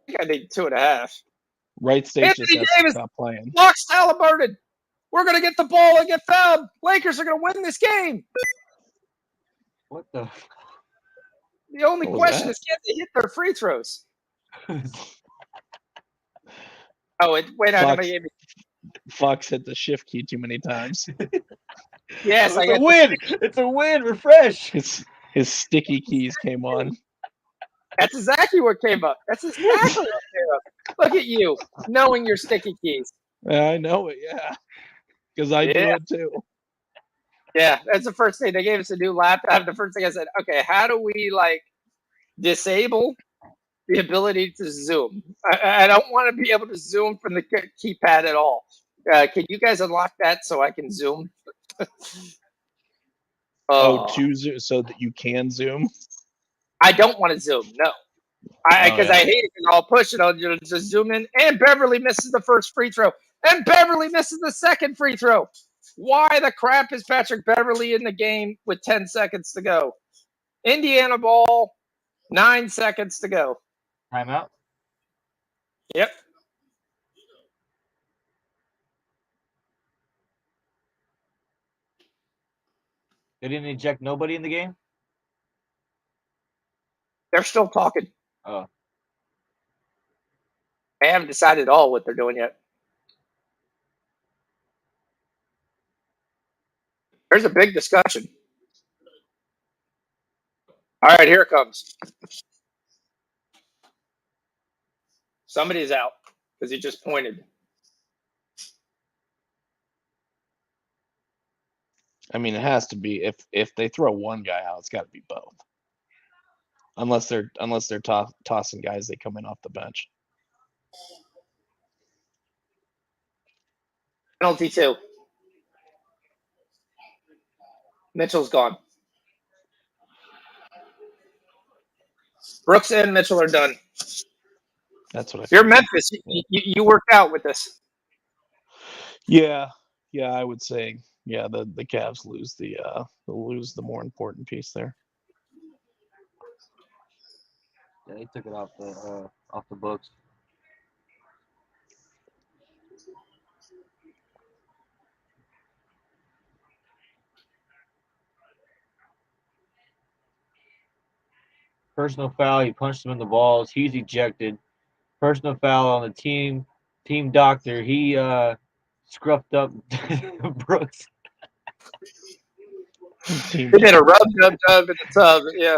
think I need 2.5. Wright State Anthony just has Davis to stop playing. blocks Halliburton. We're going to get the ball and get fouled. Lakers are going to win this game. What the? The only What was question that? is, can they hit their free throws? Oh, it went out of my game. Fox hit the shift key too many times. Yes, It's I a got win. It's a win. Refresh. His sticky keys came on. That's exactly what came up. That's exactly what came up. Look at you, knowing your sticky keys. I know it, yeah. Because I do Yeah. it too. Yeah, that's the first thing. They gave us a new laptop. The first thing I said, okay, how do we disable the ability to zoom? I don't want to be able to zoom from the keypad at all. Can you guys unlock that so I can zoom? To zoom so that you can zoom. I don't want to zoom. No, because I hate it. Because I'll push it. I'll just zoom in. And Beverly misses the first free throw. And Beverly misses the second free throw. Why the crap is Patrick Beverly in the game with 10 seconds to go? Indiana ball, 9 seconds to go. Timeout. Yep. They didn't eject nobody in the game. They're still talking. Oh, They haven't decided at all what they're doing yet. There's a big discussion. All right, here it comes. Somebody's out because he just pointed. I mean, it has to be if they throw one guy out, it's got to be both. Unless they're tossing guys that come in off the bench. Penalty 2. Mitchell's gone. Brooks and Mitchell are done. That's what I. You're figured. Memphis. You worked out with this. Yeah, I would say the Cavs lose the more important piece there. yeah, they took it off the books. Personal foul. He punched him in the balls. He's ejected. Personal foul on the team doctor. He scruffed up Brooks. He did a rub dub dub in the tub. Yeah.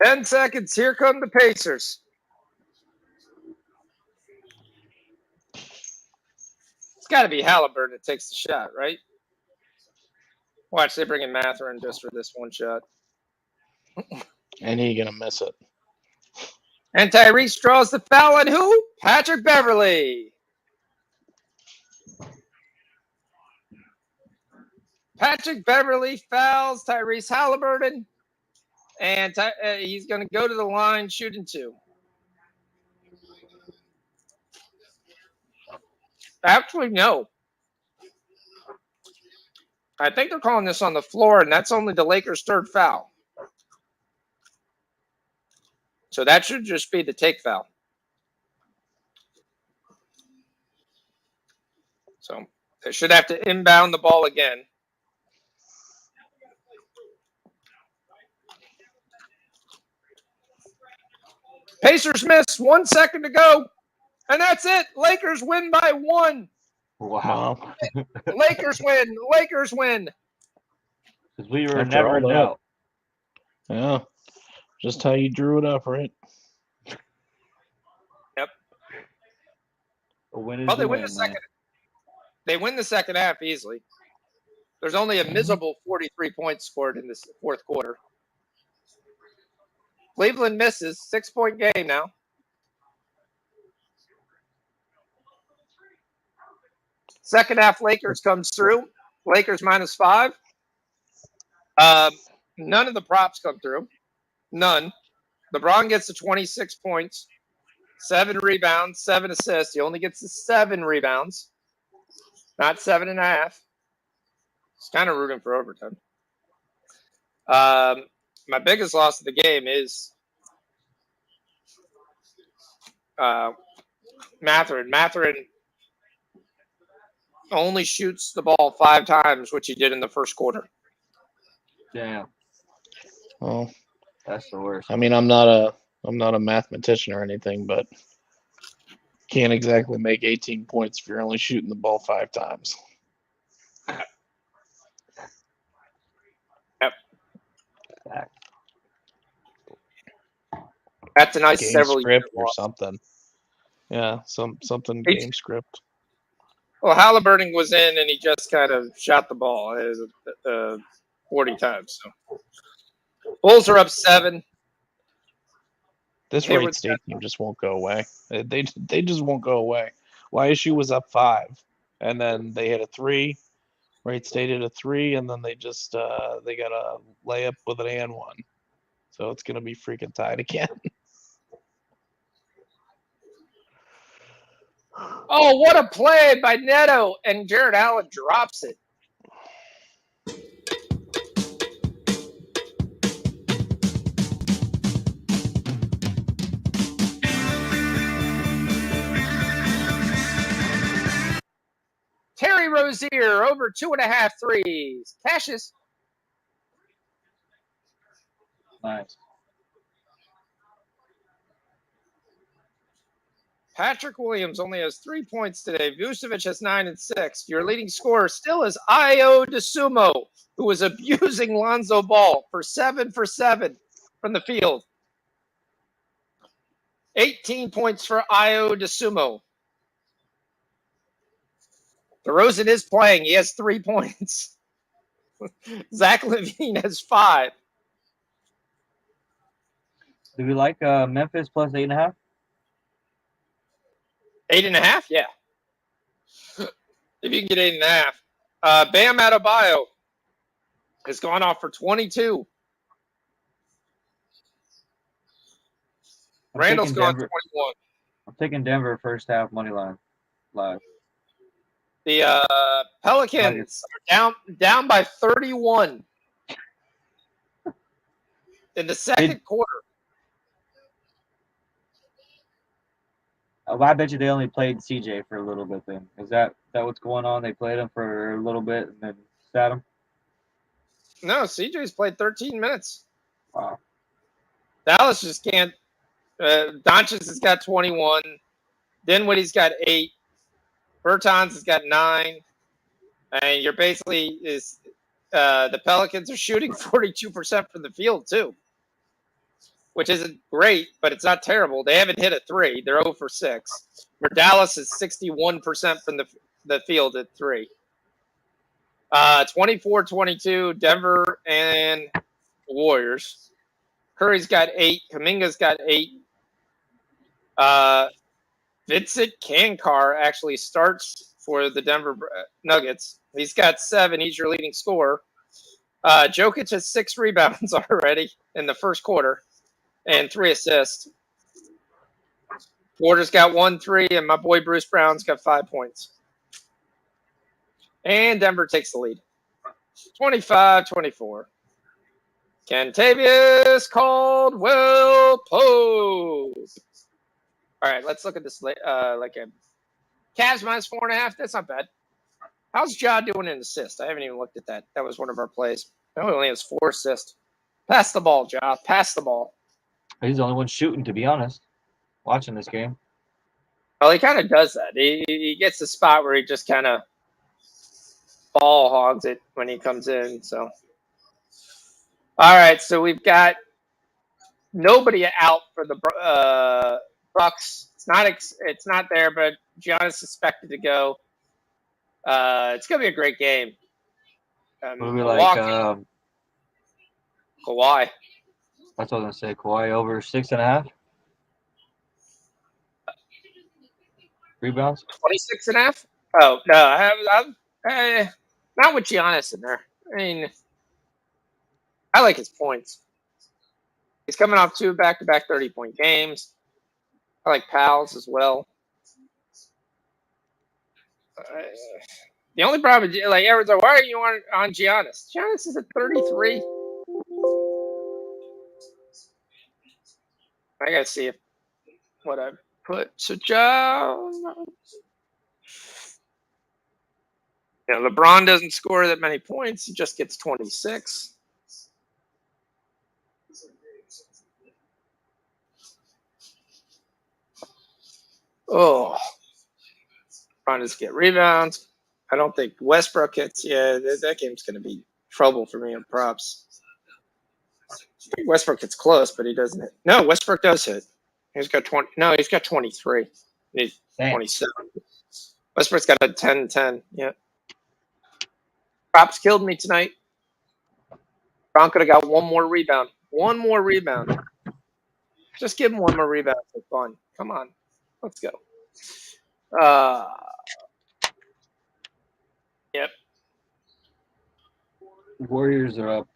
10 seconds. Here come the Pacers. It's got to be Halliburton that takes the shot, right? Watch, they bring in Mathurin just for this one shot. And he gonna miss it. And Tyrese draws the foul on who? Patrick Beverly. Patrick Beverly fouls Tyrese Halliburton. And he's going to go to the line shooting 2. Actually, no. I think they're calling this on the floor, and that's only the Lakers' third foul. So that should just be the take foul. So they should have to inbound the ball again. Pacers miss. 1 second to go. And that's it. Lakers win by 1. Wow. Lakers win. Lakers win. Because we were After never all in that. doubt. Yeah, just how you drew it up, right? Yep. A win is Well, they a win win, the man. second. They win the second half easily. There's only a miserable 43 points scored in this fourth quarter. Cleveland misses. 6-point game now. Second half, Lakers comes through. Lakers -5. None of the props come through. None. LeBron gets to 26 points, 7 rebounds, 7 assists. He only gets to 7 rebounds, not 7.5. It's kind of rooting for overtime. My biggest loss of the game is Matherin only shoots the ball 5 times, which he did in the first quarter. Damn, Well, that's the worst. I mean, I'm not a mathematician or anything, but can't exactly make 18 points if you're only shooting the ball 5 times. Yep. Fact. That's a nice Game several year script or loss. something. Yeah, something It's- game script. Well, Halliburton was in and he just kind of shot the ball 40 times. So Bulls are up 7. This Wright Hayward's State team just won't go away. They just won't go away. YSU was up 5, and then they hit a 3. Wright State hit a 3, and then they just they got a layup with an and one. So it's gonna be freaking tied again. Oh, what a play by Neto, and Jared Allen drops it. Terry Rozier over 2.5 threes. Cashes. Nice. Patrick Williams only has 3 points today. Vucevic has 9 and 6. Your leading scorer still is Io DeSumo, who was abusing Lonzo Ball for 7 from the field. 18 points for Io DeSumo. DeRozan is playing. He has 3 points. Zach LaVine has 5. Do we like Memphis plus 8.5? 8.5? Yeah. If you can get 8.5. Bam Adebayo has gone off for 22. Randall's gone 21. I'm taking Denver first half money line live. The Pelicans are down by 31 in the second quarter. I bet you they only played CJ for a little bit. Then is that what's going on? They played him for a little bit and then sat him. No, CJ's played 13 minutes. Wow. Dallas just can't. Doncic has got 21. Dinwiddie's got 8. Bertans has got 9. And you're basically the Pelicans are shooting 42% from the field too, which isn't great, but it's not terrible. They haven't hit a 3. They're 0 for 6. Where Dallas is 61% from the field at 3. 24-22, Denver and the Warriors. Curry's got 8. Kuminga's got 8. Vincent Kankar actually starts for the Denver Nuggets. He's got 7. He's your leading scorer. Jokic has 6 rebounds already in the first quarter and 3 assists. Porter's got 1 3, and my boy Bruce Brown's got 5 points. And Denver takes the lead. 25-24. Kentavious Caldwell Pope. All right, let's look at this like a Cavs minus 4.5. That's not bad. How's Ja doing in assists? I haven't even looked at that. That was one of our plays. He only has 4 assists. Pass the ball, Ja. Pass the ball. He's the only one shooting, to be honest. Watching this game. Well, he kind of does that. He gets the spot where he just kind of ball hogs it when he comes in. So, all right. So we've got nobody out for the Bucks. It's not there, but Giannis suspected to go. It's gonna be a great game. What do we like? Kawhi. That's what I was gonna say. Kawhi over 6.5 rebounds. 26.5. Oh no, I'm not with Giannis in there. I mean, I like his points. He's coming off 2 back-to-back 30-point games. I like Pals as well. The only problem, like everyone's like, why are you on Giannis? Giannis is at 33. I gotta see what I Puts it down. Yeah, LeBron doesn't score that many points. He just gets 26. Oh, LeBron doesn't get rebounds. I don't think Westbrook hits. Yeah, that game's going to be trouble for me in props. I think Westbrook gets close, but he doesn't hit. No, Westbrook does hit. He's got 20. No, he's got 23. He's 27. Westbrook's got a 10-10. Yeah. Props killed me tonight. Bron could have got one more rebound. One more rebound. Just give him one more rebound for fun. Come on. Let's go. Yep. Warriors are up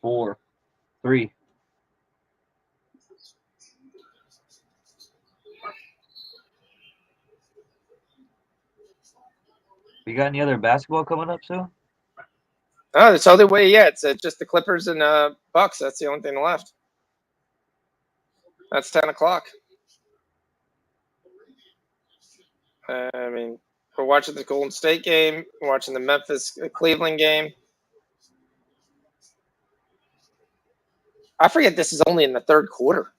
4-3. You got any other basketball coming up soon? Oh, that's the only way. Yeah, it's just the Clippers and Bucks. That's the only thing left. That's 10 o'clock. I mean, we're watching the Golden State game. We're watching the Memphis Cleveland game. I forget this is only in the third quarter.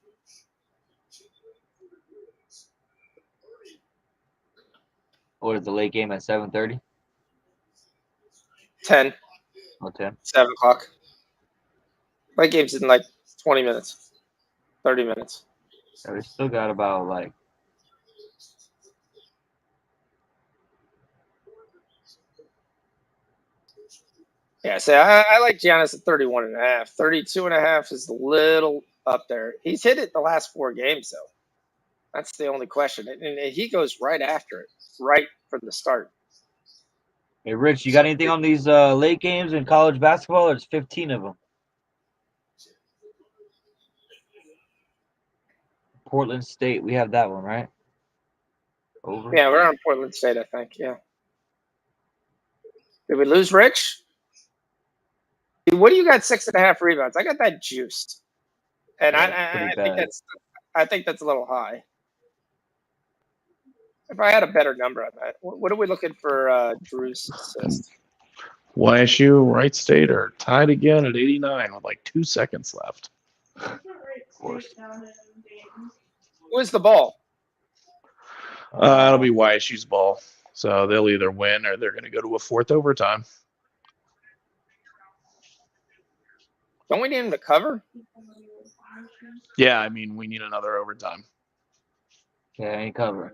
Or is the late game at 7:30? 10. Oh, 10. 7 o'clock. Late game's in like 20 minutes. 30 minutes. So we still got about like. Yeah, so I like Giannis at 31.5. 32.5 is a little up there. He's hit it the last 4 games, though. That's the only question. And he goes right after it, right from the start. Hey, Rich, you got anything on these late games in college basketball? There's 15 of them. Portland State, we have that one, right? Over. Yeah, we're on Portland State, I think. Yeah. Did we lose Rich? What do you got? 6.5 rebounds. I got that juiced, and Yeah, I think that's a little high. If I had a better number on that, what are we looking for Drew's assist? YSU, Wright State are tied again at 89 with like 2 seconds left. Of course. Who is the ball? It'll be YSU's ball. So they'll either win or they're going to go to a 4th overtime. Don't we need him to cover? Yeah, I mean, we need another overtime. Yeah, ain't covering.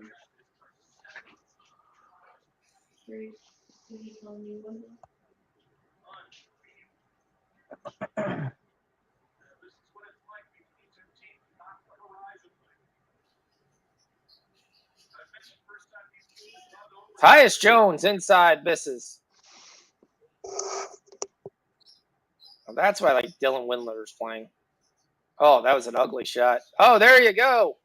Tyus Jones inside misses. Well, that's why I like Dylan Windler is playing. Oh, that was an ugly shot. Oh, there you go.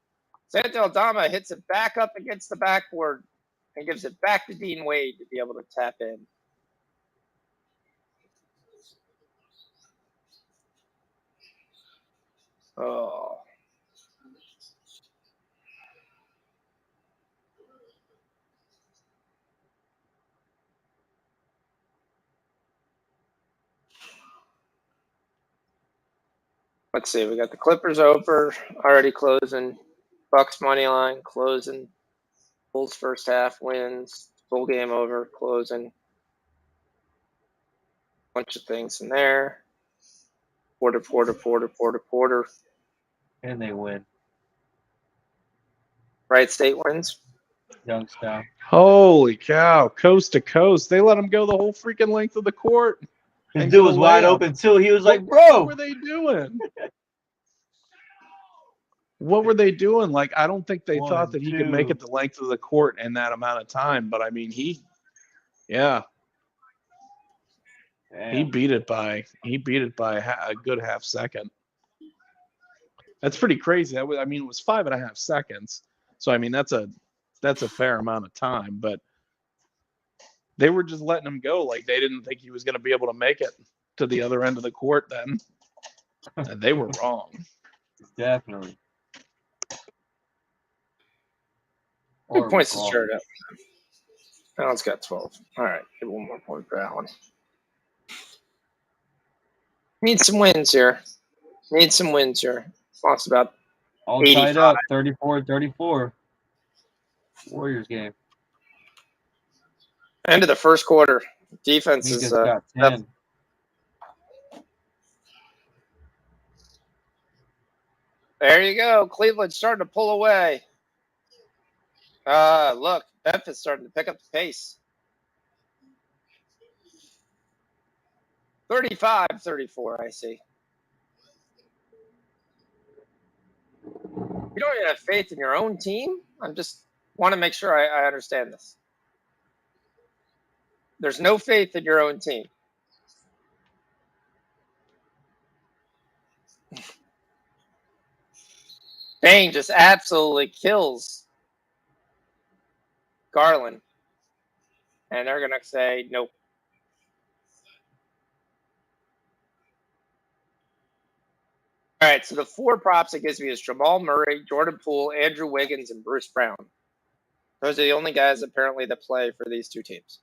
Santo Aldama hits it back up against the backboard and gives it back to Dean Wade to be able to tap in. Oh. Let's see. We got the Clippers over, already closing. Bucks money line closing. Bulls first half wins. Full game over, closing. Bunch of things in there. Quarter. And they win. Wright State wins. Youngstown. Holy cow. Coast to coast. They let him go the whole freaking length of the court. His And dude go was wide layup. open too. He was like, What bro. were they doing? What were they doing? Like, I don't think they thought that he could make it the length of the court in that amount of time. But I mean, he beat it by a good half second. That's pretty crazy. It was 5.5 seconds. So I mean, that's a fair amount of time. But they were just letting him go. Like they didn't think he was going to be able to make it to the other end of the court. Then and they were wrong. Definitely. Who Or points the McCall. shirt up? Allen's got 12. All right, give one more point for Allen. Need some wins here. Lost about All 85. tied up, 34-34. Warriors game. End of the first quarter. Defense is Minka's got 10. There you go. Cleveland's starting to pull away. Look, Memphis starting to pick up the pace. 35-34, I see. You don't even have faith in your own team? I just want to make sure I understand this. There's no faith in your own team. Bane just absolutely kills Garland. And they're going to say, nope. All right, so the 4 props it gives me is Jamal Murray, Jordan Poole, Andrew Wiggins, and Bruce Brown. Those are the only guys apparently that play for these 2 teams.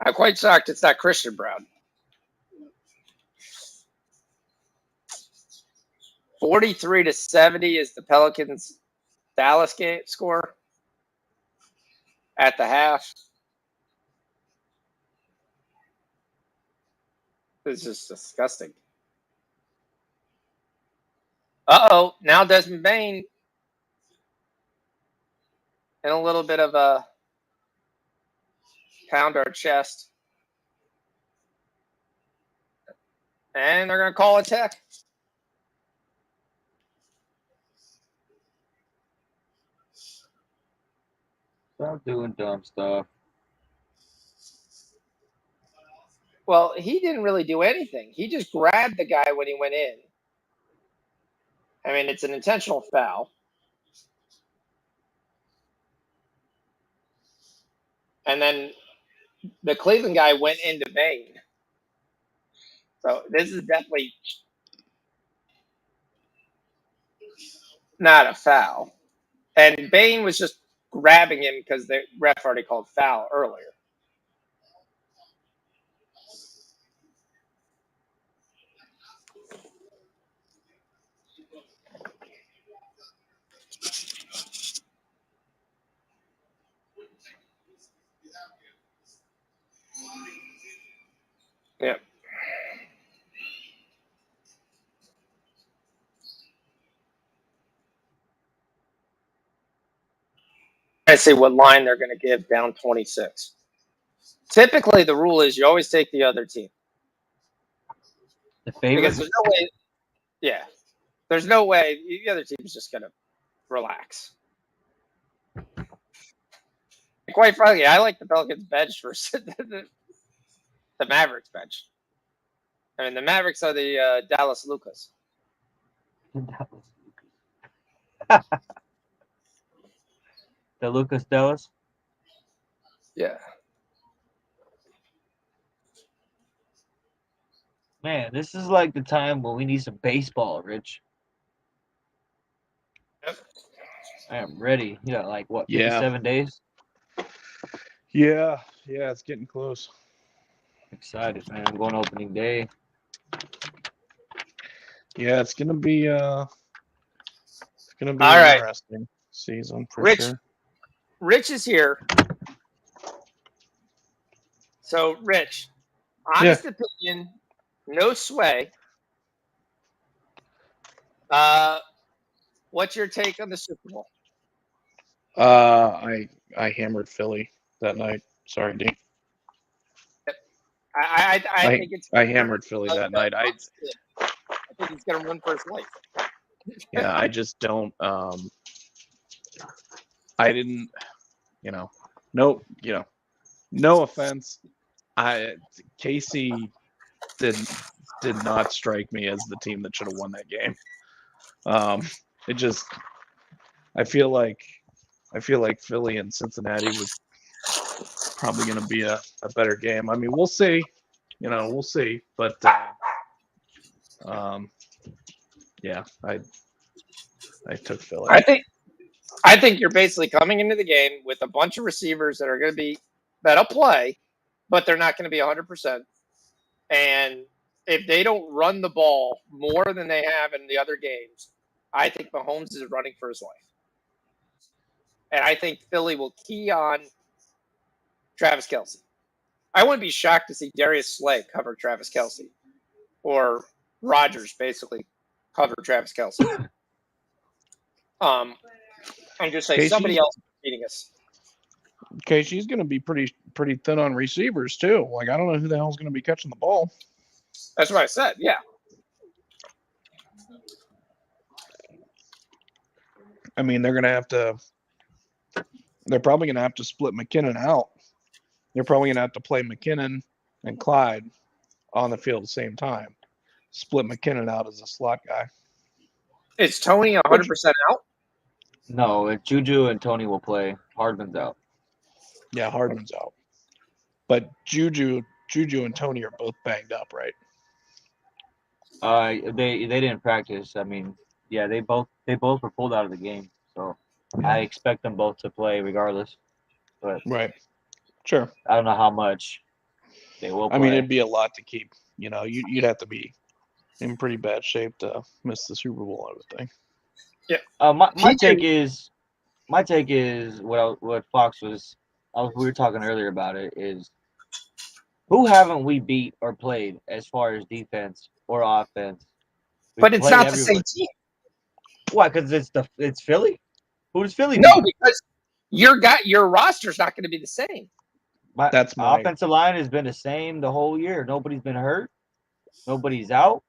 I'm quite shocked it's not Christian Brown. 43-70 is the Pelicans Dallas game score at the half. This is disgusting. Uh-oh, now Desmond Bane in a little bit of a pound our chest. And they're going to call a tech. Stop doing dumb stuff. Well, he didn't really do anything. He just grabbed the guy when he went in. I mean, it's an intentional foul. And then the Cleveland guy went into Bane. So this is definitely not a foul. And Bane was just grabbing him because the ref already called foul earlier. Yep. I see what line they're going to give down 26. Typically, the rule is you always take the other team. The favorite? Because there's no way. Yeah. There's no way the other team is just going to relax. And quite frankly, I like the Pelicans bench versus the Mavericks bench. I mean, the Mavericks are the Dallas Lucas. The Lucas Dallas? Yeah. Man, this is like the time when we need some baseball, Rich. Yep. I am ready. You know, like what, Yeah. 57 days? Yeah, it's getting close. Excited, man. I'm going opening day. Yeah, it's gonna be All an right. interesting season for Rich. sure. Rich is here. So, Rich, honest opinion, no sway. What's your take on the Super Bowl? I hammered Philly that night. Sorry, D. I think it's. I hammered Philly that night. I think he's gonna run for his life. Yeah, I just don't. I didn't. No offense. KC did not strike me as the team that should have won that game. It just. I feel like Philly and Cincinnati was probably going to be a better game. I mean, we'll see. We'll see. But yeah, I took Philly. I think you're basically coming into the game with a bunch of receivers that are going to be that'll play, but they're not going to be 100%. And if they don't run the ball more than they have in the other games, I think Mahomes is running for his life. And I think Philly will key on Travis Kelce. I wouldn't be shocked to see Darius Slay cover Travis Kelce, or Rodgers basically cover Travis Kelce. And just say somebody else is beating us. Okay, she's going to be pretty thin on receivers too. Like I don't know who the hell's going to be catching the ball. That's what I said. Yeah. I mean, they're probably going to have to split McKinnon out. They're probably going to have to play McKinnon and Clyde on the field at the same time. Split McKinnon out as a slot guy. Is Tony 100% out? No, if Juju and Tony will play. Hardman's out. Yeah, Hardman's out. But Juju and Tony are both banged up, right? They didn't practice. I mean, yeah, they both were pulled out of the game. So I expect them both to play regardless. But right. Sure. I don't know how much they will play. I mean, it'd be a lot to keep. You know, you'd have to be in pretty bad shape to miss the Super Bowl, I would think. Yeah. My take is what Fox was. We were talking earlier about it. Is who haven't we beat or played as far as defense or offense? But it's not the same team. Why? Because it's Philly. Who does Philly beat? No, because your roster's not going to be the same. That's my offensive line has been the same the whole year. Nobody's been hurt. Nobody's out.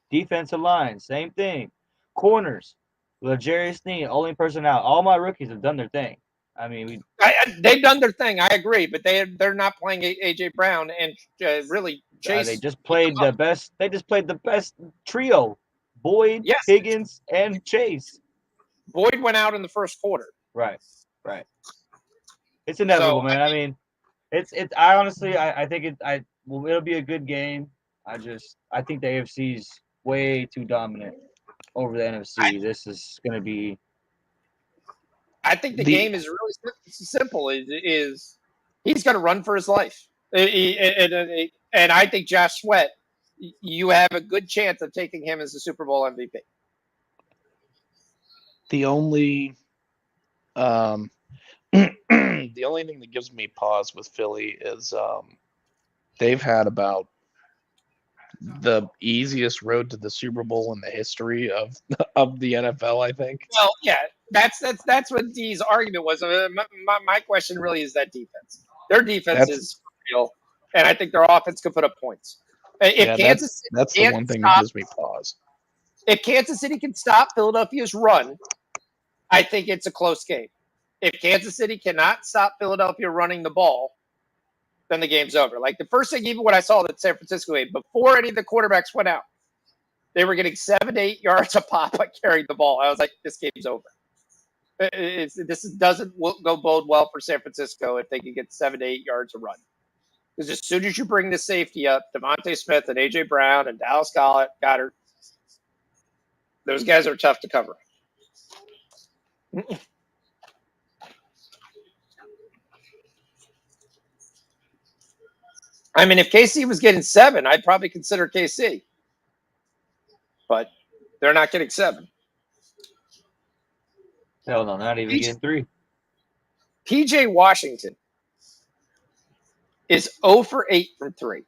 Defensive line, same thing. Corners, L'Jarius Sneed, only person out. All my rookies have done their thing. I mean, they've done their thing. I agree, but they're not playing AJ Brown and really Chase. They just played the best. They just played the best trio: Boyd, yes. Higgins, and Chase. Boyd went out in the first quarter. Right. It's inevitable, man. I mean, it's. I honestly, I think it'll be a good game. I think the AFC's way too dominant over the NFC. This is going to be. I think the game is really simple. Is he's going to run for his life, and I think Josh Sweat, you have a good chance of taking him as the Super Bowl MVP. The only the only thing that gives me pause with Philly is they've had about the easiest road to the Super Bowl in the history of the NFL, I think. Well, yeah, that's what D's argument was. My question really is that defense. Their defense is real, and I think their offense could put up points. That's the one thing that gives me pause. If Kansas City can stop Philadelphia's run, I think it's a close game. If Kansas City cannot stop Philadelphia running the ball, then the game's over. Like the first thing, even what I saw that San Francisco made, before any of the quarterbacks went out, they were getting 7 to 8 yards a pop by carrying the ball. I was like, this game's over. This doesn't go bode well for San Francisco if they can get 7 to 8 yards a run. Because as soon as you bring the safety up, Devontae Smith and A.J. Brown and Dallas Goedert, those guys are tough to cover. I mean, if KC was getting 7, I'd probably consider KC. But they're not getting 7. Hell no, not even getting 3. PJ Washington is 0 for 8 from 3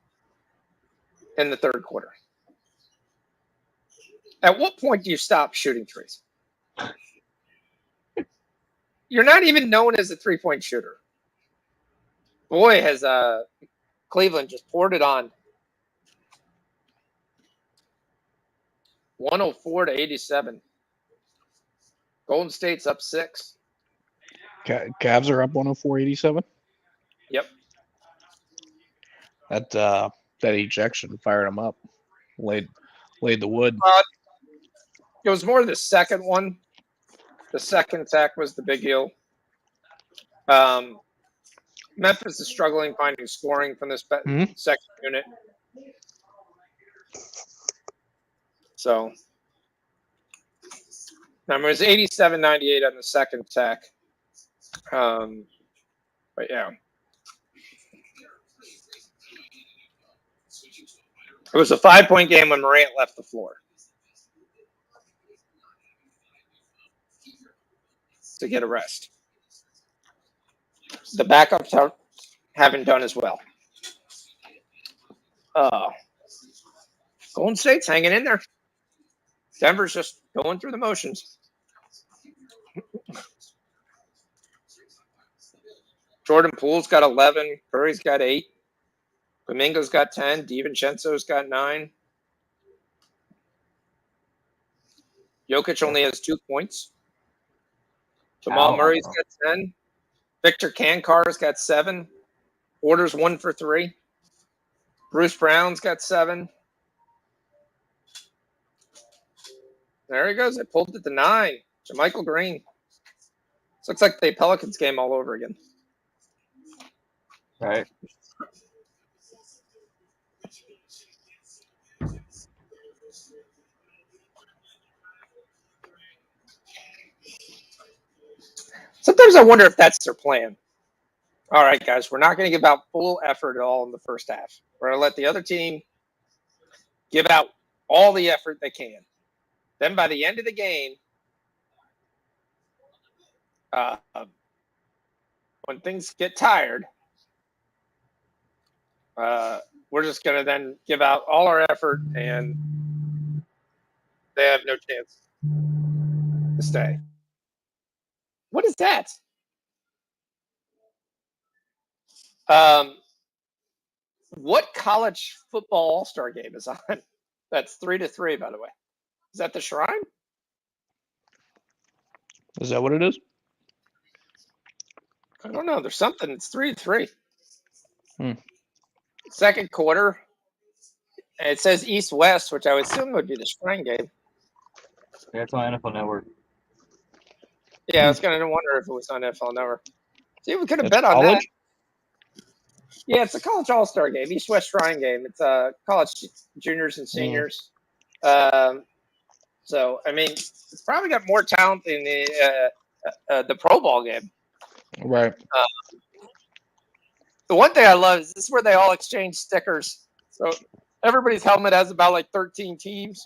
in the third quarter. At what point do you stop shooting threes? You're not even known as a three-point shooter. Boy, has Cleveland just poured it on. 104 to 87. Golden State's up 6. Cavs are up 104-87. Yep. That ejection fired them up. Laid the wood. It was more the second one. The second attack was the big deal. Memphis is struggling finding scoring from this second unit. So Number was 87.98 on the second tech. But yeah. It was a 5-point game when Morant left the floor to get a rest. The backups haven't done as well. Golden State's hanging in there. Denver's just going through the motions. Jordan Poole's got 11. Curry's got 8. Kuminga's got 10. DiVincenzo's got 9. Jokic only has 2 points. Jamal Murray's got 10. Victor Kankar's got 7. Porter's 1 for 3. Bruce Brown's got 7. There he goes. They pulled it to 9. JaMychal Green. This looks like the Pelicans game all over again. Right. Sometimes I wonder if that's their plan. All right, guys, we're not going to give out full effort at all in the first half. We're going to let the other team give out all the effort they can. Then by the end of the game, when things get tired, we're just going to then give out all our effort, and they have no chance to stay. What is that? What college football all-star game is on? That's 3-3, by the way. Is that the Shrine? Is that what it is? I don't know. There's something. It's 3-3. Hmm. Second quarter. And it says East-West, which I would assume would be the Shrine game. Yeah, it's on NFL Network. Yeah, I was going to wonder if it was on NFL Network. See, we could have It's bet on college? that. Yeah, it's a college all-star game, East-West Shrine game. It's college juniors and seniors. So, I mean, it's probably got more talent than the Pro Bowl game. Right. The one thing I love is this is where they all exchange stickers. So everybody's helmet has about like 13 teams.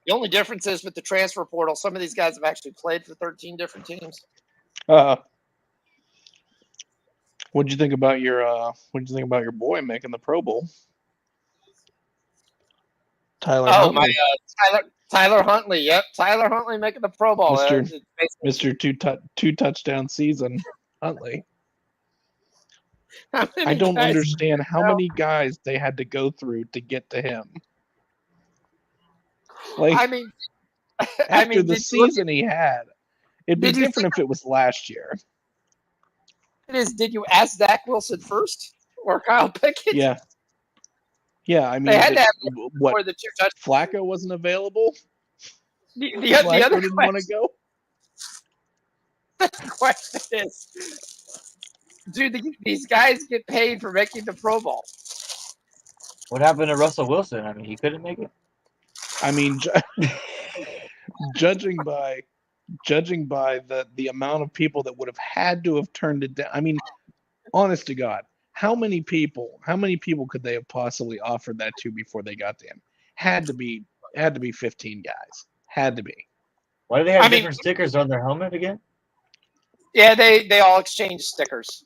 The only difference is with the transfer portal, some of these guys have actually played for 13 different teams. What'd you think about your boy making the Pro Bowl? Tyler Huntley. Tyler Huntley. Yep, Tyler Huntley making the Pro Bowl. Mr. Two touchdown season Huntley. I don't understand how many guys they had to go through to get to him. Like, after the season he had, it'd be different if it was last year. Did you ask Zach Wilson first or Kyle Pickett? Yeah. Yeah, I mean, they had to have what? The 2 touchdowns. Flacco wasn't available. The other didn't want to go. The question is, do these guys get paid for making the Pro Bowl? What happened to Russell Wilson? I mean, he couldn't make it. I mean, judging by the amount of people that would have had to have turned it down. I mean, honest to God, how many people could they have possibly offered that to before they got to him? Had to be 15 guys. Had to be. Why do they have different stickers on their helmet again? Yeah, they all exchange stickers.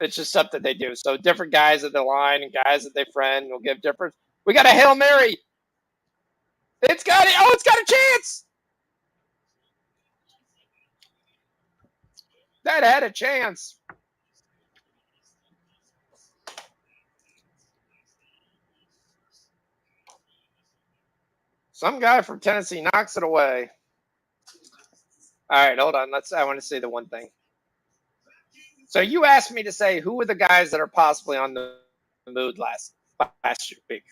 It's just something they do. So different guys at the line and guys that they friend will give different. We got a Hail Mary. It's got a chance. That had a chance. Some guy from Tennessee knocks it away. All right, hold on. I want to say the one thing. So you asked me to say who are the guys that are possibly on the mood last week.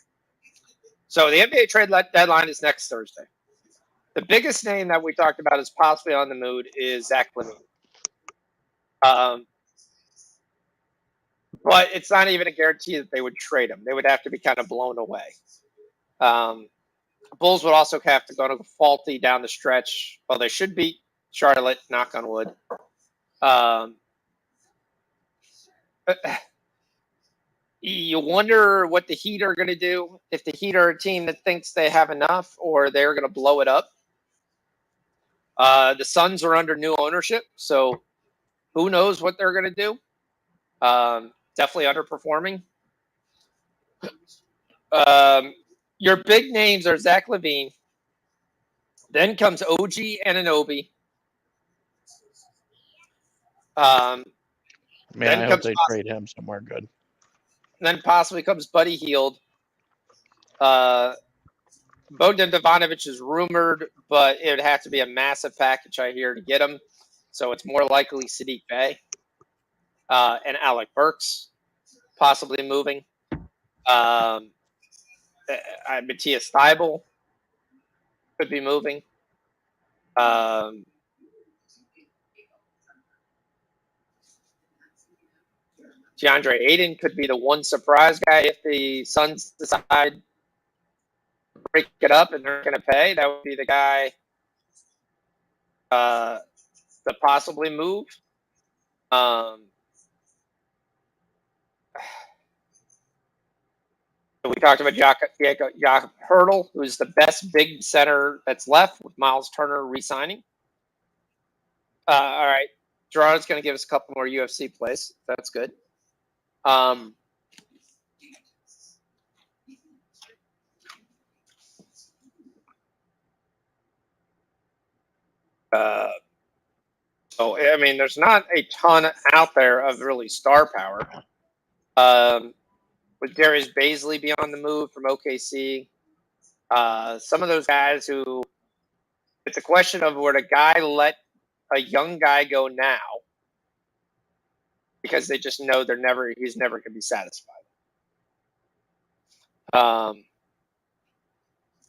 So the NBA trade deadline is next Thursday. The biggest name that we talked about is possibly on the mood is Zach LaVine. But it's not even a guarantee that they would trade him. They would have to be kind of blown away. Bulls would also have to go faulty down the stretch. Well, they should beat Charlotte, knock on wood. You wonder what the Heat are going to do. If the Heat are a team that thinks they have enough or they're going to blow it up. The Suns are under new ownership, so who knows what they're going to do. Definitely underperforming. Your big names are Zach LaVine. Then comes OG Anunoby. Man, Then I hope they trade him somewhere good. Then possibly comes Buddy Hield. Bogdan Bogdanovic is rumored, but it would have to be a massive package, I hear, to get him. So it's more likely Sadiq Bey and Alec Burks possibly moving. Matthias Thybulle could be moving. DeAndre Ayton could be the one surprise guy if the Suns decide to break it up and they're going to pay. That would be the guy to possibly move. We talked about Jakob Hurdle, who's the best big center that's left with Miles Turner re-signing. All right. Gerard's going to give us a couple more UFC plays. That's good. So, I mean, there's not a ton out there of really star power. With Darius Baisley be on the move from OKC. Some of those guys who, it's a question of would a guy let a young guy go now because they just know he's never going to be satisfied.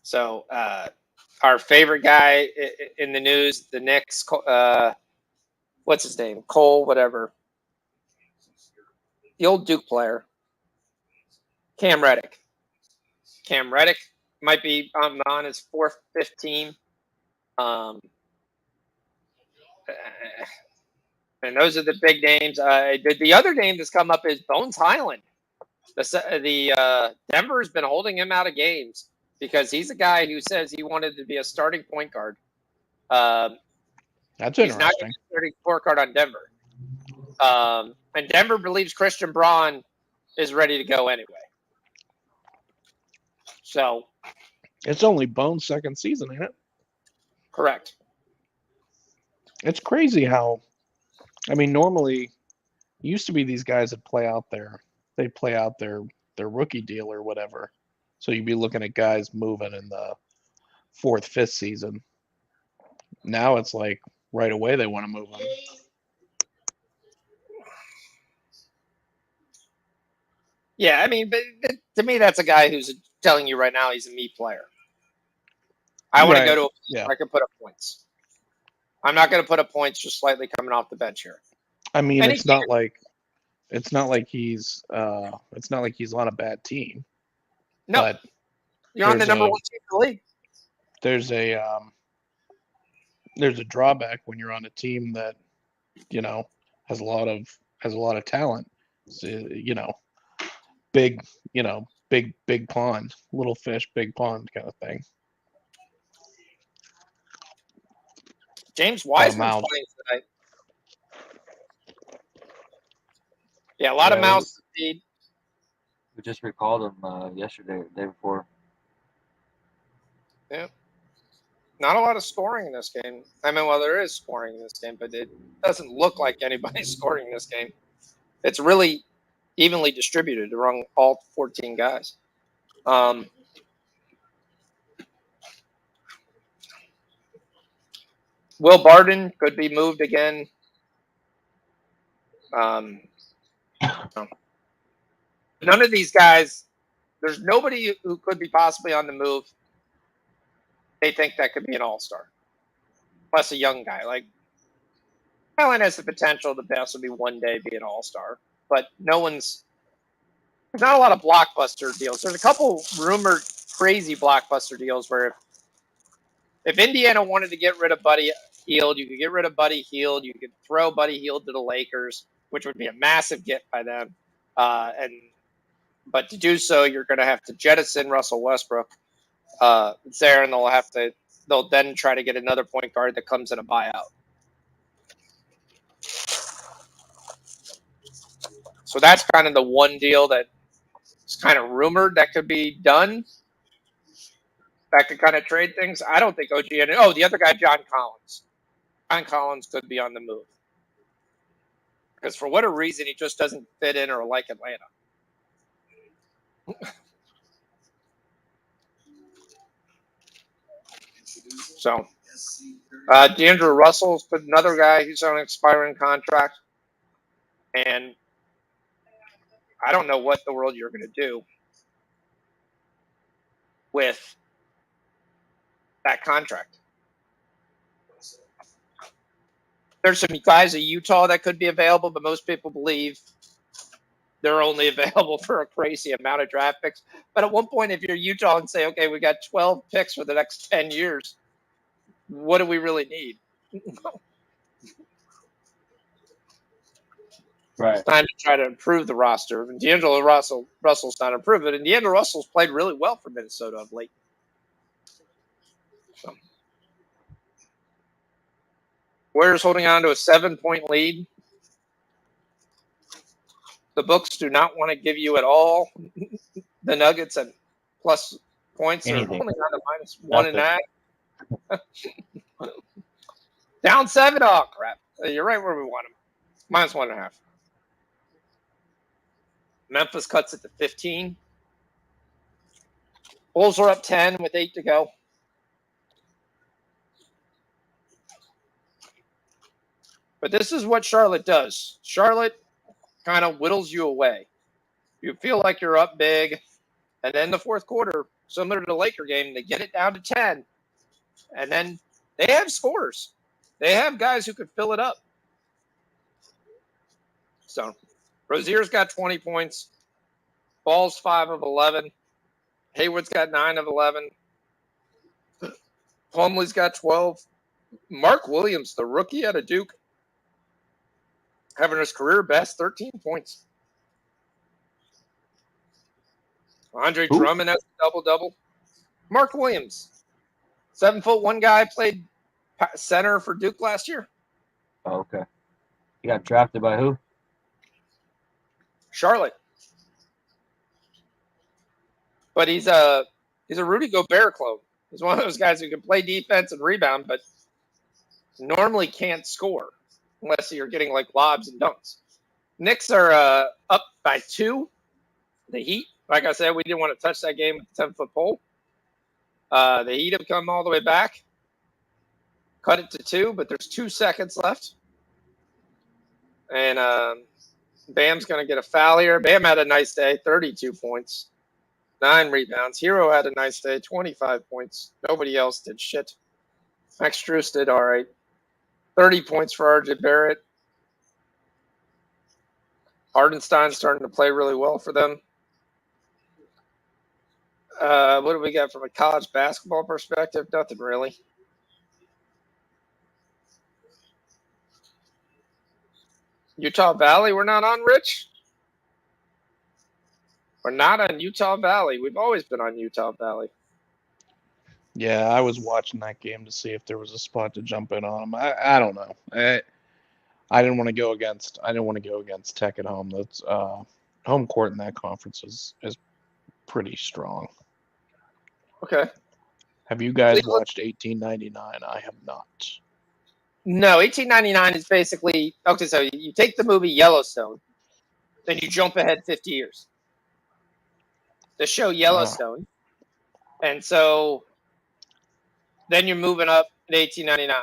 So our favorite guy in the news, the Knicks, what's his name? Cole, whatever. The old Duke player. Cam Reddick. Cam Reddick might be on his fourth, fifth team. And those are the big names. The other name that's come up is Bones Highland. The Denver's been holding him out of games because he's a guy who says he wanted to be a starting point guard. That's he's interesting. not getting a starting point guard on Denver. And Denver believes Christian Braun is ready to go anyway. So it's only Bones' second season, ain't it? Correct. It's crazy how, I mean, normally it used to be these guys that play out their rookie deal or whatever. So you'd be looking at guys moving in the fourth, fifth season. Now it's like right away they want to move them. Yeah, I mean, but to me, that's a guy who's telling you right now he's a me player. I want to go to a place where I can put up points. I'm not going to put up points just slightly coming off the bench here. I mean, it's not like he's on a bad team. No, but you're on the number one team in the league. There's a drawback when you're on a team that, you know, has a lot of talent. So, you know, big pond, little fish, big pond kind of thing. James Wiseman's playing tonight. Yeah, a lot of mouths to feed. We just recalled him yesterday, the day before. Yeah. Not a lot of scoring in this game. I mean, well, there is scoring in this game, but it doesn't look like anybody's scoring in this game. It's really evenly distributed among all 14 guys. Will Barton could be moved again. None of these guys, there's nobody who could be possibly on the move. They think that could be an all-star. Plus a young guy. Like, Allen has the potential to possibly one day be an all-star. But there's not a lot of blockbuster deals. There's a couple rumored crazy blockbuster deals where if Indiana wanted to get rid of Buddy Hield, you could get rid of Buddy Hield. You could throw Buddy Hield to the Lakers, which would be a massive get by them. But to do so, you're going to have to jettison Russell Westbrook there, and they'll then try to get another point guard that comes in a buyout. So that's kind of the one deal that is kind of rumored that could be done. That could kind of trade things. I don't think OG. The other guy, John Collins. John Collins could be on the move because for whatever reason he just doesn't fit in or like Atlanta. So, D'Angelo Russell's another guy who's on an expiring contract, and I don't know what the world you're going to do with that contract. There's some guys at Utah that could be available, but most people believe they're only available for a crazy amount of draft picks. But at one point, if you're Utah and say, okay, we got 12 picks for the next 10 years, what do we really need? Right. It's time to try to improve the roster. And D'Angelo Russell's not improved it. And D'Angelo Russell's played really well for Minnesota of late. So. Warriors holding on to a 7-point lead. The books do not want to give you at all the Nuggets at plus points. They're Anything. holding on to -1.5. Down 7. Oh, crap. You're right where we want them. -1.5. Memphis cuts it to 15. Bulls are up 10 with 8 to go. But this is what Charlotte does. Charlotte kind of whittles you away. You feel like you're up big, and then the fourth quarter, similar to the Laker game, they get it down to 10. And then they have scorers. They have guys who could fill it up. So Rozier's got 20 points. Ball's 5 of 11. Hayward's got 9 of 11. Plumlee's got 12. Mark Williams, the rookie out of Duke, having his career best, 13 points. Andre Drummond has a double-double. Mark Williams, 7'1" guy, played center for Duke last year. Oh, okay. He got drafted by who? Charlotte. But he's a Rudy Gobert clone. He's one of those guys who can play defense and rebound, but normally can't score unless you're getting like lobs and dunks. Knicks are up by 2. The Heat, like I said, we didn't want to touch that game with the 10-foot pole. The Heat have come all the way back. Cut it to 2, but there's 2 seconds left. And Bam's going to get a foul here. Bam had a nice day, 32 points, 9 rebounds. Hero had a nice day, 25 points. Nobody else did shit. Max Strus did all right. 30 points for RJ Barrett. Hardenstein's starting to play really well for them. What do we got from a college basketball perspective? Nothing really. Utah Valley, we're not on, Rich? We're not on Utah Valley. We've always been on Utah Valley. Yeah, I was watching that game to see if there was a spot to jump in on them. I don't know. I didn't want to go against. I didn't want to go against Tech at home. That's home court in that conference is pretty strong. Okay. Have you guys watched 1899? I have not. No, 1899 is basically okay. So you take the movie Yellowstone, then you jump ahead 50 years. The show Yellowstone, and so then you're moving up in 1899.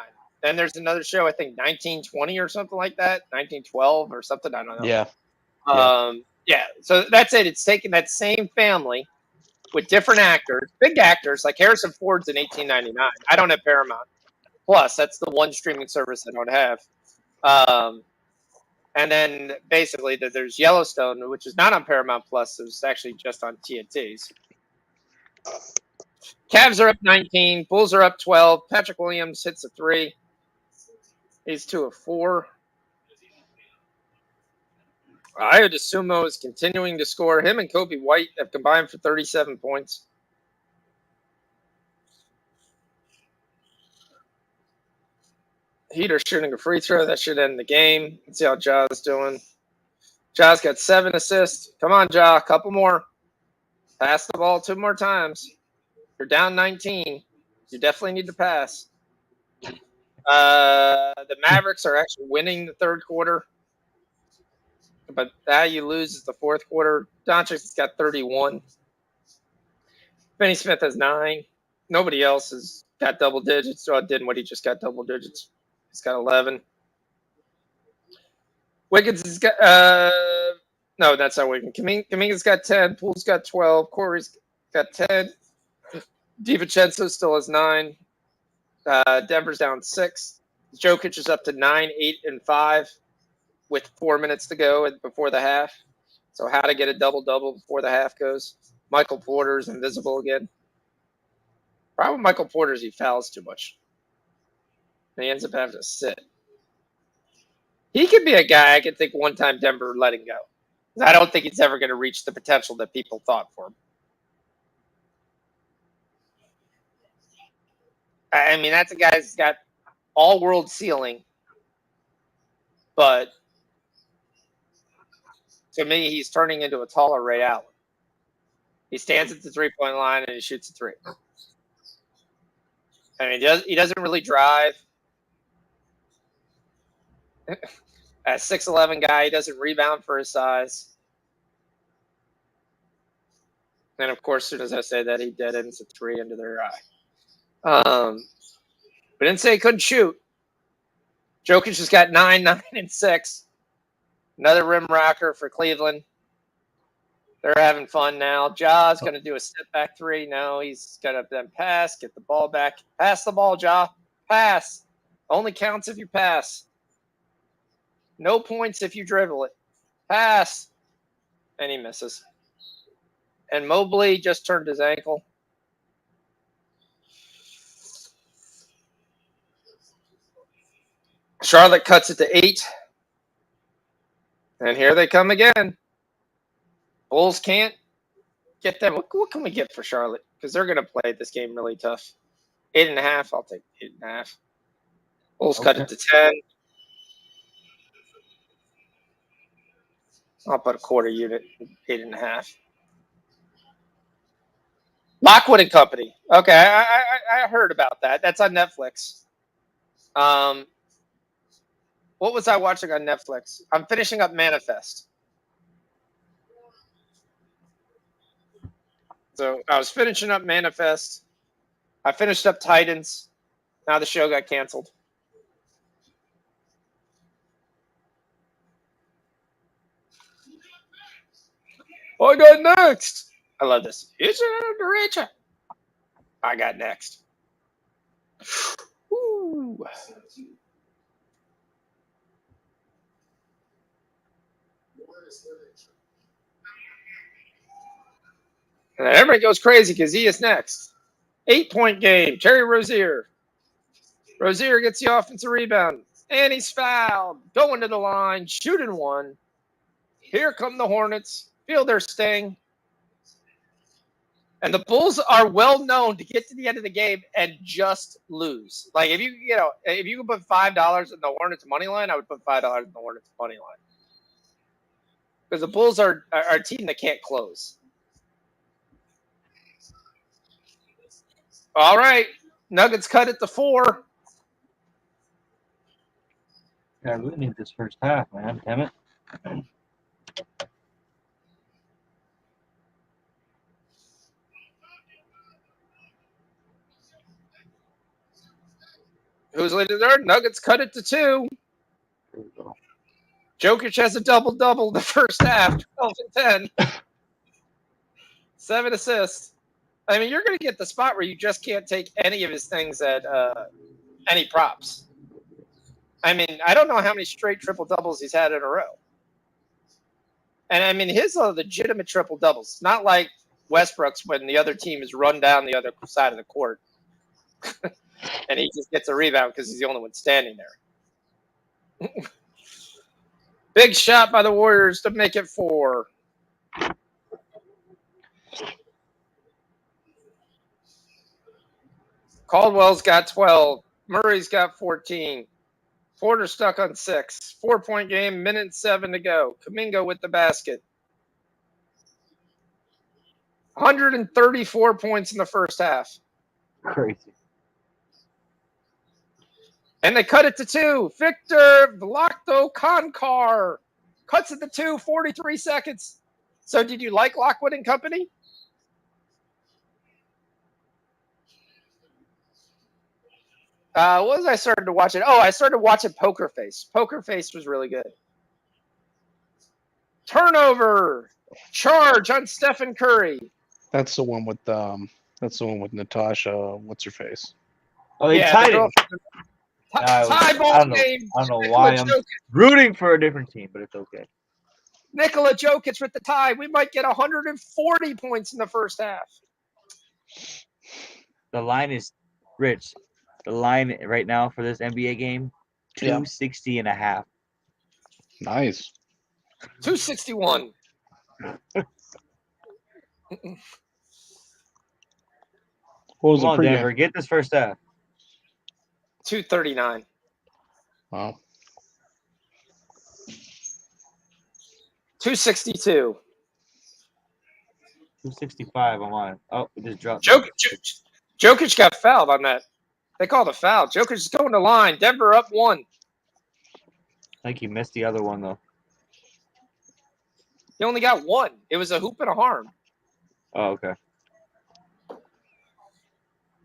Then there's another show, I think 1920 or something like that, 1912 or something. I don't know. Yeah. Yeah. So that's it. It's taking that same family with different actors, big actors like Harrison Ford's in 1899. I don't have Paramount Plus. That's the one streaming service I don't have. And then basically there's Yellowstone, which is not on Paramount Plus. It's actually just on TNT's. Cavs are up 19. Bulls are up 12. Patrick Williams hits a 3. He's 2 of 4. Aya DeSumo is continuing to score. Him and Kobe White have combined for 37 points. Heater shooting a free throw. That should end the game. Let's see how Ja's doing. Ja's got 7 assists. Come on, Ja. A couple more. Pass the ball 2 more times. You're down 19. You definitely need to pass. The Mavericks are actually winning the third quarter. But how you lose is the fourth quarter. Doncic's got 31. Finney Smith has 9. Nobody else has got double digits. Dinwiddie just got double digits. He's got 11. Wiggins has got no, that's not Wiggins. Kuminga's got 10. Poole's got 12. Corey's got 10. DiVincenzo still has 9. Denver's down 6. Jokic is up to 9, 8, and 5 with 4 minutes to go before the half. So how to get a double-double before the half goes. Michael Porter's invisible again. Problem with Michael Porter is he fouls too much. And he ends up having to sit. He could be a guy I could think one time Denver letting go. I don't think he's ever going to reach the potential that people thought for him. I mean, that's a guy who's got all-world ceiling. But to me, he's turning into a taller Ray Allen. He stands at the three-point line and he shoots a 3. I mean, he doesn't really drive. A 6'11" guy, he doesn't rebound for his size. And of course, as soon as I say that, he dead ends a 3 into their eye. But didn't say he couldn't shoot. Jokic has got 9, 9, and 6. Another rim rocker for Cleveland. They're having fun now. Ja's going to do a step back 3. No, he's got to then pass, get the ball back. Pass the ball, Ja. Pass. Only counts if you pass. No points if you dribble it. Pass. And he misses. And Mobley just turned his ankle. Charlotte cuts it to 8. And here they come again. Bulls can't get them. What can we get for Charlotte? Because they're going to play this game really tough. 8.5. I'll take 8.5. Bulls cut it to 10. I'll put a quarter unit, 8.5. Lockwood and Company. Okay, I heard about that. That's on Netflix. What was I watching on Netflix? I'm finishing up Manifest. So I was finishing up Manifest. I finished up Titans. Now the show got canceled. I got next. I love this. It's a direction. I got next. Ooh. And everybody goes crazy because he is next. 8-point game. Terry Rozier. Rozier gets the offensive rebound. And he's fouled. Going to the line. Shooting 1. Here come the Hornets. Feel their sting. And the Bulls are well known to get to the end of the game and just lose. Like if you could put $5 in the Hornets money line, I would put $5 in the Hornets money line. Because the Bulls are a team that can't close. All right. Nuggets cut it to 4. Yeah, I really need this first half, man. Damn it. Who's leading there? Nuggets cut it to 2. There we go. Jokic has a double-double in the first half, 12 and 10. 7 assists. I mean, you're going to get the spot where you just can't take any of his things at any props. I mean, I don't know how many straight triple-doubles he's had in a row. And, I mean, his are legitimate triple-doubles. Not like Westbrook's when the other team is run down the other side of the court. And he just gets a rebound because he's the only one standing there. Big shot by the Warriors to make it 4. Caldwell's got 12. Murray's got 14. Porter stuck on 6. 4-point game, minute 7 to go. Kuminga with the basket. 134 points in the first half. Crazy. And they cut it to 2. Victor Vlachto Konkar cuts it to 2, 43 seconds. So did you like Lockwood and Company? What was I started to watch it? Oh, I started watching Poker Face. Poker Face was really good. Turnover. Charge on Stephen Curry. That's the one with Natasha. What's her face? Oh, they Yeah, tied the girl it. tie ball game. I don't know Nikola why I'm Jokic. rooting for a different team, but it's okay. Nikola Jokic with the tie. We might get 140 points in the first half. The line is Rich. The line right now for this NBA game, Yeah. 260 and a half. Nice. 261. What was Come on, the pregame? Denver, get this first half. 239. Wow. 262. 265 on mine. Oh, it just dropped. Jokic got fouled on that. They called a foul. Jokic is going to line. Denver up 1. I think he missed the other one, though. He only got 1. It was a hoop and a harm. Oh, okay.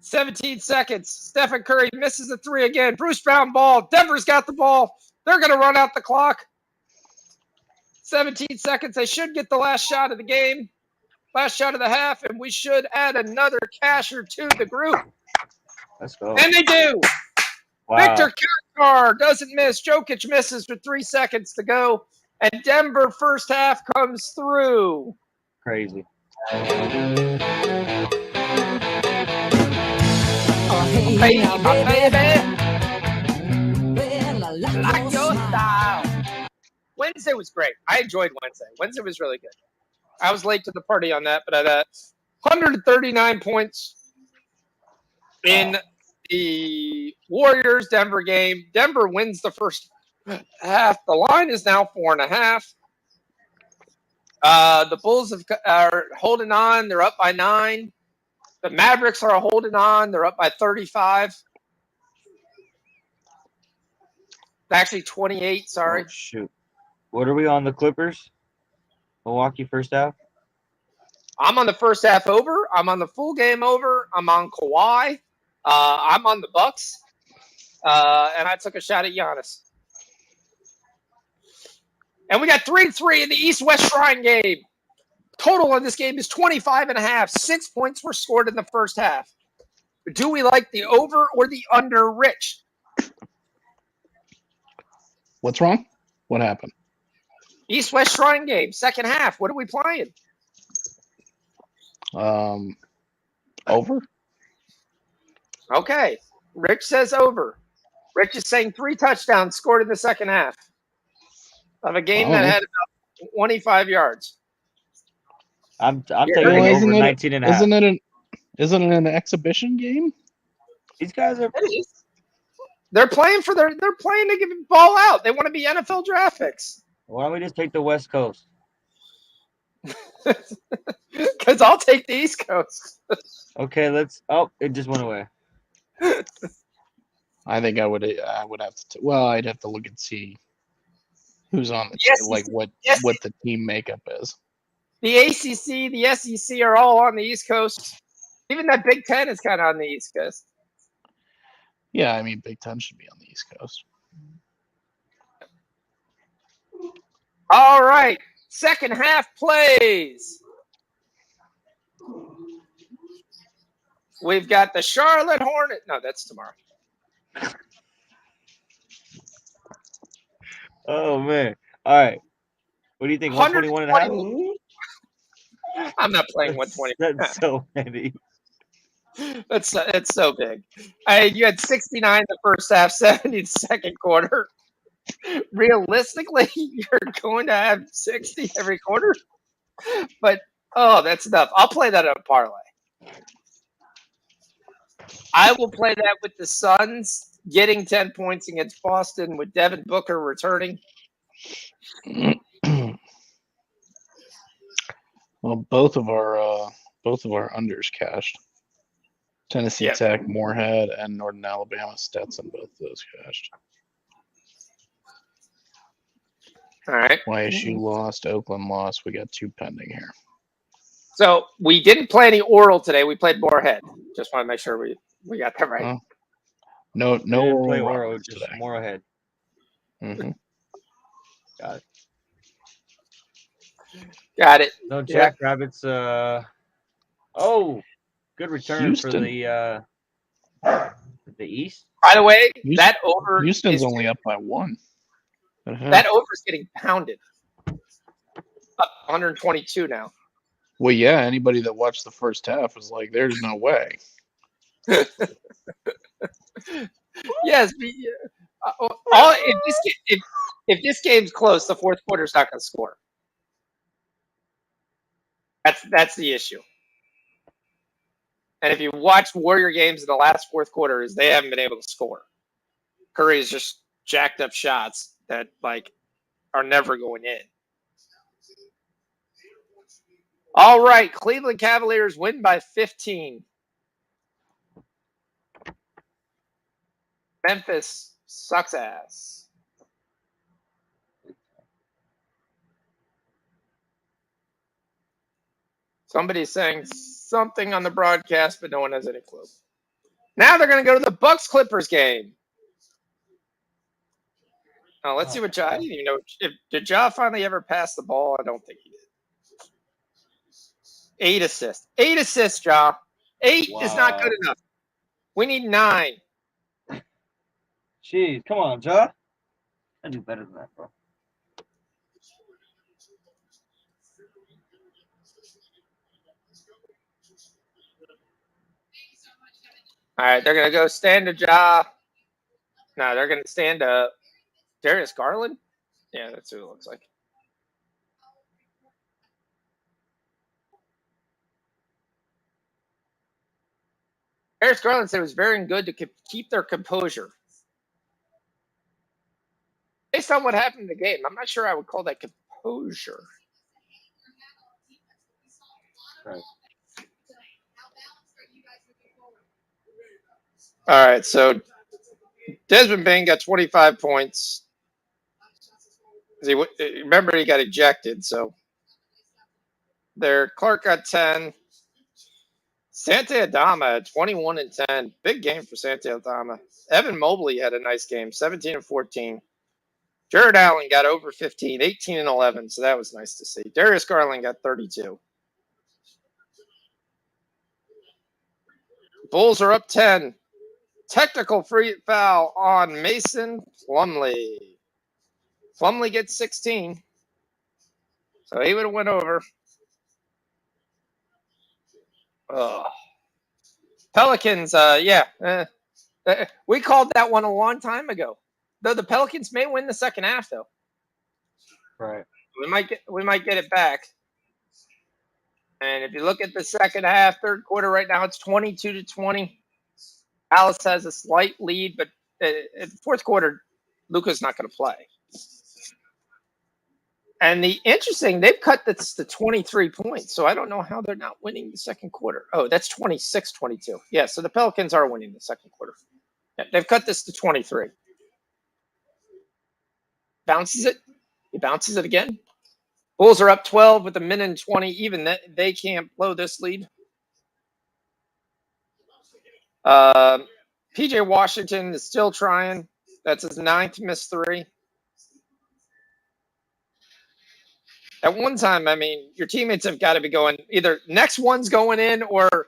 17 seconds. Stephen Curry misses the 3 again. Bruce Brown ball. Denver's got the ball. They're going to run out the clock. 17 seconds. They should get the last shot of the game. Last shot of the half, and we should add another casher to the group. Let's go. And they do. Wow. Victor Kankar doesn't miss. Jokic misses with 3 seconds to go. And Denver first half comes through. Crazy. Baby, like your style. Wednesday was great. I enjoyed Wednesday. Wednesday was really good. I was late to the party on that, but I got 139 points in the Warriors-Denver game. Denver wins the first half. The line is now 4.5. The Bulls are holding on. They're up by 9. The Mavericks are holding on. They're up by 35. Actually, 28. Sorry. Oh, shoot. What are we on, the Clippers? Milwaukee first half? I'm on the first half over. I'm on the full game over. I'm on Kawhi. I'm on the Bucks. And I took a shot at Giannis. And we got 3-3 in the East-West Shrine game. Total on this game is 25.5. 6 points were scored in the first half. Do we like the over or the under, Rich? What's wrong? What happened? East-West Shrine game, second half. What are we playing? Over? Okay. Rich says over. Rich is saying 3 touchdowns scored in the second half of a game that had about 25 yards. I'm taking Well, over isn't it- 19 and a half. Isn't it an exhibition game? These guys are. It is. They're playing to give the ball out. They want to be NFL draft picks. Why don't we just take the West Coast? Because I'll take the East Coast. Okay, let's. Oh, it just went away. I think I would have to. Well, I'd have to look and see who's on the Yes, like what yes. what the team makeup is. The ACC, the SEC are all on the East Coast. Even that Big Ten is kind of on the East Coast. Yeah, I mean Big Ten should be on the East Coast. All right. Second half plays. We've got the Charlotte Hornets. No, that's tomorrow. Oh, man. All right. What do you think? 121 and a half? I'm not playing 120. That's so many. It's so big. You had 69 the first half, 70 the second quarter. Realistically, you're going to have 60 every quarter. But that's enough. I'll play that on a parlay. I will play that with the Suns getting 10 points against Boston with Devin Booker returning. Well, both of our unders cashed. Tennessee Yep. Tech, Moorhead, and Northern Alabama Stetson, both of those cashed. All right. YSU lost, Oakland lost. We got 2 pending here. So we didn't play any oral today. We played Moorhead. Just want to make sure we got that right. No We didn't play oral Oro, rounds just today. more ahead. Mm-hmm. Got it. No Jackrabbits. Good return Houston. for the East. By the way, that over Houston's is only up by 1. that over is getting pounded. Up 122 now. Well, yeah, anybody that watched the first half was like, there's no way. Yes. If this game's close, the fourth quarter's not going to score. That's the issue. And if you watch Warrior games in the last fourth quarters, they haven't been able to score. Curry's just jacked up shots that are never going in. All right, Cleveland Cavaliers win by 15. Memphis sucks ass. Somebody's saying something on the broadcast, but no one has any clue. Now they're going to go to the Bucks Clippers game. Oh, let's see what Ja. I didn't even know. Did Ja finally ever pass the ball? I don't think he did. 8 assists. 8 assists, Ja. 8 is not good enough. We need 9. Jeez, come on, Ja. I do better than that, bro. All right, they're going to go stand to Ja. No, they're going to stand to Darius Garland? Yeah, that's who it looks like. Darius Garland said it was very good to keep their composure. Based on what happened in the game, I'm not sure I would call that composure. Right. All right, so Desmond Bain got 25 points. Remember, he got ejected, so there. Clark got 10. Santa Adama had 21 and 10. Big game for Santa Adama. Evan Mobley had a nice game, 17 and 14. Jared Allen got over 15, 18 and 11, so that was nice to see. Darius Garland got 32. Bulls are up 10. Technical free foul on Mason Plumlee. Plumlee gets 16, so he would have went over. Ugh. Pelicans, we called that one a long time ago. Though the Pelicans may win the second half, though. Right. We might get it back. And if you look at the second half, third quarter right now, it's 22-20. Dallas has a slight lead, but in the fourth quarter, Luka's not going to play. And they've cut this to 23 points, so I don't know how they're not winning the second quarter. Oh, that's 26-22. Yeah, so the Pelicans are winning the second quarter. Yeah, they've cut this to 23. Bounces it. He bounces it again. Bulls are up 12 with a minute and 20. Even they can't blow this lead. PJ Washington is still trying. That's his 9th missed 3. At one time, I mean, your teammates have got to be going either next one's going in or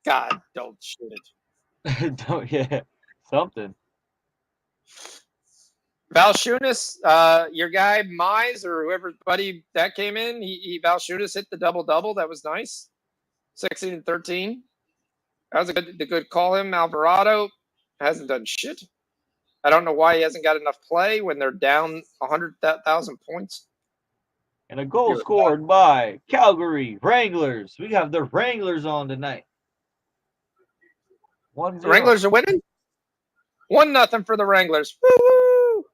God, don't shoot it. Something. Valanciunas, your guy Mize or whoever buddy that came in, Valanciunas hit the double-double. That was nice. 16 and 13. That was a good call. Him Alvarado hasn't done shit. I don't know why he hasn't got enough play when they're down 100,000 points. And a goal scored by Calgary Wranglers. We have the Wranglers on tonight. 1-0. The Wranglers are winning. 1-0 for the Wranglers. Woo!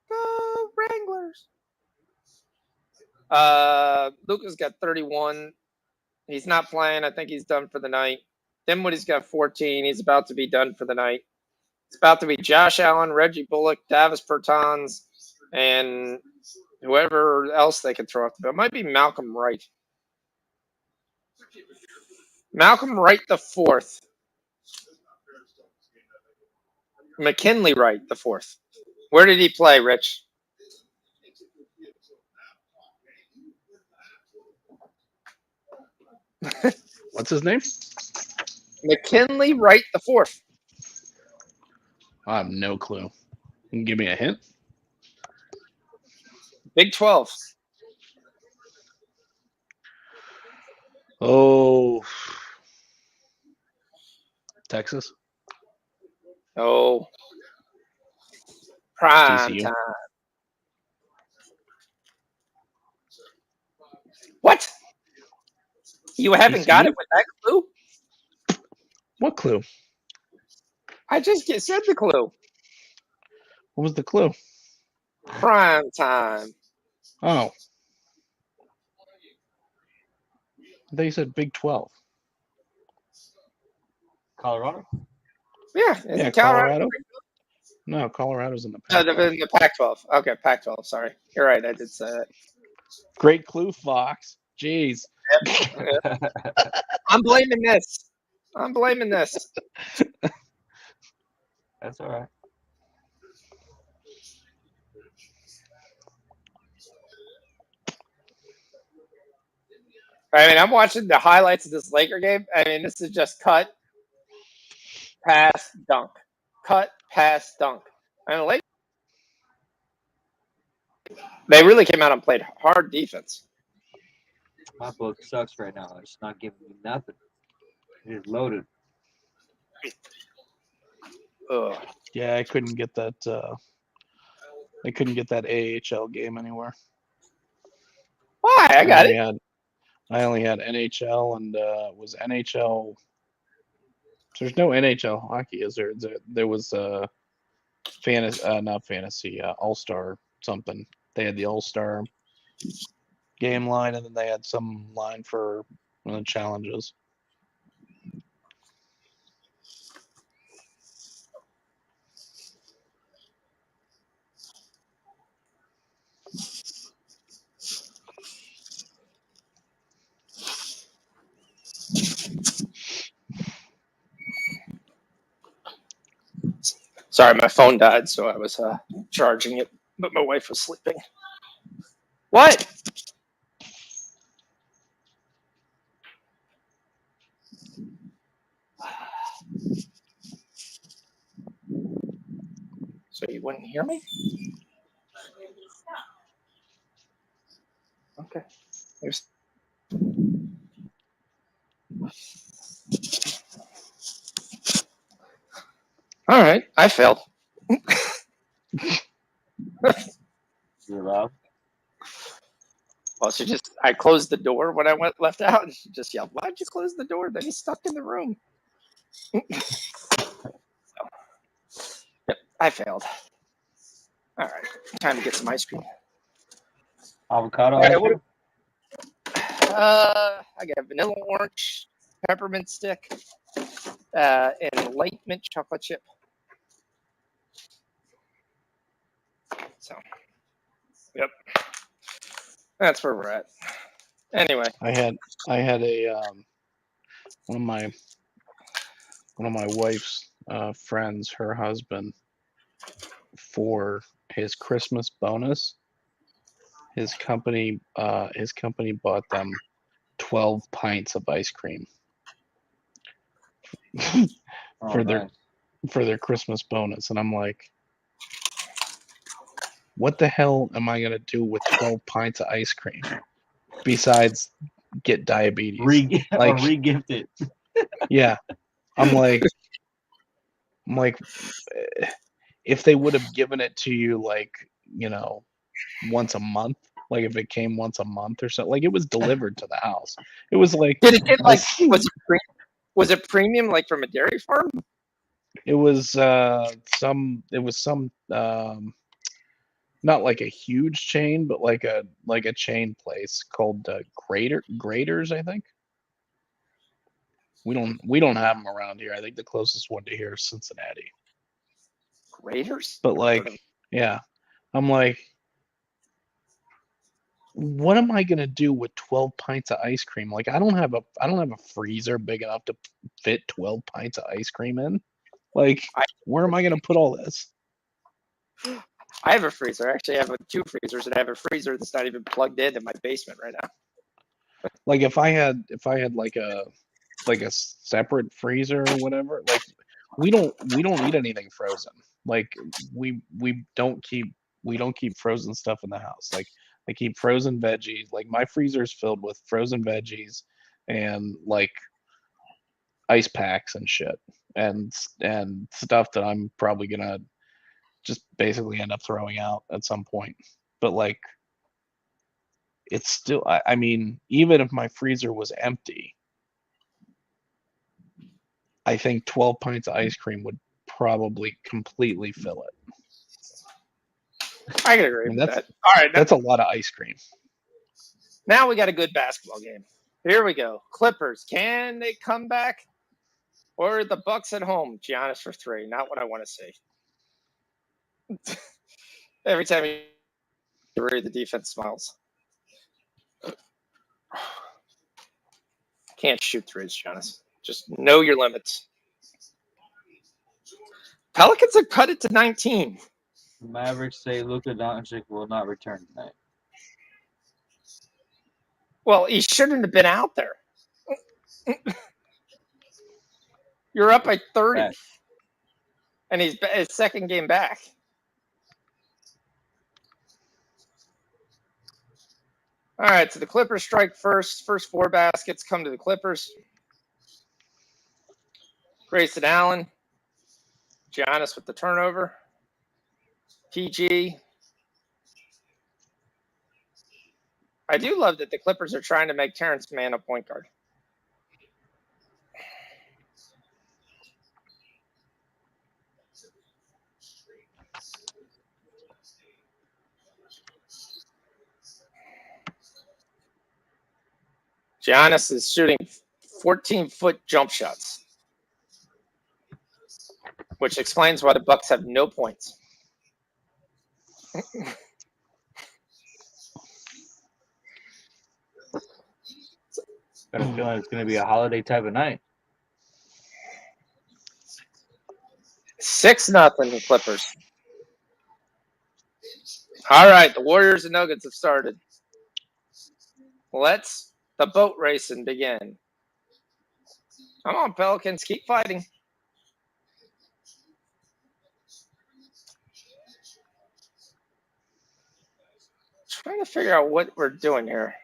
Go Wranglers! Luka's got 31. He's not playing. I think he's done for the night. Dinwiddie's got 14. He's about to be done for the night. It's about to be Josh Allen, Reggie Bullock, Davis Bertans, and whoever else they can throw up. It might be Malcolm Wright. Malcolm Wright the fourth. McKinley Wright the fourth. Where did he play, Rich? What's his name? McKinley Wright the fourth. I have no clue. Can you give me a hint? Big 12. Oh, Texas. Oh. Prime TCU. time. What? You haven't got it with that clue? What clue? I just said the clue. What was the clue? Prime time. Oh. I thought you said Big 12. Colorado? Yeah. Yeah, Colorado. No, Colorado's in the No, Pac-12. the Pac-12. Okay, Pac-12. Sorry. You're right. I did say that. Great clue, Fox. Jeez. I'm blaming this. I'm blaming this. That's all right. I mean, I'm watching the highlights of this Laker game. I mean, this is just cut, pass, dunk. Cut, pass, dunk. And the Lakers, they really came out and played hard defense. My book sucks right now. It's not giving me nothing. It is loaded. Ugh. Yeah, I couldn't get that. I couldn't get that AHL game anywhere. Why? I got it. I only had NHL and was NHL. There's no NHL hockey, is there? There was fantasy, not fantasy, All-Star something. They had the All-Star game line, and then they had some line for one of the challenges. Sorry, my phone died, so I was charging it, but my wife was sleeping. What? So you wouldn't hear me? Okay. All right, I failed. You're loud. Well, I closed the door when I left out, and she just yelled, "Why'd you close the door?" Then he's stuck in the room. Yep, I failed. All right, time to get some ice cream. Avocado All right, ice cream? I got a vanilla orange peppermint stick and light mint chocolate chip. So, yep, that's where we're at. Anyway, I had a one of my wife's friends, her husband, for his Christmas bonus. His company bought them 12 pints of ice cream for their Christmas bonus, and I'm like, what the hell am I gonna do with 12 pints of ice cream besides get diabetes? Or re-gift it. Yeah, I'm like, if they would have given it to you like, once a month, like if it came once a month or something, like it was delivered to the house. It was like Did it get like this. was it premium like from a dairy farm? It was some not like a huge chain, but like a chain place called Graders, I think. We don't have them around here. I think the closest one to here is Cincinnati. Raiders? But like, yeah, I'm like, what am I gonna do with 12 pints of ice cream? Like, I don't have a freezer big enough to fit 12 pints of ice cream in. Like, where am I gonna put all this? I have a freezer. Actually, I have 2 freezers, and I have a freezer that's not even plugged in my basement right now. Like, if I had like a separate freezer or whatever, like we don't eat anything frozen. Like we don't keep frozen stuff in the house. Like I keep frozen veggies. Like my freezer's filled with frozen veggies and like ice packs and shit and stuff that I'm probably gonna just basically end up throwing out at some point. But like it's still I mean, even if my freezer was empty, I think 12 pints of ice cream would probably completely fill it. I can agree with that's that. All right, that's a lot of ice cream. now we got a good basketball game. Here we go. Clippers, can they come back? Or the Bucks at home? Giannis for 3. Not what I want to see. Every time you read, the defense smiles. Can't shoot threes, Giannis. Just know your limits. Pelicans have cut it to 19. Mavericks say Luka Doncic will not return tonight. Well, he shouldn't have been out there. You're up by 30. Back. And he's his second game back. All right, so the Clippers strike first. First 4 baskets come to the Clippers. Grayson Allen. Giannis with the turnover. PG. I do love that the Clippers are trying to make Terrence Mann a point guard. Giannis is shooting 14-foot jump shots, which explains why the Bucks have no points. Got a feeling it's going to be a holiday type of night. 6-0 the Clippers. All right, the Warriors and Nuggets have started. Let's the boat racing begin. Come on, Pelicans, keep fighting. Trying to figure out what we're doing here.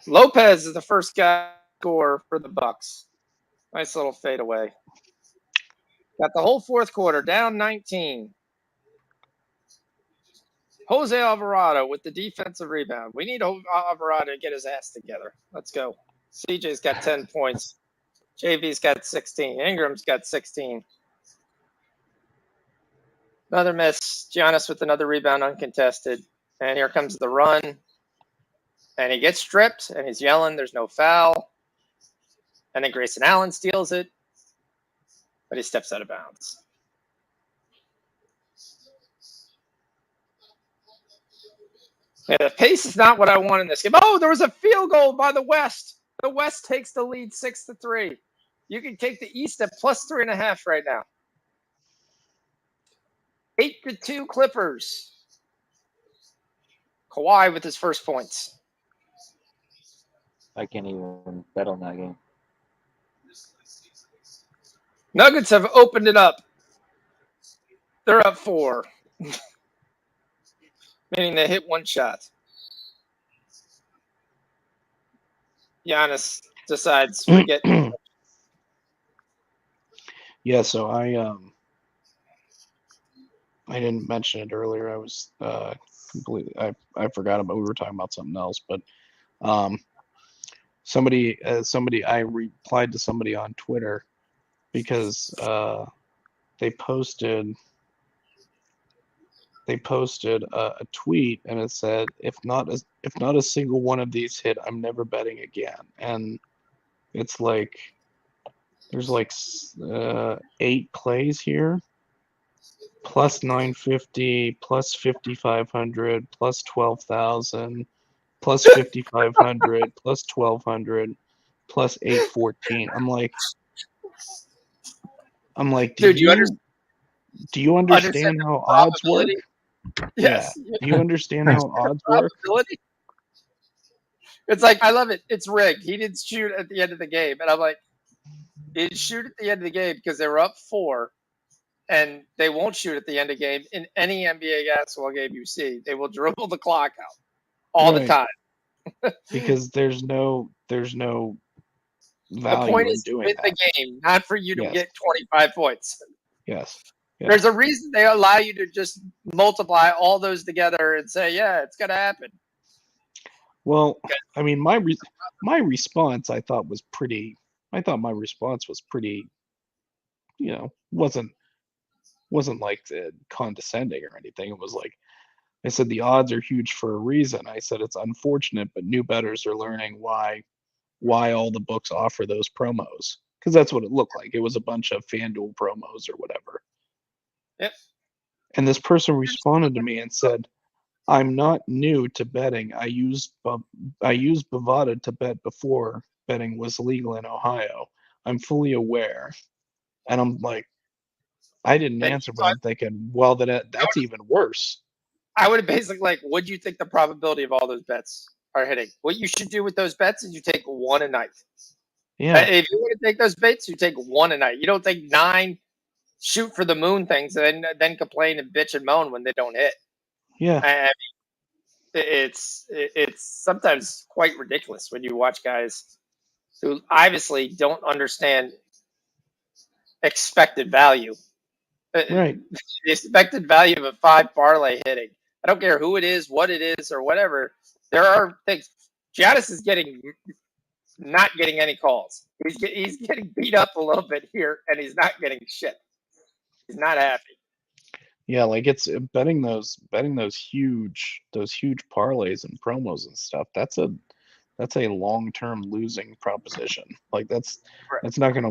Lopez is the first guy to score for the Bucks. Nice little fadeaway. Got the whole fourth quarter down 19. Jose Alvarado with the defensive rebound. We need Alvarado to get his ass together. Let's go. CJ's got 10 points. JV's got 16. Ingram's got 16. Another miss. Giannis with another rebound uncontested. And here comes the run. And he gets stripped, and he's yelling, there's no foul. And then Grayson Allen steals it. But he steps out of bounds. Yeah, the pace is not what I want in this game. Oh, there was a field goal by the West. The West takes the lead 6-3. You can take the East at plus 3.5 right now. 8-2 Clippers. Kawhi with his first points. I can't even bet on that game. Nuggets have opened it up. They're up 4. Meaning they hit one shot. Giannis decides forget. Yeah, so I didn't mention it earlier. I was completely I forgot about we were talking about something else, but um somebody I replied to somebody on Twitter because they posted a tweet and it said if not a single one of these hit, I'm never betting again. And it's like there's like 8 plays here. Plus 950, plus 5,500, plus 12,000, plus 5,500, plus 1,200, plus 814. I'm like, Dude, do you understand understand the how odds work? probability? Yeah. Yes. Do you understand how odds work? Probability? It's like, I love it. It's rigged. He didn't shoot at the end of the game. And I'm like, he didn't shoot at the end of the game because they were up 4. And they won't shoot at the end of the game in any NBA basketball game you see. They will dribble the clock out all the Right. time. Because there's no The value point in is to doing win that. the game, not for you to Yes. get 25 points. Yes. Yeah. There's a reason they allow you to just multiply all those together and say, yeah, it's going to happen. Well, I mean, my response I thought was pretty. I thought my response was pretty. Wasn't like condescending or anything. It was like I said the odds are huge for a reason. I said it's unfortunate, but new bettors are learning why all the books offer those promos because that's what it looked like. It was a bunch of FanDuel promos or whatever. Yep. And this person responded to me and said, I'm not new to betting. I used Bovada to bet before betting was legal in Ohio. I'm fully aware. And I'm like, I didn't And answer, but I'm thinking, well, that's even worse. I would have basically like, what do you think the probability of all those bets are hitting? What you should do with those bets is you take one a night. Yeah. If you want to take those bets, you take one a night. You don't take 9 shoot for the moon things and then complain and bitch and moan when they don't hit. Yeah. I mean, it's sometimes quite ridiculous when you watch guys who obviously don't understand expected value. Right. The expected value of a 5 parlay hitting. I don't care who it is, what it is, or whatever. There are things. Giannis is not getting any calls. He's getting beat up a little bit here, and he's not getting shit. He's not happy. Yeah, like it's betting those huge parlays and promos and stuff. That's a long-term losing proposition. Like that's not gonna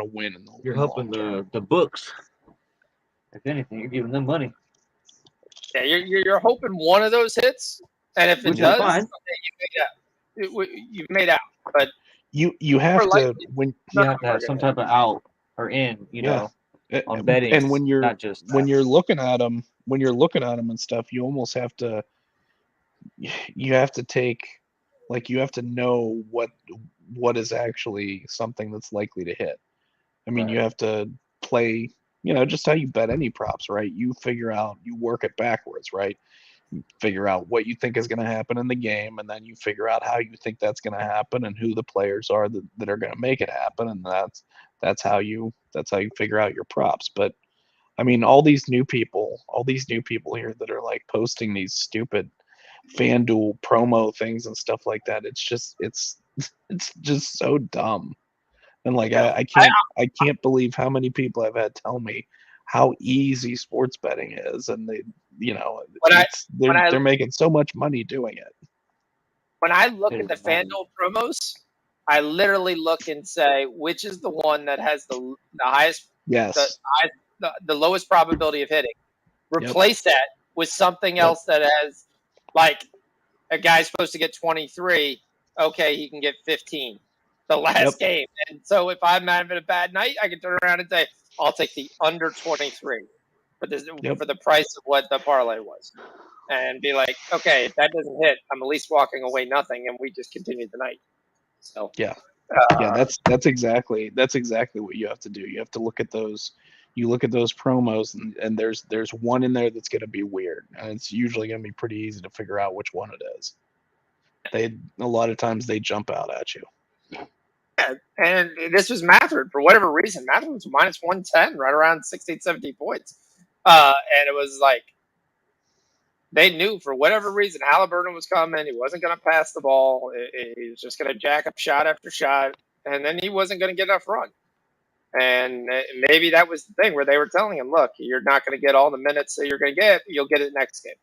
win in the You're in the helping long term. the books. If anything, you're giving them money. Yeah, you're hoping one of those hits, and if it Which is does, fine. you've made out. But You have more to likely, when You have to have some type of out or in, Yeah. on betting. and when you're not just when you're looking at them and stuff, you almost have to take you have to know what is actually something that's likely to hit. I mean, you Right. have to play, just how you bet any props, right? You work it backwards, right? You figure out what you think is going to happen in the game, and then you figure out how you think that's going to happen and who the players are that are going to make it happen, and that's how you figure out your props. But I mean, all these new people here that are like posting these stupid FanDuel promo things and stuff like that. It's just so dumb. And like yeah. I can't believe how many people I've had tell me how easy sports betting is, and they're making so much money doing it. When I look It at the is not FanDuel promos, I literally look and say which is the one that has the highest, Yes. the lowest probability of hitting. Yep. Replace that with something else that has, like, a guy's supposed to get 23. Okay, he can get 15 the last game. And so if I'm having a bad night, I can turn around and say, I'll take the under 23 for the price of what the parlay was. And be like, okay, if that doesn't hit, I'm at least walking away nothing, and we just continue the night. So Yeah, that's exactly what you have to do. You have to look at those you look at those promos, and there's one in there that's going to be weird, and it's usually going to be pretty easy to figure out which one it is. A lot of times they jump out at you. Yeah, and this was Mathard for whatever reason. Mathard was minus 110, right around 16, 17 points. And it was like they knew for whatever reason Halliburton was coming. He wasn't going to pass the ball. He was just going to jack up shot after shot, and then he wasn't going to get enough run. And maybe that was the thing where they were telling him, look, you're not going to get all the minutes that you're going to get. You'll get it next game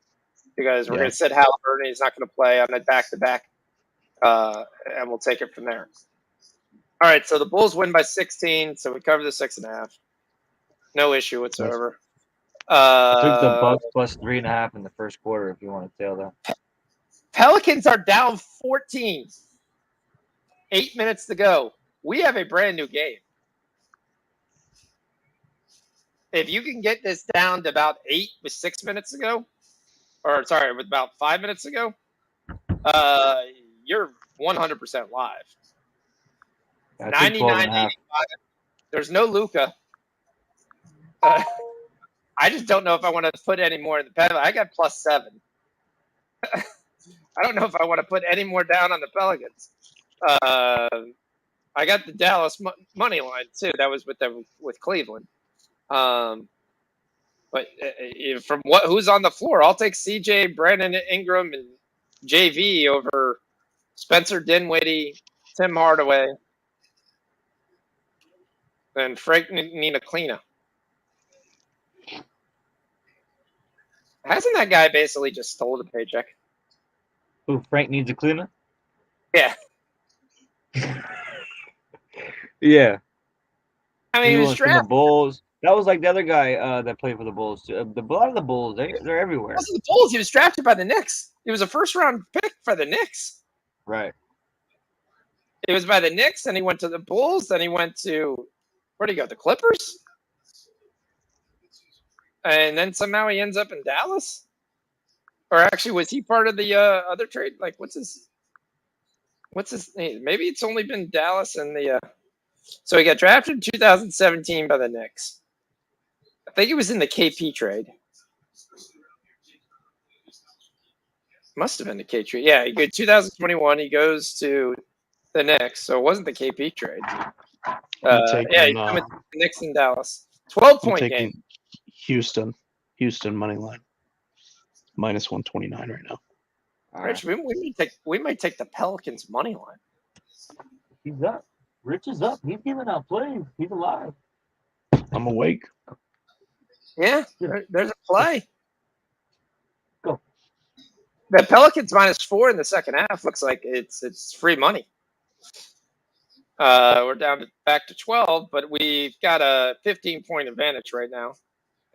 because we're going to sit Halliburton. He's not going to play on a back-to-back, and we'll take it from there. All right, so the Bulls win by 16, so we cover the 6.5. No issue whatsoever. I took the Bucks plus 3.5 in the first quarter. If you want to tail that. Pelicans are down 14. 8 minutes to go. We have a brand new game. If you can get this down to about 8 with 6 minutes to go, or sorry, with about 5 minutes to go, you're 100% live. 99.85. There's no Luka. I just don't know if I want to put any more in the Pelicans. I got plus 7. I don't know if I want to put any more down on the Pelicans. I got the Dallas money line too. That was with Cleveland. But from who's on the floor, I'll take CJ, Brandon Ingram, and JV over Spencer Dinwiddie, Tim Hardaway, and Frank Ntilikina. Hasn't that guy basically just stole the paycheck? Who, Frank needs a cleaner? Yeah. Yeah. I mean, he was from the drafted. Bulls. That was like the other guy that played for the Bulls. A lot of the Bulls, they're everywhere. The Bulls. He was drafted by the Knicks. He was a first-round pick for the Knicks. Right. It was by the Knicks, then he went to the Bulls, then he went to, where'd he go, the Clippers? And then somehow he ends up in Dallas? Or actually, was he part of the other trade? Like, what's his name? Maybe it's only been Dallas and the... So he got drafted in 2017 by the Knicks. I think he was in the KP trade. Must have been the K trade. Yeah, 2021, he goes to the Knicks, so it wasn't the KP trade. Yeah, he's with the Knicks in Dallas. 12-point game. Houston money line. Minus 129 right now. Rich, we might take the Pelicans money line. He's up. Rich is up. He's giving out plays. He's alive. I'm awake. Yeah, there's a play. Go. The Pelicans minus 4 in the second half looks like it's free money. We're down back to 12, but we've got a 15-point advantage right now,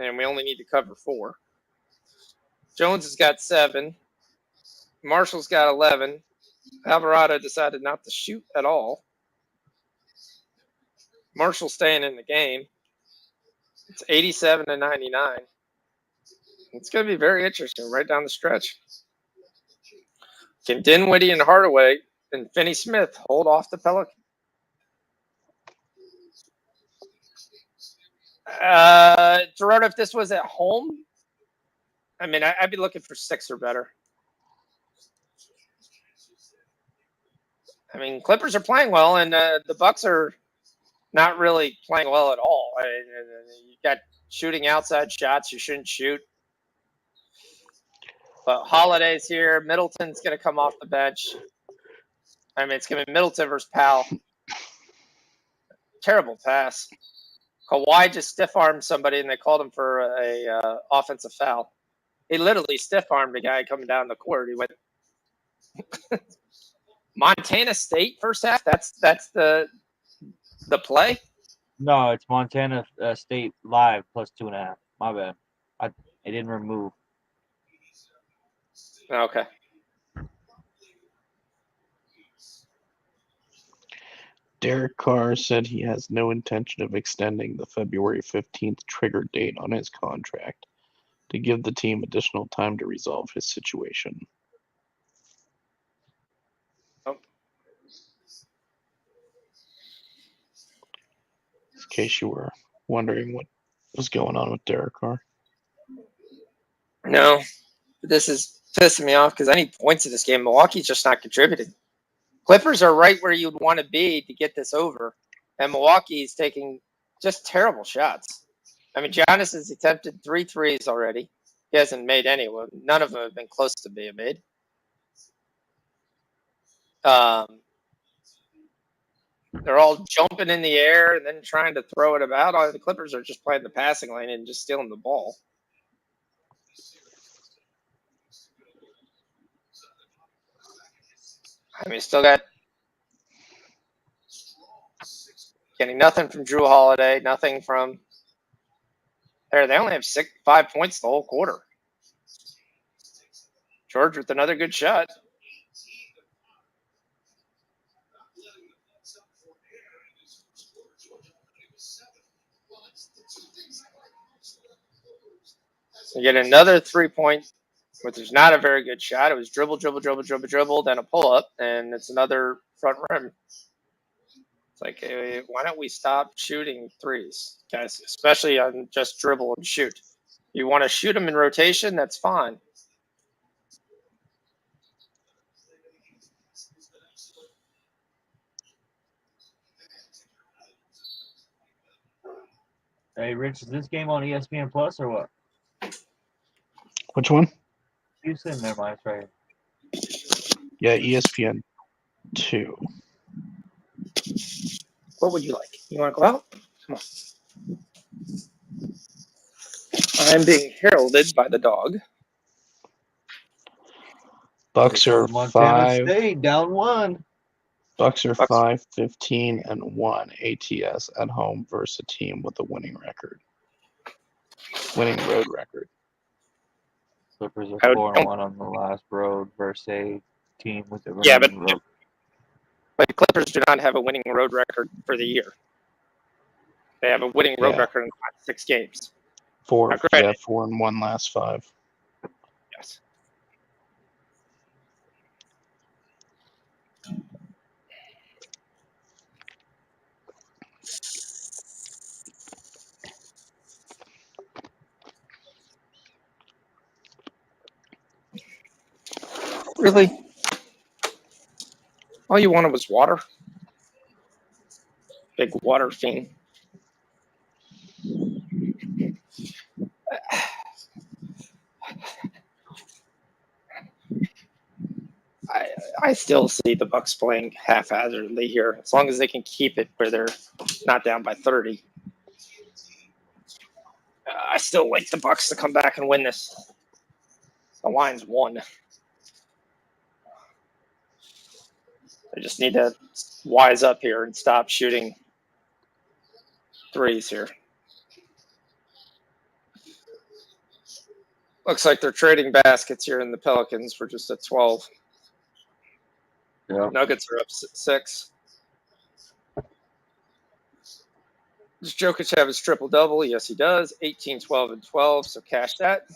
and we only need to cover 4. Jones has got 7. Marshall's got 11. Alvarado decided not to shoot at all. Marshall staying in the game. It's 87-99. It's going to be very interesting right down the stretch. Can Dinwiddie and Hardaway and Finney Smith hold off the Pelicans? Gerardo, if this was at home, I mean, I'd be looking for 6 or better. I mean, Clippers are playing well, and the Bucks are not really playing well at all. I mean, you got shooting outside shots you shouldn't shoot. But Holiday's here. Middleton's going to come off the bench. I mean, it's going to be Middleton versus Powell. Terrible pass. Kawhi just stiff-armed somebody, and they called him for a offensive foul. He literally stiff-armed a guy coming down the court. He went Montana State first half. That's the play. No, it's Montana State live plus 2.5. My bad. I didn't remove. Okay. Derek Carr said he has no intention of extending the February 15th trigger date on his contract to give the team additional time to resolve his situation. Oh. In case you were wondering what What's going on with Derek Carr? No, this is pissing me off because I need points in this game. Milwaukee's just not contributing. Clippers are right where you'd want to be to get this over, and Milwaukee's taking just terrible shots. I mean, Giannis has attempted 3 threes already. He hasn't made any. None of them have been close to being made. They're all jumping in the air and then trying to throw it about. All the Clippers are just playing the passing lane and just stealing the ball. I mean, still got getting nothing from Drew Holiday, nothing from there. They only have 5 points the whole quarter. George with another good shot. So you get another 3-point, which is not a very good shot. It was dribble, then a pull up, and it's another front rim. It's like, hey, why don't we stop shooting threes, guys? Especially on just dribble and shoot. You want to shoot them in rotation? That's fine. Hey, Rich, is this game on ESPN Plus or what? Which one? Houston, never mind, it's right. Yeah, ESPN 2. What would you like? You want to go out? Come on. I'm being heralded by the dog. Bucks are Montana 5. State down 1. Bucks are Bucks. 5-15-1 ATS at home versus a team with a winning road record. Clippers I are would- 4-1 on the last road versus a team with a Yeah, but- winning road. But the Clippers do not have a winning road record for the year. They have a winning road Yeah. record in 6 games. 4-1 last 5. Yes. Really? All you wanted was water? Big water fiend. I still see the Bucks playing haphazardly here, as long as they can keep it where they're not down by 30. I still like the Bucks to come back and win this. The line's 1. They just need to wise up here and stop shooting threes here. Looks like they're trading baskets here in the Pelicans for just a 12. Yep. Nuggets are up 6. Does Jokic have his triple-double? Yes, he does. 18, 12, and 12, so cash that.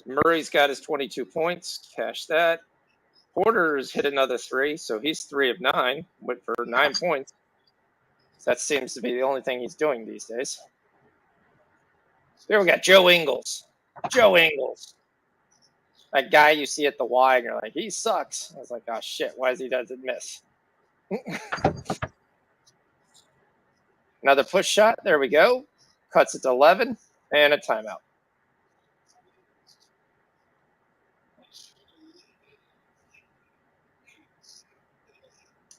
Murray's got his 22 points. Cash that. Porter's hit another 3, so he's 3 of 9, went for 9 points. So that seems to be the only thing he's doing these days. Here we got Joe Ingles. Joe Ingles. That guy you see at the Y, and you're like, he sucks. I was like, oh, shit, why doesn't miss? Another push shot. There we go. Cuts it to 11, and a timeout.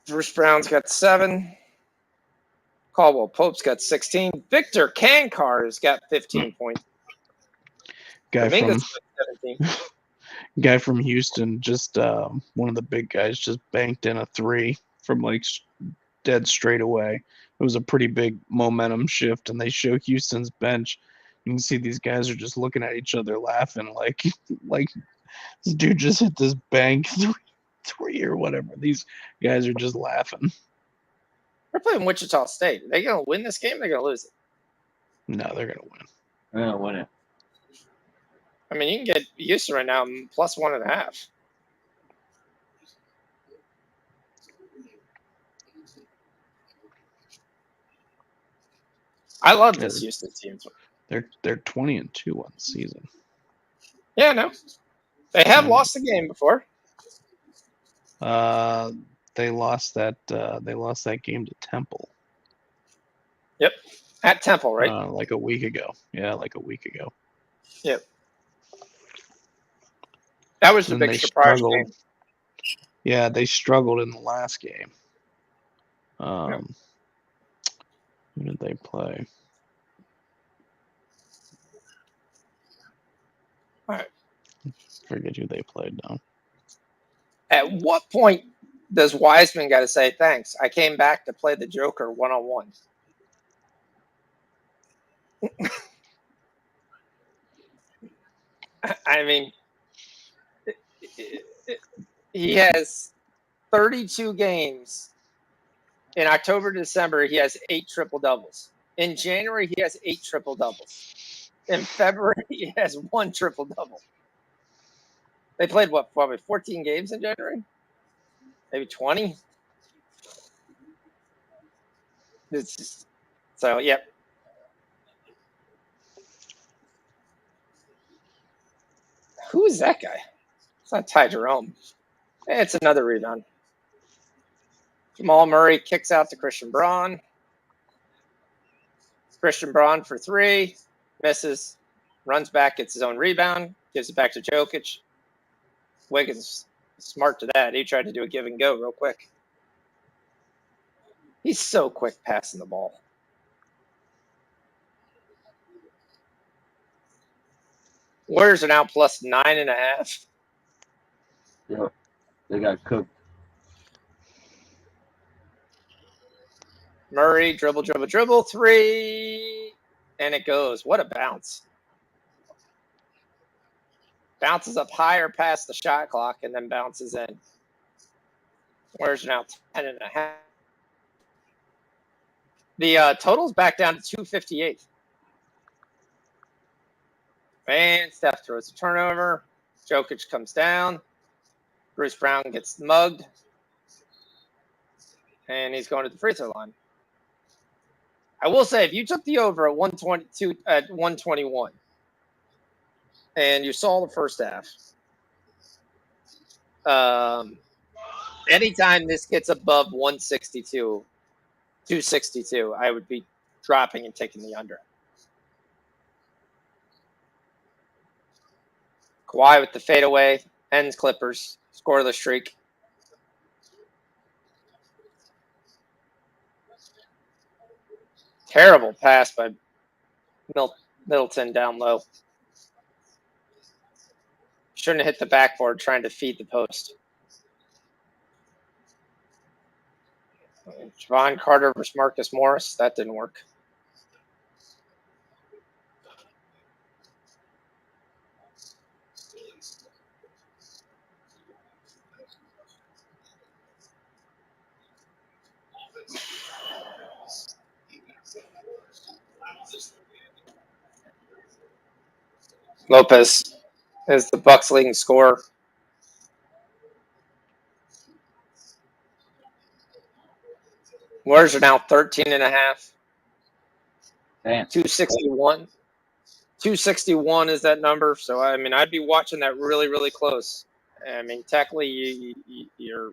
Bruce Brown's got 7. Caldwell Pope's got 16. Victor Kankar's got 15 points. Guy Dominguez from got 17. guy from Houston, just one of the big guys, just banked in a 3 from like dead straight away. It was a pretty big momentum shift, and they show Houston's bench. You can see these guys are just looking at each other, laughing like this dude just hit this bank 3 or whatever. These guys are just laughing. They're playing Wichita State. Are they going to win this game? They're going to lose it. No, they're gonna win. They're going to win it. I mean, you can get Houston right now plus 1.5. I love this Houston team. They're 20-2 on the season. Yeah, no. They have lost a game before. They lost that game to Temple. Yep. At Temple, right? Like a week ago. Yeah, like a week ago. Yep. That was the And big they surprise struggled. game. Yeah, they struggled in the last game. Who did they play? All right. Forget who they played now. At what point does Wiseman got to say thanks? I came back to play the Joker one-on-one. I mean, he has 32 games. In October, December, he has 8 triple doubles. In January, he has 8 triple doubles. In February, he has 1 triple double. They played what, probably 14 games in January? Maybe 20? So, yep. Who is that guy? It's not Ty Jerome. It's another rebound. Jamal Murray kicks out to Christian Braun. Christian Braun for 3. Misses. Runs back, gets his own rebound. Gives it back to Jokic. Wiggins smart to that. He tried to do a give and go real quick. He's so quick passing the ball. Warriors are now plus 9.5. Yeah, they got cooked. Murray, dribble, 3. And it goes. What a bounce. Bounces up higher past the shot clock and then bounces in. Warriors are now 10.5. The total's back down to 258. And Steph throws a turnover. Jokic comes down. Bruce Brown gets mugged. And he's going to the free throw line. I will say, if you took the over at 122 at 121, and you saw the first half, anytime this gets above 162, 262, I would be dropping and taking the under. Kawhi with the fadeaway, ends Clippers, scoreless streak. Terrible pass by Middleton down low. Shouldn't have hit the backboard trying to feed the post. Javon Carter versus Marcus Morris. That didn't work. Lopez is the Bucks' leading scorer. Warriors are now 13.5. Damn. 261. 261 is that number. So, I mean, I'd be watching that really, really close. I mean, technically, you're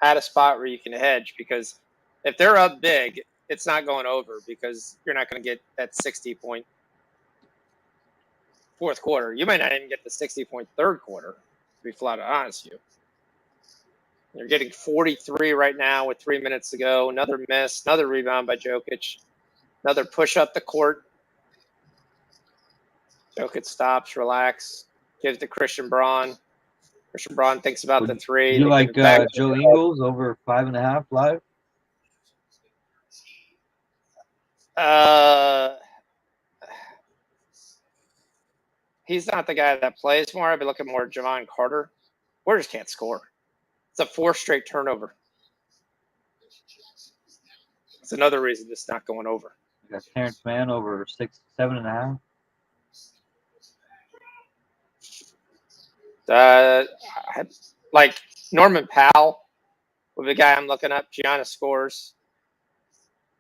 at a spot where you can hedge because if they're up big, it's not going over because you're not going to get that 60-point fourth quarter. You might not even get the 60-point third quarter, to be flat out honest with you. You're getting 43 right now with 3 minutes to go. Another miss, another rebound by Jokic. Another push up the court. Jokic stops, relax, gives to Christian Braun. Christian Braun thinks about the 3. You like Joe Ingles over 5.5 live? He's not the guy that plays more. I'd be looking more at Javon Carter. Warriors can't score. It's a 4 straight turnover. It's another reason this is not going over. You got Terrence Mann over 7.5. Like Norman Powell with the guy I'm looking up. Giannis scores.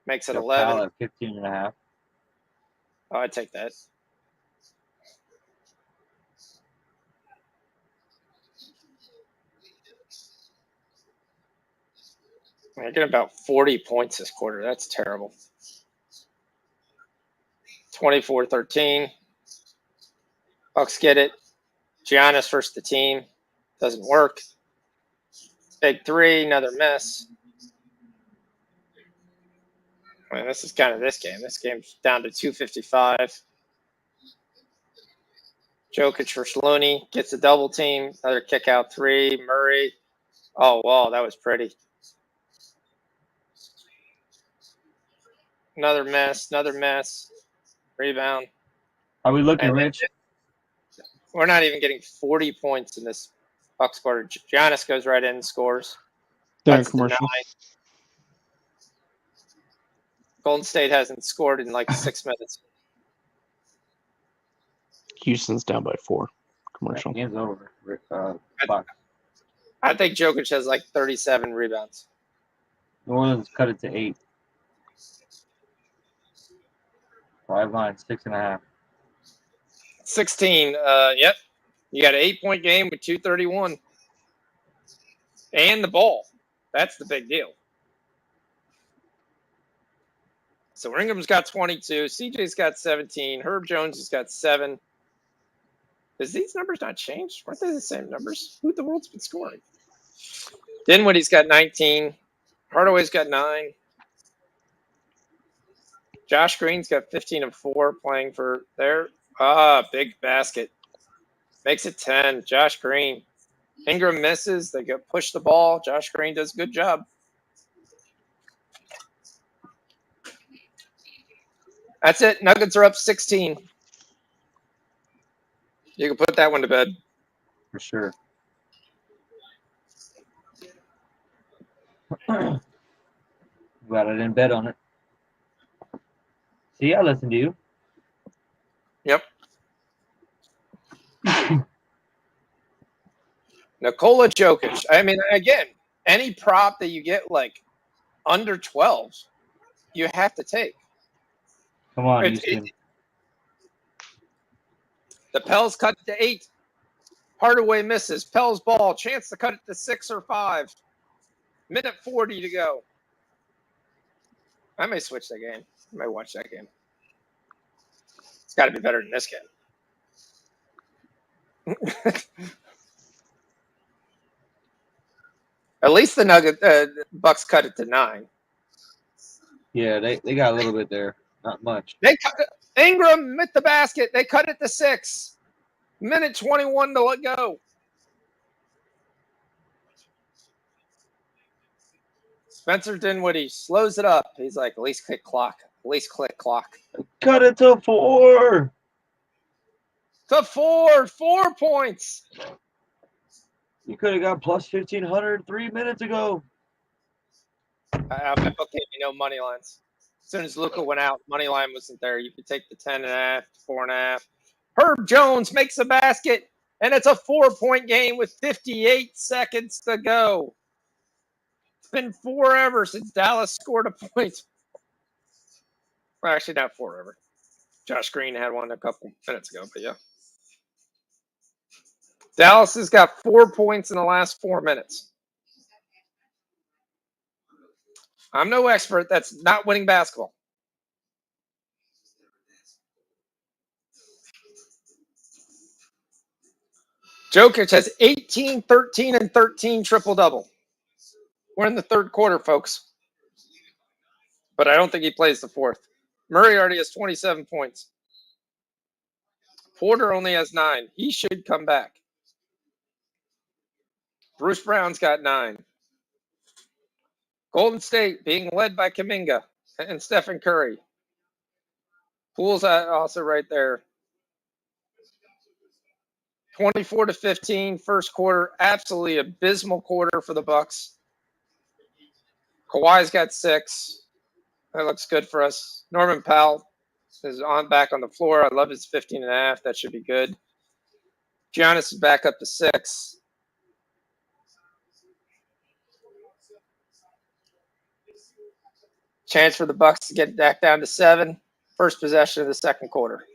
Makes it 11. At 15.5. Oh, I'd take that. They're getting about 40 points this quarter. That's terrible. 24-13. Bucks get it. Giannis versus the team. Doesn't work. Big three, another miss. I mean, this is kind of this game. This game's down to 255. Jokic versus Looney gets a double team. Another kick out three. Murray. Oh, wow, that was pretty. Another miss. Another miss. Rebound. Are we looking, And Rich? we're not even getting 40 points in this Bucks quarter. Giannis goes right in and scores. They're in Cuts it to commercial. 9. Golden State hasn't scored in like 6 minutes. Houston's down by 4. Commercial. Game's over. Bucks. I think Jokic has like 37 rebounds. New Orleans cut it to 8. 5 lines, 6.5. 16. Yep. You got an 8-point game with 231. And the ball. That's the big deal. So Ingram's got 22. CJ's got 17. Herb Jones has got 7. Does these numbers not change? Aren't they the same numbers? Who the world's been scoring? Dinwiddie's got 19. Hardaway's got 9. Josh Green's got 15 and 4 playing for there. Big basket. Makes it 10. Josh Green. Ingram misses. They go push the ball. Josh Green does a good job. That's it. Nuggets are up 16. You can put that one to bed. For sure. Glad I didn't bet on it. See, I listened to you. Yep. Nikola Jokic. I mean, again, any prop that you get like under 12, you have to take. Come on, It's- Houston. The Pels cut it to 8. Hardaway misses. Pels ball. Chance to cut it to 6 or 5. Minute 40 to go. I may switch that game. I may watch that game. It's got to be better than this game. At least the Bucks cut it to 9. Yeah, they got a little bit there. Not much. They cut Ingram at the basket. They cut it to 6. Minute 21 to let go. Spencer Dinwiddie slows it up. He's like, at least click clock. At least click clock. Cut it to 4. To 4. 4 points. You could have got plus 1,500 3 minutes ago. My book gave me no money lines. As soon as Luka went out, money line wasn't there. You could take the 10.5, 4.5. Herb Jones makes a basket, and it's a 4-point game with 58 seconds to go. It's been forever since Dallas scored a point. Well, actually, not forever. Josh Green had one a couple minutes ago, but yeah. Dallas has got 4 points in the last 4 minutes. I'm no expert. That's not winning basketball. Jokic has 18, 13, and 13 triple-double. We're in the third quarter, folks. But I don't think he plays the fourth. Murray already has 27 points. Porter only has 9. He should come back. Bruce Brown's got 9. Golden State being led by Kuminga and Stephen Curry. Poole's also right there. 24-15 first quarter. Absolutely abysmal quarter for the Bucks. Kawhi's got 6. That looks good for us. Norman Powell is back on the floor. I love his 15.5. That should be good. Giannis is back up to 6. Chance for the Bucks to get back down to 7. First possession of the second quarter.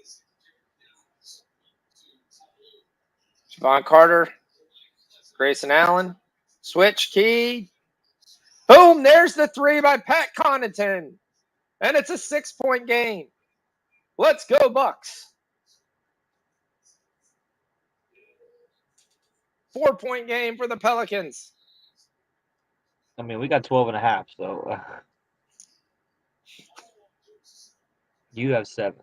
Javon Carter, Grayson Allen, switch key. Boom, there's the three by Pat Connaughton. And it's a 6-point game. Let's go, Bucks. 4-point game for the Pelicans. I mean, we got 12 and a half, so you have 7.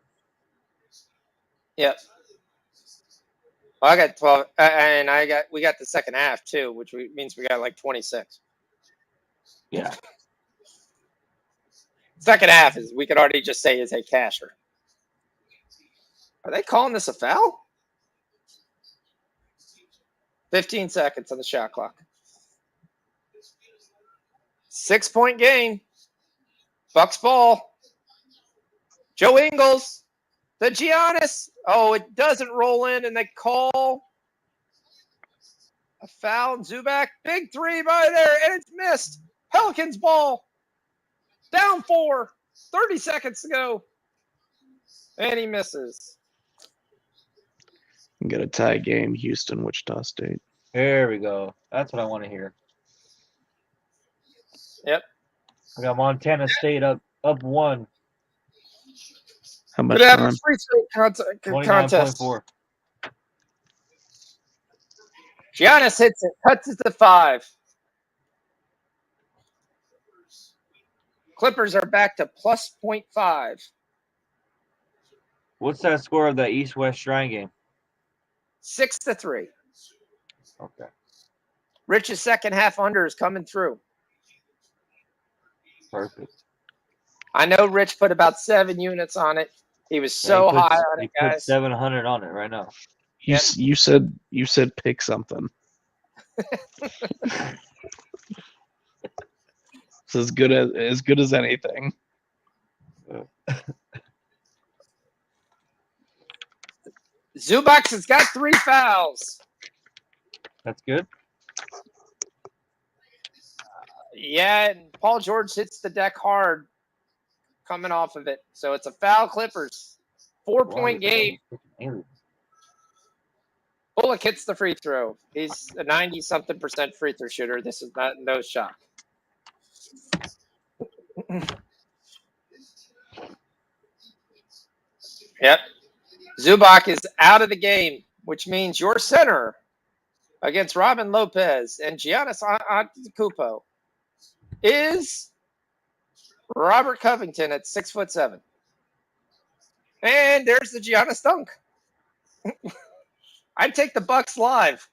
Yep. Well, I got 12, and we got the second half too, which means we got like 26. Yeah. Second half is we could already just say is a casher. Are they calling this a foul? 15 seconds on the shot clock. 6-point game. Bucks ball. Joe Ingles. The Giannis. Oh, it doesn't roll in, and they call a foul. Zubac. Big three by there, and it's missed. Pelicans ball. Down 4. 30 seconds to go. And he misses. Get a tie game, Houston, Wichita State. There we go. That's what I want to hear. Yep. I got Montana State up 1. How much Could have time? a free throw contest. 29.4. Giannis hits it, cuts it to 5. Clippers are back to plus 0.5. What's that score of that East-West Shrine game? 6-3. Okay. Rich's second half under is coming through. Perfect. I know Rich put about 7 units on it. He was so high on it, He put guys. 700 on it right now. You said pick something. It's as good as anything. Zubac has got 3 fouls. That's good. Yeah, and Paul George hits the deck hard coming off of it. So it's a foul Clippers. 4-point game. Bullock hits the free throw. He's a 90-something% free throw shooter. This is no shock. Yep. Zubac is out of the game, which means your center against Robin Lopez and Giannis Antetokounmpo is Robert Covington at 6'7". And there's the Giannis dunk. I'd take the Bucks live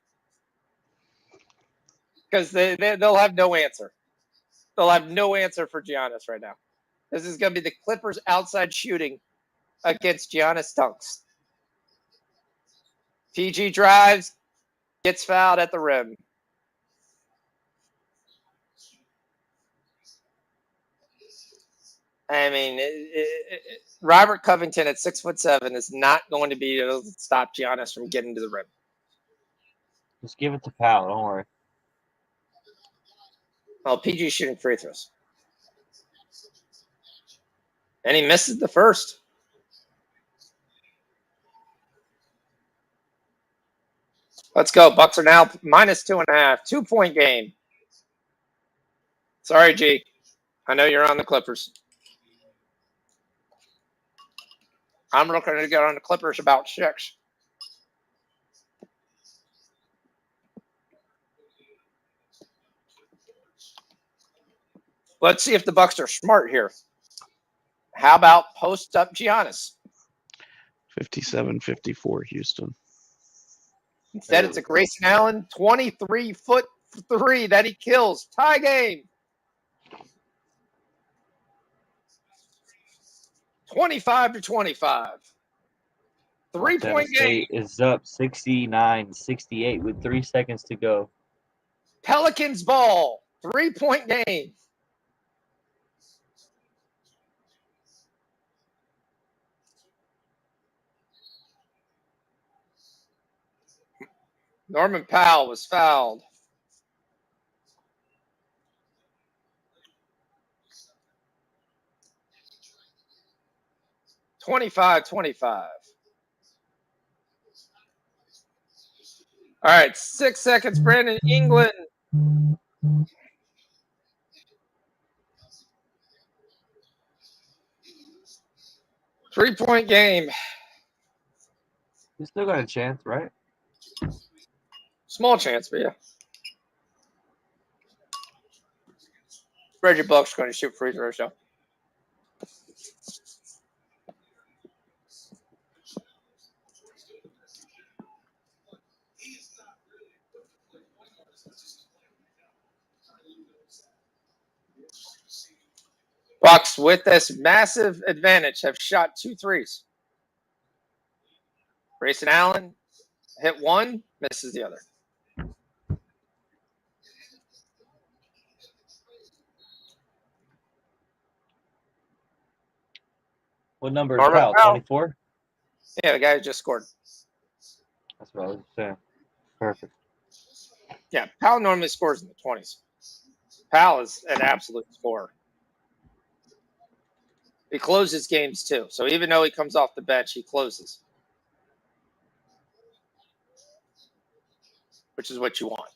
because they'll have no answer. They'll have no answer for Giannis right now. This is going to be the Clippers outside shooting against Giannis dunks. PG drives, gets fouled at the rim. I mean, Robert Covington at 6'7" is not going to be able to stop Giannis from getting to the rim. Just give it to Powell. Don't worry. Well, PG's shooting free throws. And he misses the first. Let's go. Bucks are now minus 2.5. 2-point game. Sorry, G. I know you're on the Clippers. I'm looking to get on the Clippers about 6. Let's see if the Bucks are smart here. How about post up Giannis? 57-54 Houston. Instead, it's a Grayson Allen 23-foot 3 that he kills. Tie game. 25-25. 3-point game. Is up 69-68 with 3 seconds to go. Pelicans ball. 3-point game. Norman Powell was fouled. 25-25. All right, 6 seconds, Brandon. England. Three-point game. You still got a chance, right? Small chance, but yeah. Reggie Buck's going to shoot free throws, though. Bucks, with this massive advantage, have shot 2 threes. Grayson Allen hit one, misses the other. What number is Norman Powell? Powell. 24? Yeah, the guy who just scored. That's what I was saying. Perfect. Yeah, Powell normally scores in the 20s. Powell is an absolute scorer. He closes games too. So even though he comes off the bench, he closes, which is what you want.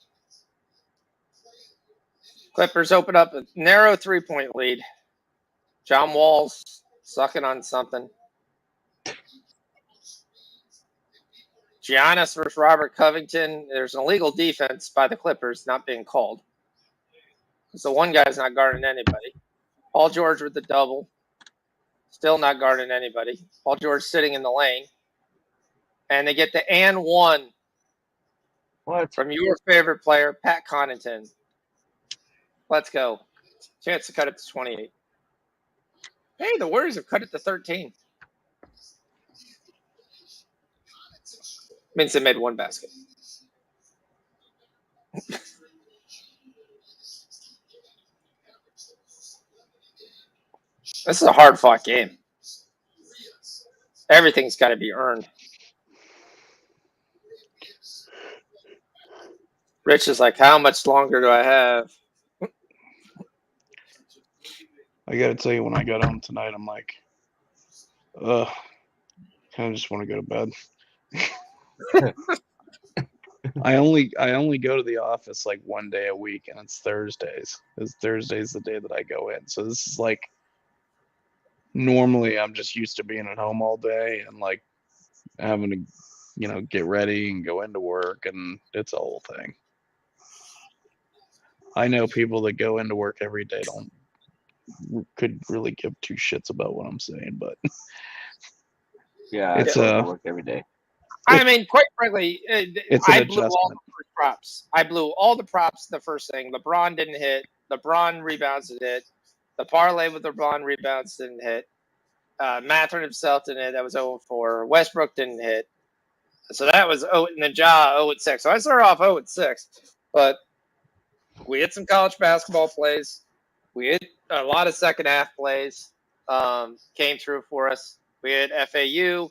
Clippers open up a narrow 3-point lead. John Wall's sucking on something. Giannis versus Robert Covington. There's an illegal defense by the Clippers not being called. So one guy's not guarding anybody. Paul George with the double. Still not guarding anybody. Paul George sitting in the lane. And they get the and one What? from your favorite player, Pat Connaughton. Let's go. Chance to cut it to 28. Hey, the Warriors have cut it to 13. Means they made one basket. This is a hard-fought game. Everything's got to be earned. Rich is like, how much longer do I have? I gotta tell you, when I got home tonight, I'm like, ugh, kind of just want to go to bed. I only go to the office like one day a week, and it's Thursdays. Because Thursday's the day that I go in. So this is like, normally I'm just used to being at home all day and like having to, get ready and go into work, and it's a whole thing. I know people that go into work every day could really give two shits about what I'm saying, but Yeah, it's I go to work every day. I mean, quite frankly, it's I an blew all adjustment. the first props. I blew all the props the first thing. LeBron didn't hit. LeBron rebounds didn't hit. The parlay with LeBron rebounds didn't hit. Mathurin himself didn't hit. That was 0-4. Westbrook didn't hit. So that was and then Ja 0-6. So I started off 0-6. But we hit some college basketball plays. We hit a lot of second half plays. Came through for us. We hit FAU.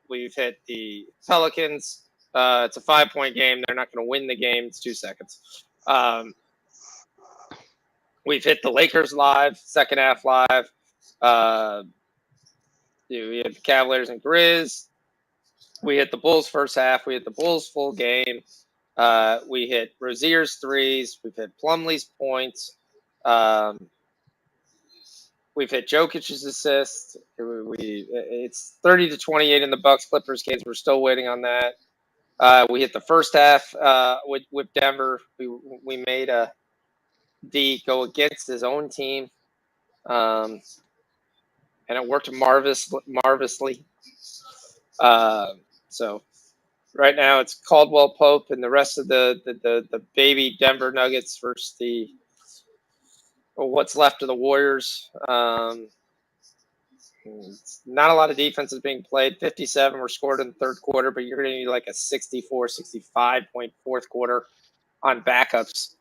We've hit the Pelicans. It's a 5-point game. They're not going to win the game. It's 2 seconds. We've hit the Lakers live, second half live. We hit the Cavaliers and Grizz. We hit the Bulls first half. We hit the Bulls full game. We hit Rozier's threes. We've hit Plumlee's points. We've hit Jokic's assist. It's 30-28 in the Bucks Clippers games. We're still waiting on that. We hit the first half with Denver. We made a D go against his own team, and it worked marvelously. So right now it's Caldwell Pope and the rest of the baby Denver Nuggets versus what's left of the Warriors. Not a lot of defense is being played. 57 were scored in the third quarter, but you're going to need like a 64, 65-point fourth quarter on backups.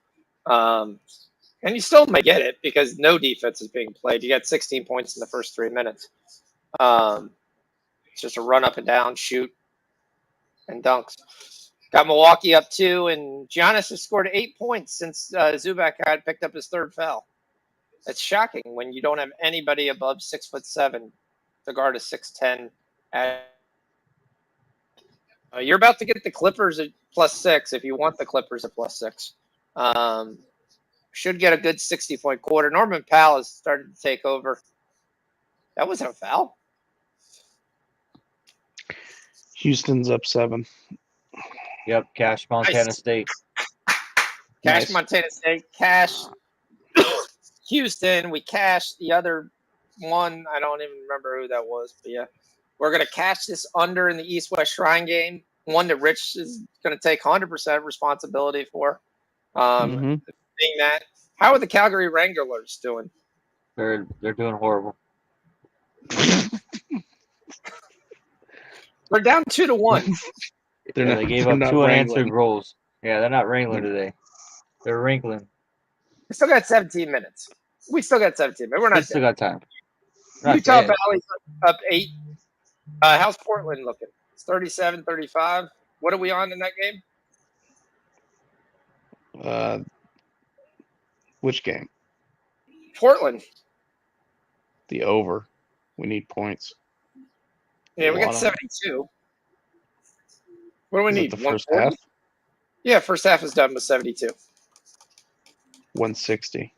And you still may get it because no defense is being played. You got 16 points in the first 3 minutes. It's just a run up and down, shoot, and dunks. Got Milwaukee up 2, and Giannis has scored 8 points since Zubac had picked up his third foul. It's shocking when you don't have anybody above 6'7" to guard a 6'10". You're about to get the Clippers at +6 if you want the Clippers at +6. Should get a good 60-point quarter. Norman Powell has started to take over. That wasn't a foul. Houston's up 7. Yep, Cash Montana Nice. State. Cash Nice. Montana State. Cash Houston. We cashed the other one. I don't even remember who that was, but yeah. We're going to cash this under in the East-West Shrine game, one that Rich is going to take 100% responsibility for. Being that, how are the Calgary Wranglers doing? They're doing horrible. They're down 2-1. They gave up 2 unanswered goals. Yeah, they're not wrangling today. They're wrinkling. We still got 17 minutes. We still got 17 minutes. We're We not still dead. got time. Utah Valley's up 8. How's Portland looking? It's 37-35. What are we on in that game? Which game? Portland. The over. We need points. Yeah, we got 72. What do we need? The first 140? half? Yeah, first half is done with 72. 160.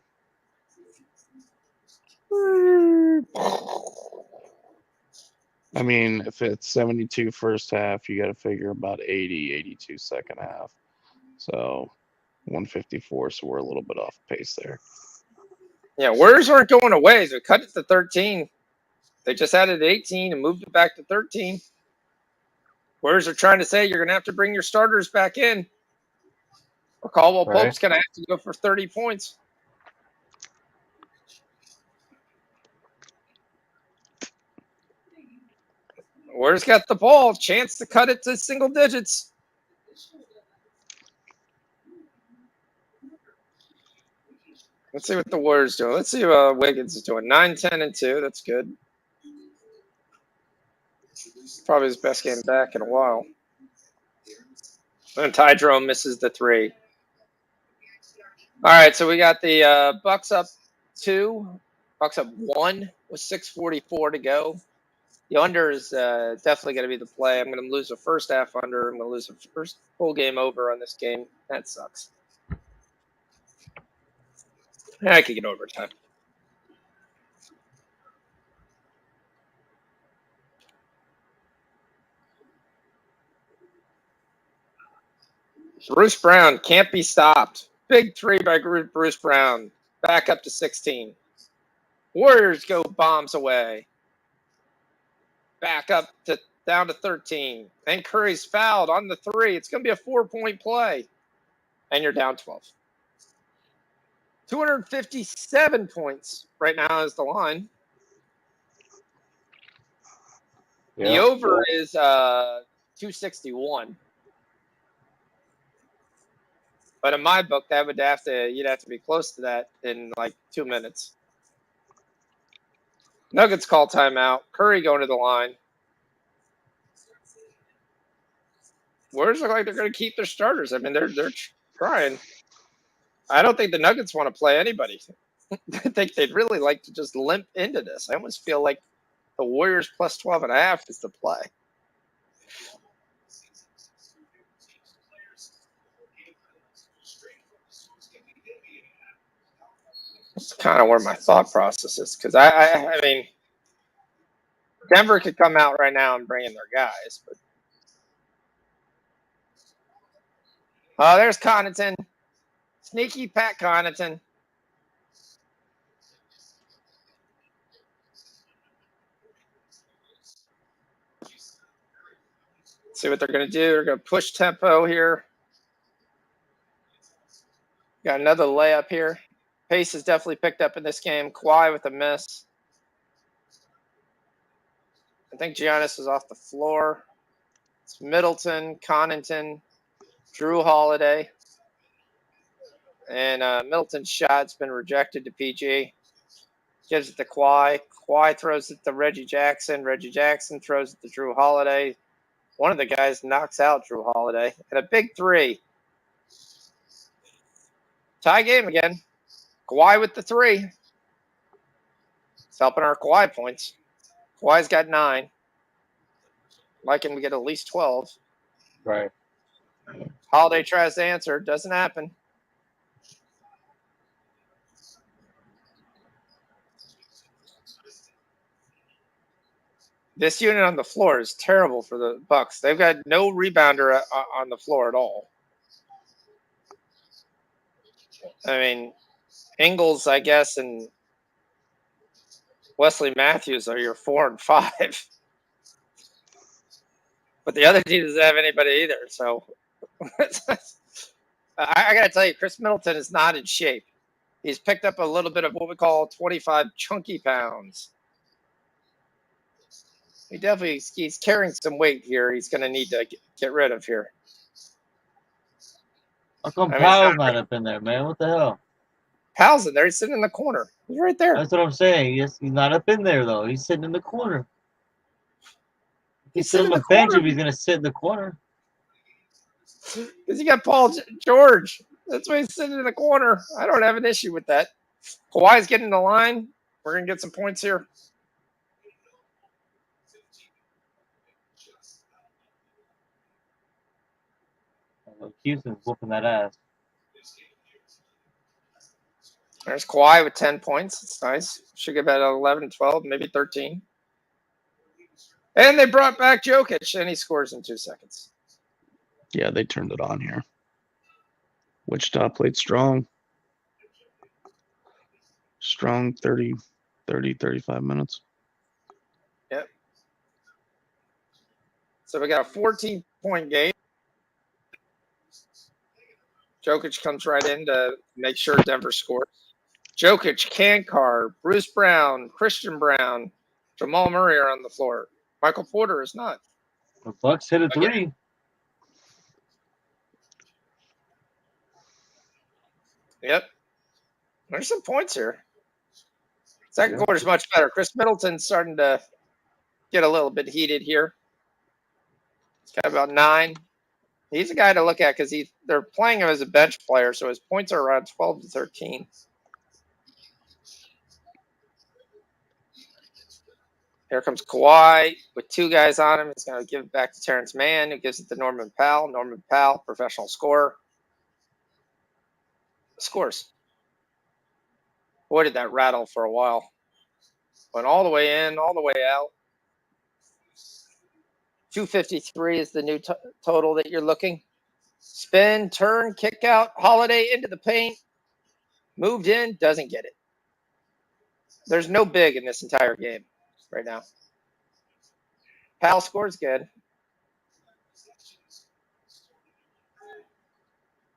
I mean, if it's 72 first half, you got to figure about 80, 82 second half. So 154. So we're a little bit off pace there. Yeah, Warriors aren't going away. So we cut it to 13. They just added 18 and moved it back to 13. Warriors are trying to say you're going to have to bring your starters back in. Or Caldwell Pope's going to have to go for 30 points. Warriors got the ball. Chance to cut it to single digits. Let's see what the Warriors doing. Let's see what Wiggins is doing. 9-10-2. That's good. Probably his best game back in a while. And Ty Jerome misses the 3. All right, so we got the Bucks up 2. Bucks up 1 with 6:44 to go. The under is definitely going to be the play. I'm going to lose the first half under. I'm going to lose the first full game over on this game. That sucks. I could get overtime. Bruce Brown can't be stopped. Big 3 by Bruce Brown. Back up to 16. Warriors go bombs away. Back up to down to 13. And Curry's fouled on the 3. It's going to be a 4-point play. And you're down 12. 257 points right now is the line. Yeah. The over is 261. But in my book, you'd have to be close to that in like 2 minutes. Nuggets call timeout. Curry going to the line. Warriors look like they're going to keep their starters. I mean, they're trying. I don't think the Nuggets want to play anybody. I think they'd really like to just limp into this. I almost feel like the Warriors plus 12.5 is the play. That's kind of where my thought process is, because I mean, Denver could come out right now and bring in their guys, but there's Connaughton, sneaky Pat Connaughton. See what they're going to do. They're going to push tempo here. Got another layup here. Pace is definitely picked up in this game. Kawhi with a miss. I think Giannis is off the floor. It's Middleton, Connaughton, Drew Holiday. And Middleton's shot's been rejected to PG. Gives it to Kawhi. Kawhi throws it to Reggie Jackson. Reggie Jackson throws it to Drew Holiday. One of the guys knocks out Drew Holiday. And a big 3. Tie game again. Kawhi with the 3. It's helping our Kawhi points. Kawhi's got 9. Liking to get at least 12. Right. Holiday tries to answer. Doesn't happen. This unit on the floor is terrible for the Bucks. They've got no rebounder on the floor at all. I mean, Ingles, I guess, and Wesley Matthews are your 4 and 5. But the other team doesn't have anybody either. So I got to tell you, Chris Middleton is not in shape. He's picked up a little bit of what we call 25 chunky pounds. He's carrying some weight here. He's going to need to get rid of here. How come I mean, Powell's not up in there, man? What the hell? Powell's in there. He's sitting in the corner. He's right there. That's what I'm saying. He's not up in there though. He's sitting in the corner. He's sitting on the bench if he's gonna sit in the corner. Because you got Paul George. That's why he's sitting in the corner. I don't have an issue with that. Kawhi's getting the line. We're going to get some points here. Houston's whooping that ass. There's Kawhi with 10 points. It's nice. Should get about 11, 12, maybe 13. And they brought back Jokic, and he scores in 2 seconds. Yeah, they turned it on here. Wichita played strong. Strong 30, 35 minutes. Yep. So we got a 14-point game. Jokic comes right in to make sure Denver scores. Jokic, Kankar, Bruce Brown, Christian Brown, Jamal Murray are on the floor. Michael Porter is not. The Bucks hit a 3. Yep. There's some points here. Second quarter's much better. Chris Middleton's starting to get a little bit heated here. He's got about 9. He's a guy to look at because they're playing him as a bench player, so his points are around 12 to 13. Here comes Kawhi with 2 guys on him. He's going to give it back to Terrence Mann, who gives it to Norman Powell. Norman Powell, professional scorer. Scores. Boy, did that rattle for a while. Went all the way in, all the way out. 253 is the new total that you're looking. Spin, turn, kick out, Holiday into the paint. Moved in, doesn't get it. There's no big in this entire game right now. Powell scores good.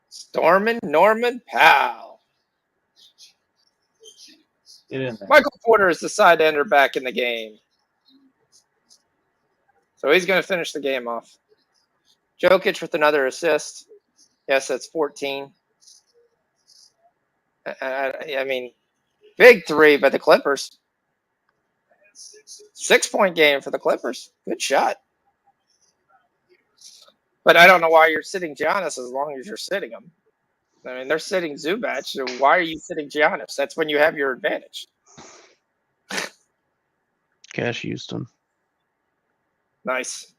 Stormin' Norman Powell. Get in there. Michael Porter is the side ender back in the game. So he's going to finish the game off. Jokic with another assist. Yes, that's 14. I mean, big 3 by the Clippers. 6-point game for the Clippers. Good shot. But I don't know why you're sitting Giannis as long as you're sitting him. I mean, they're sitting Zubac. So why are you sitting Giannis? That's when you have your advantage. Cash Houston. Nice.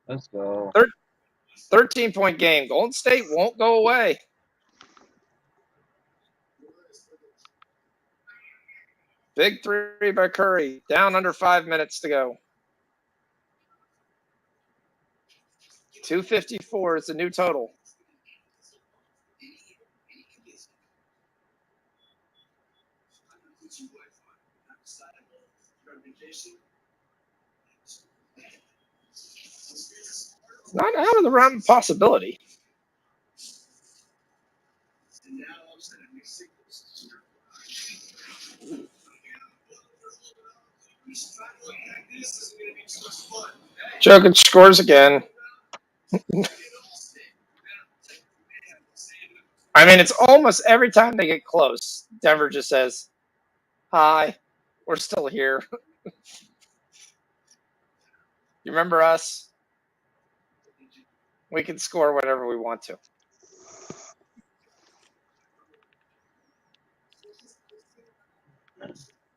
Let's go. 13-point game. Golden State won't go away. Big 3 by Curry. Down under 5 minutes to go. 254 is the new total. It's not out of the realm of possibility. Jokic scores again. I mean, it's almost every time they get close, Denver just says, "Hi, we're still here." You remember us? We can score whenever we want to.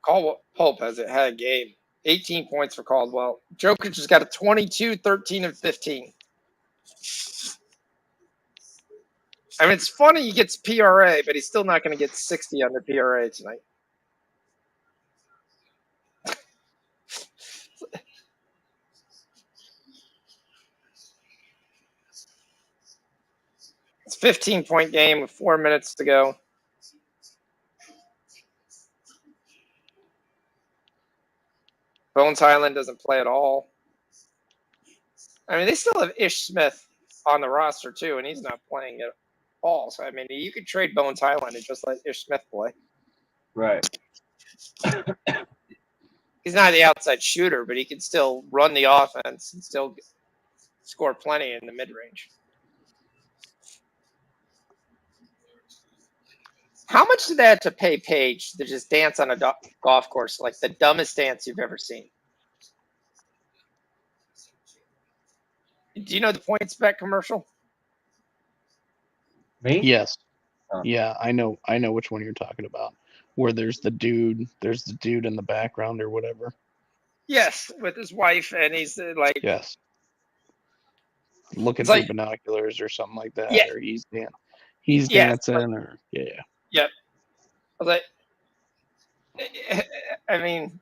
Cole Pope has had a game. 18 points for Caldwell. Jokic has got a 22, 13, and 15. I mean, it's funny he gets PRA, but he's still not going to get 60 under PRA tonight. It's a 15-point game with 4 minutes to go. Bones Highland doesn't play at all. I mean, they still have Ish Smith on the roster, too, and he's not playing at all. So, I mean, you could trade Bones Highland and just let Ish Smith play. Right. He's not the outside shooter, but he can still run the offense and still score plenty in the mid-range. How much did they have to pay Paige to just dance on a golf course, like the dumbest dance you've ever seen? Do you know the points bet commercial? Me? Yes. Oh. Yeah, I know which one you're talking about. Where there's the dude in the background or whatever. Yes, with his wife, and he's like, Yes. Looking It's through like- binoculars or something like that, Yeah. or he's Yes, dancing, or yeah. yep. I was like, I mean,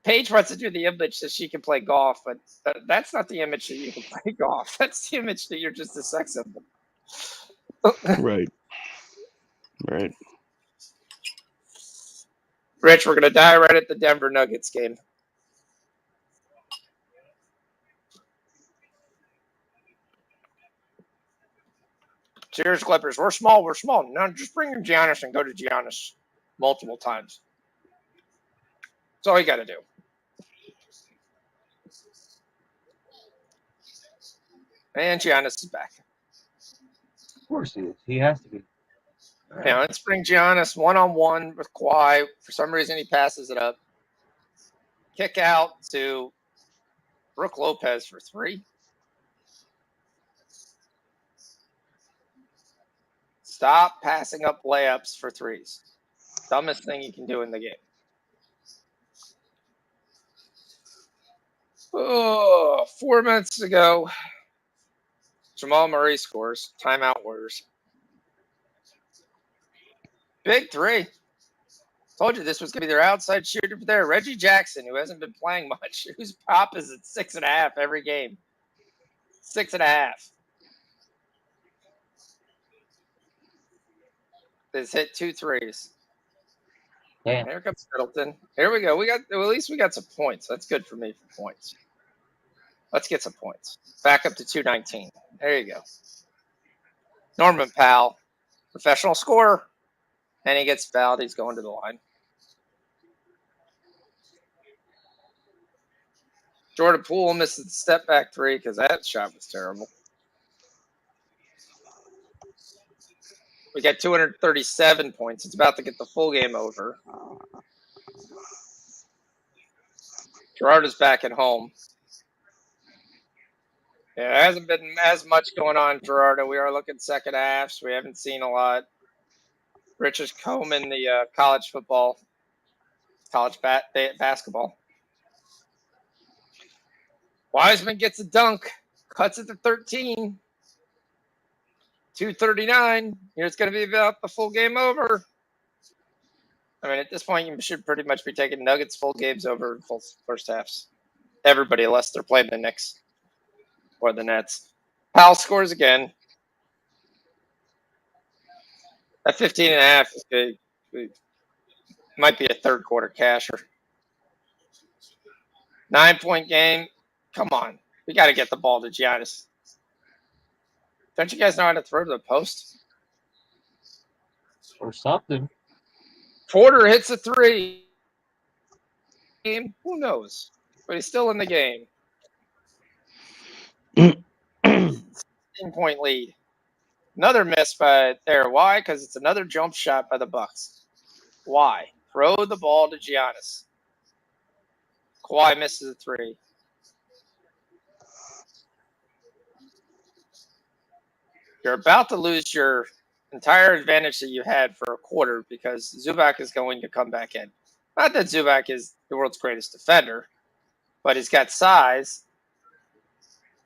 Paige wants to do the image that she can play golf, but that's not the image that you can play golf. That's the image that you're just a sex symbol. Right. Right. Rich, we're gonna die right at the Denver Nuggets game. Cheers, Clippers. We're small. We're small. No, just bring in Giannis and go to Giannis multiple times. That's all you got to do. And Giannis is back. Of course he is. He has to be. Now let's bring Giannis one-on-one with Kawhi. For some reason, he passes it up. Kick out to Brook Lopez for three. Stop passing up layups for threes. Dumbest thing you can do in the game. Oh, 4 minutes to go. Jamal Murray scores. Timeout Warriors. Big three. Told you this was going to be their outside shooter there. Reggie Jackson, who hasn't been playing much, whose pop is at 6.5 every game. 6.5. Has hit 2 threes. Damn. Here comes Middleton. Here we go. At least we got some points. That's good for me for points. Let's get some points. Back up to 219. There you go. Norman Powell, professional scorer. And he gets fouled. He's going to the line. Jordan Poole misses the step back three because that shot was terrible. We got 237 points. It's about to get the full game over. Gerard is back at home. Yeah, there hasn't been as much going on, Gerardo. We are looking second halves. We haven't seen a lot. Rich is combing the college basketball. Wiseman gets a dunk. Cuts it to 13. 2:39. Here it's going to be about the full game over. I mean, at this point, you should pretty much be taking Nuggets full games over full first halves. Everybody, unless they're playing the Knicks or the Nets. Powell scores again. That 15.5 is good. Might be a third quarter casher. 9-point game. Come on. We got to get the ball to Giannis. Don't you guys know how to throw to the post? Or something. Porter hits a three. Who knows? But he's still in the game. 10-point lead. Another miss by there. Why? Because it's another jump shot by the Bucks. Why? Throw the ball to Giannis. Kawhi misses a three. You're about to lose your entire advantage that you had for a quarter because Zubac is going to come back in. Not that Zubac is the world's greatest defender, but he's got size.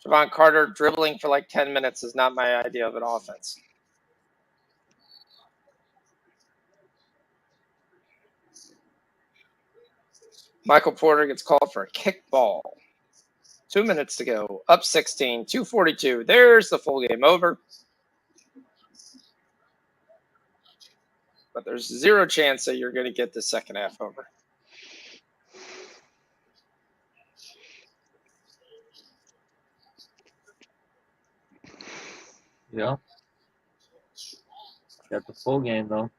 Javon Carter dribbling for like 10 minutes is not my idea of an offense. Michael Porter gets called for a kick ball. 2 minutes to go. Up 16, 2:42. There's the full game over. But there's zero chance that you're going to get the second half over. Yeah. Got the full game though.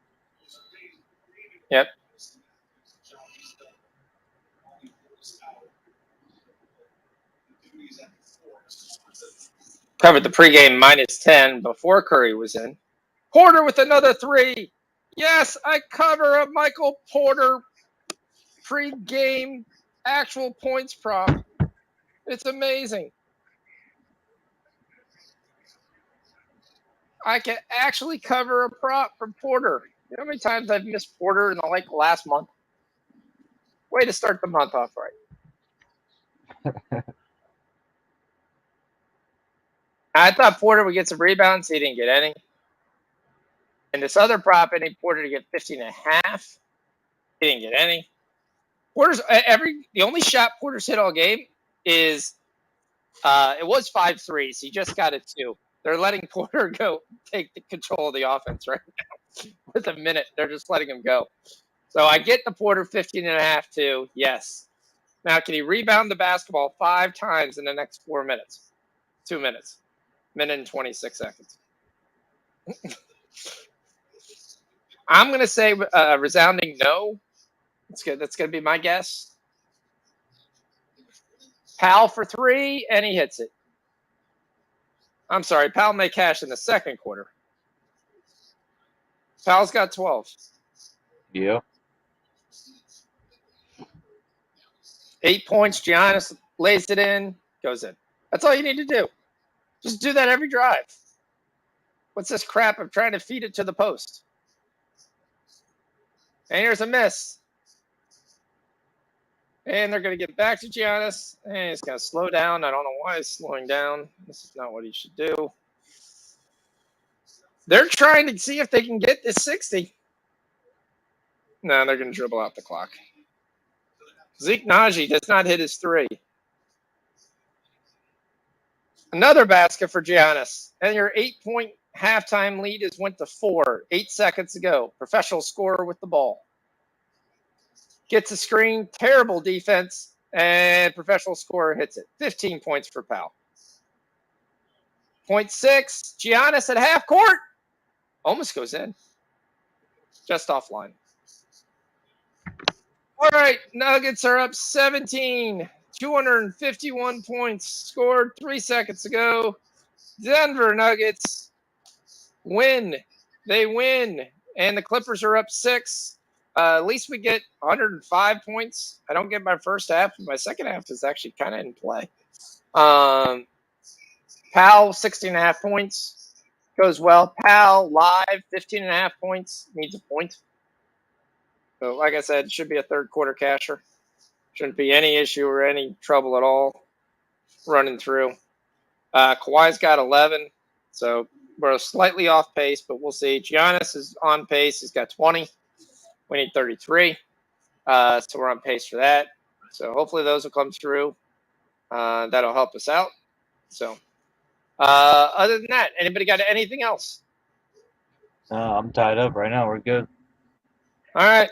Yep. Covered the pregame -10 before Curry was in. Porter with another three. Yes, I cover a Michael Porter pregame actual points prop. It's amazing. I can actually cover a prop from Porter. You know how many times I've missed Porter in the last month? Way to start the month off right. I thought Porter would get some rebounds. He didn't get any. And this other prop, I need Porter to get 15.5. He didn't get any. The only shot Porter's hit all game is it was 5 threes. He just got a 2. They're letting Porter go take the control of the offense right now. With a minute, they're just letting him go. So I get the Porter 15.5 too. Yes. Now, can he rebound the basketball 5 times in the next 4 minutes? 2 minutes. Minute and 26 seconds. I'm going to say a resounding no. That's good. That's going to be my guess. Powell for 3, and he hits it. I'm sorry. Powell may cash in the second quarter. Powell's got 12. Yeah. 8 points. Giannis lays it in, goes in. That's all you need to do. Just do that every drive. What's this crap of trying to feed it to the post? And here's a miss. And they're going to get back to Giannis. And he's going to slow down. I don't know why he's slowing down. This is not what he should do. They're trying to see if they can get this 60. No, they're going to dribble out the clock. Zeke Naji does not hit his 3. Another basket for Giannis. And your 8-point halftime lead went to 4. 8 seconds to go. Professional scorer with the ball. Gets a screen. Terrible defense. And professional scorer hits it. 15 points for Powell. 0.6. Giannis at half court. Almost goes in. Just offline. All right. Nuggets are up 17. 251 points scored 3 seconds ago. Denver Nuggets win. They win. And the Clippers are up 6. At least we get 105 points. I don't get my first half. My second half is actually kind of in play. Powell, 16.5 points. Goes well. Powell, live, 15.5 points. Needs a point. So, like I said, should be a third quarter casher. Shouldn't be any issue or any trouble at all running through. Kawhi's got 11. So, we're slightly off pace, but we'll see. Giannis is on pace. He's got 20. We need 33. So we're on pace for that. So hopefully those will come through. That'll help us out. So other than that, anybody got anything else? I'm tied up right now. We're good. All right.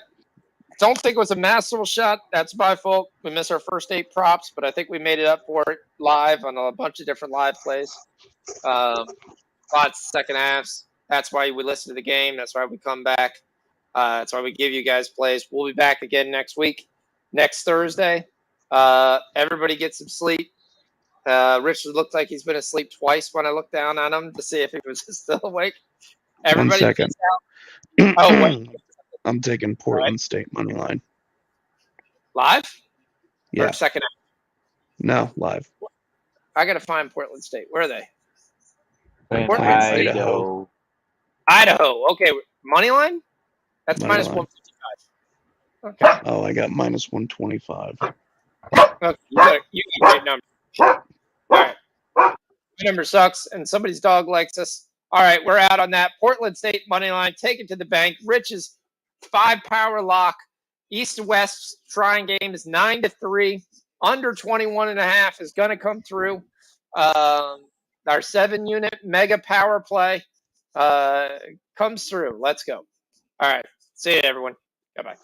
Don't think it was a masterful shot. That's my fault. We missed our first 8 props, but I think we made it up for it live on a bunch of different live plays. Lots of second halves. That's why we listen to the game. That's why we come back. That's why we give you guys plays. We'll be back again next week, next Thursday. Everybody get some sleep. Richard looked like he's been asleep twice when I looked down on him to see if he was still awake. Everybody 1 second. peace out. Oh, wait. I'm taking Portland State money line. Live? Yeah. Or second half? No, live. I got to find Portland State. Where are they? Playing Portland, Idaho. Idaho. Okay. Money line? That's Money minus line. 155. Okay. Oh, I got minus 125. Okay. You got a great number. All right. My number sucks, and somebody's dog likes us. All right, we're out on that. Portland State money line. Take it to the bank. Rich's 5-power lock. East to West trying game is 9-3. Under 21.5 is going to come through. Our 7-unit mega power play comes through. Let's go. All right. See you, everyone. Bye-bye.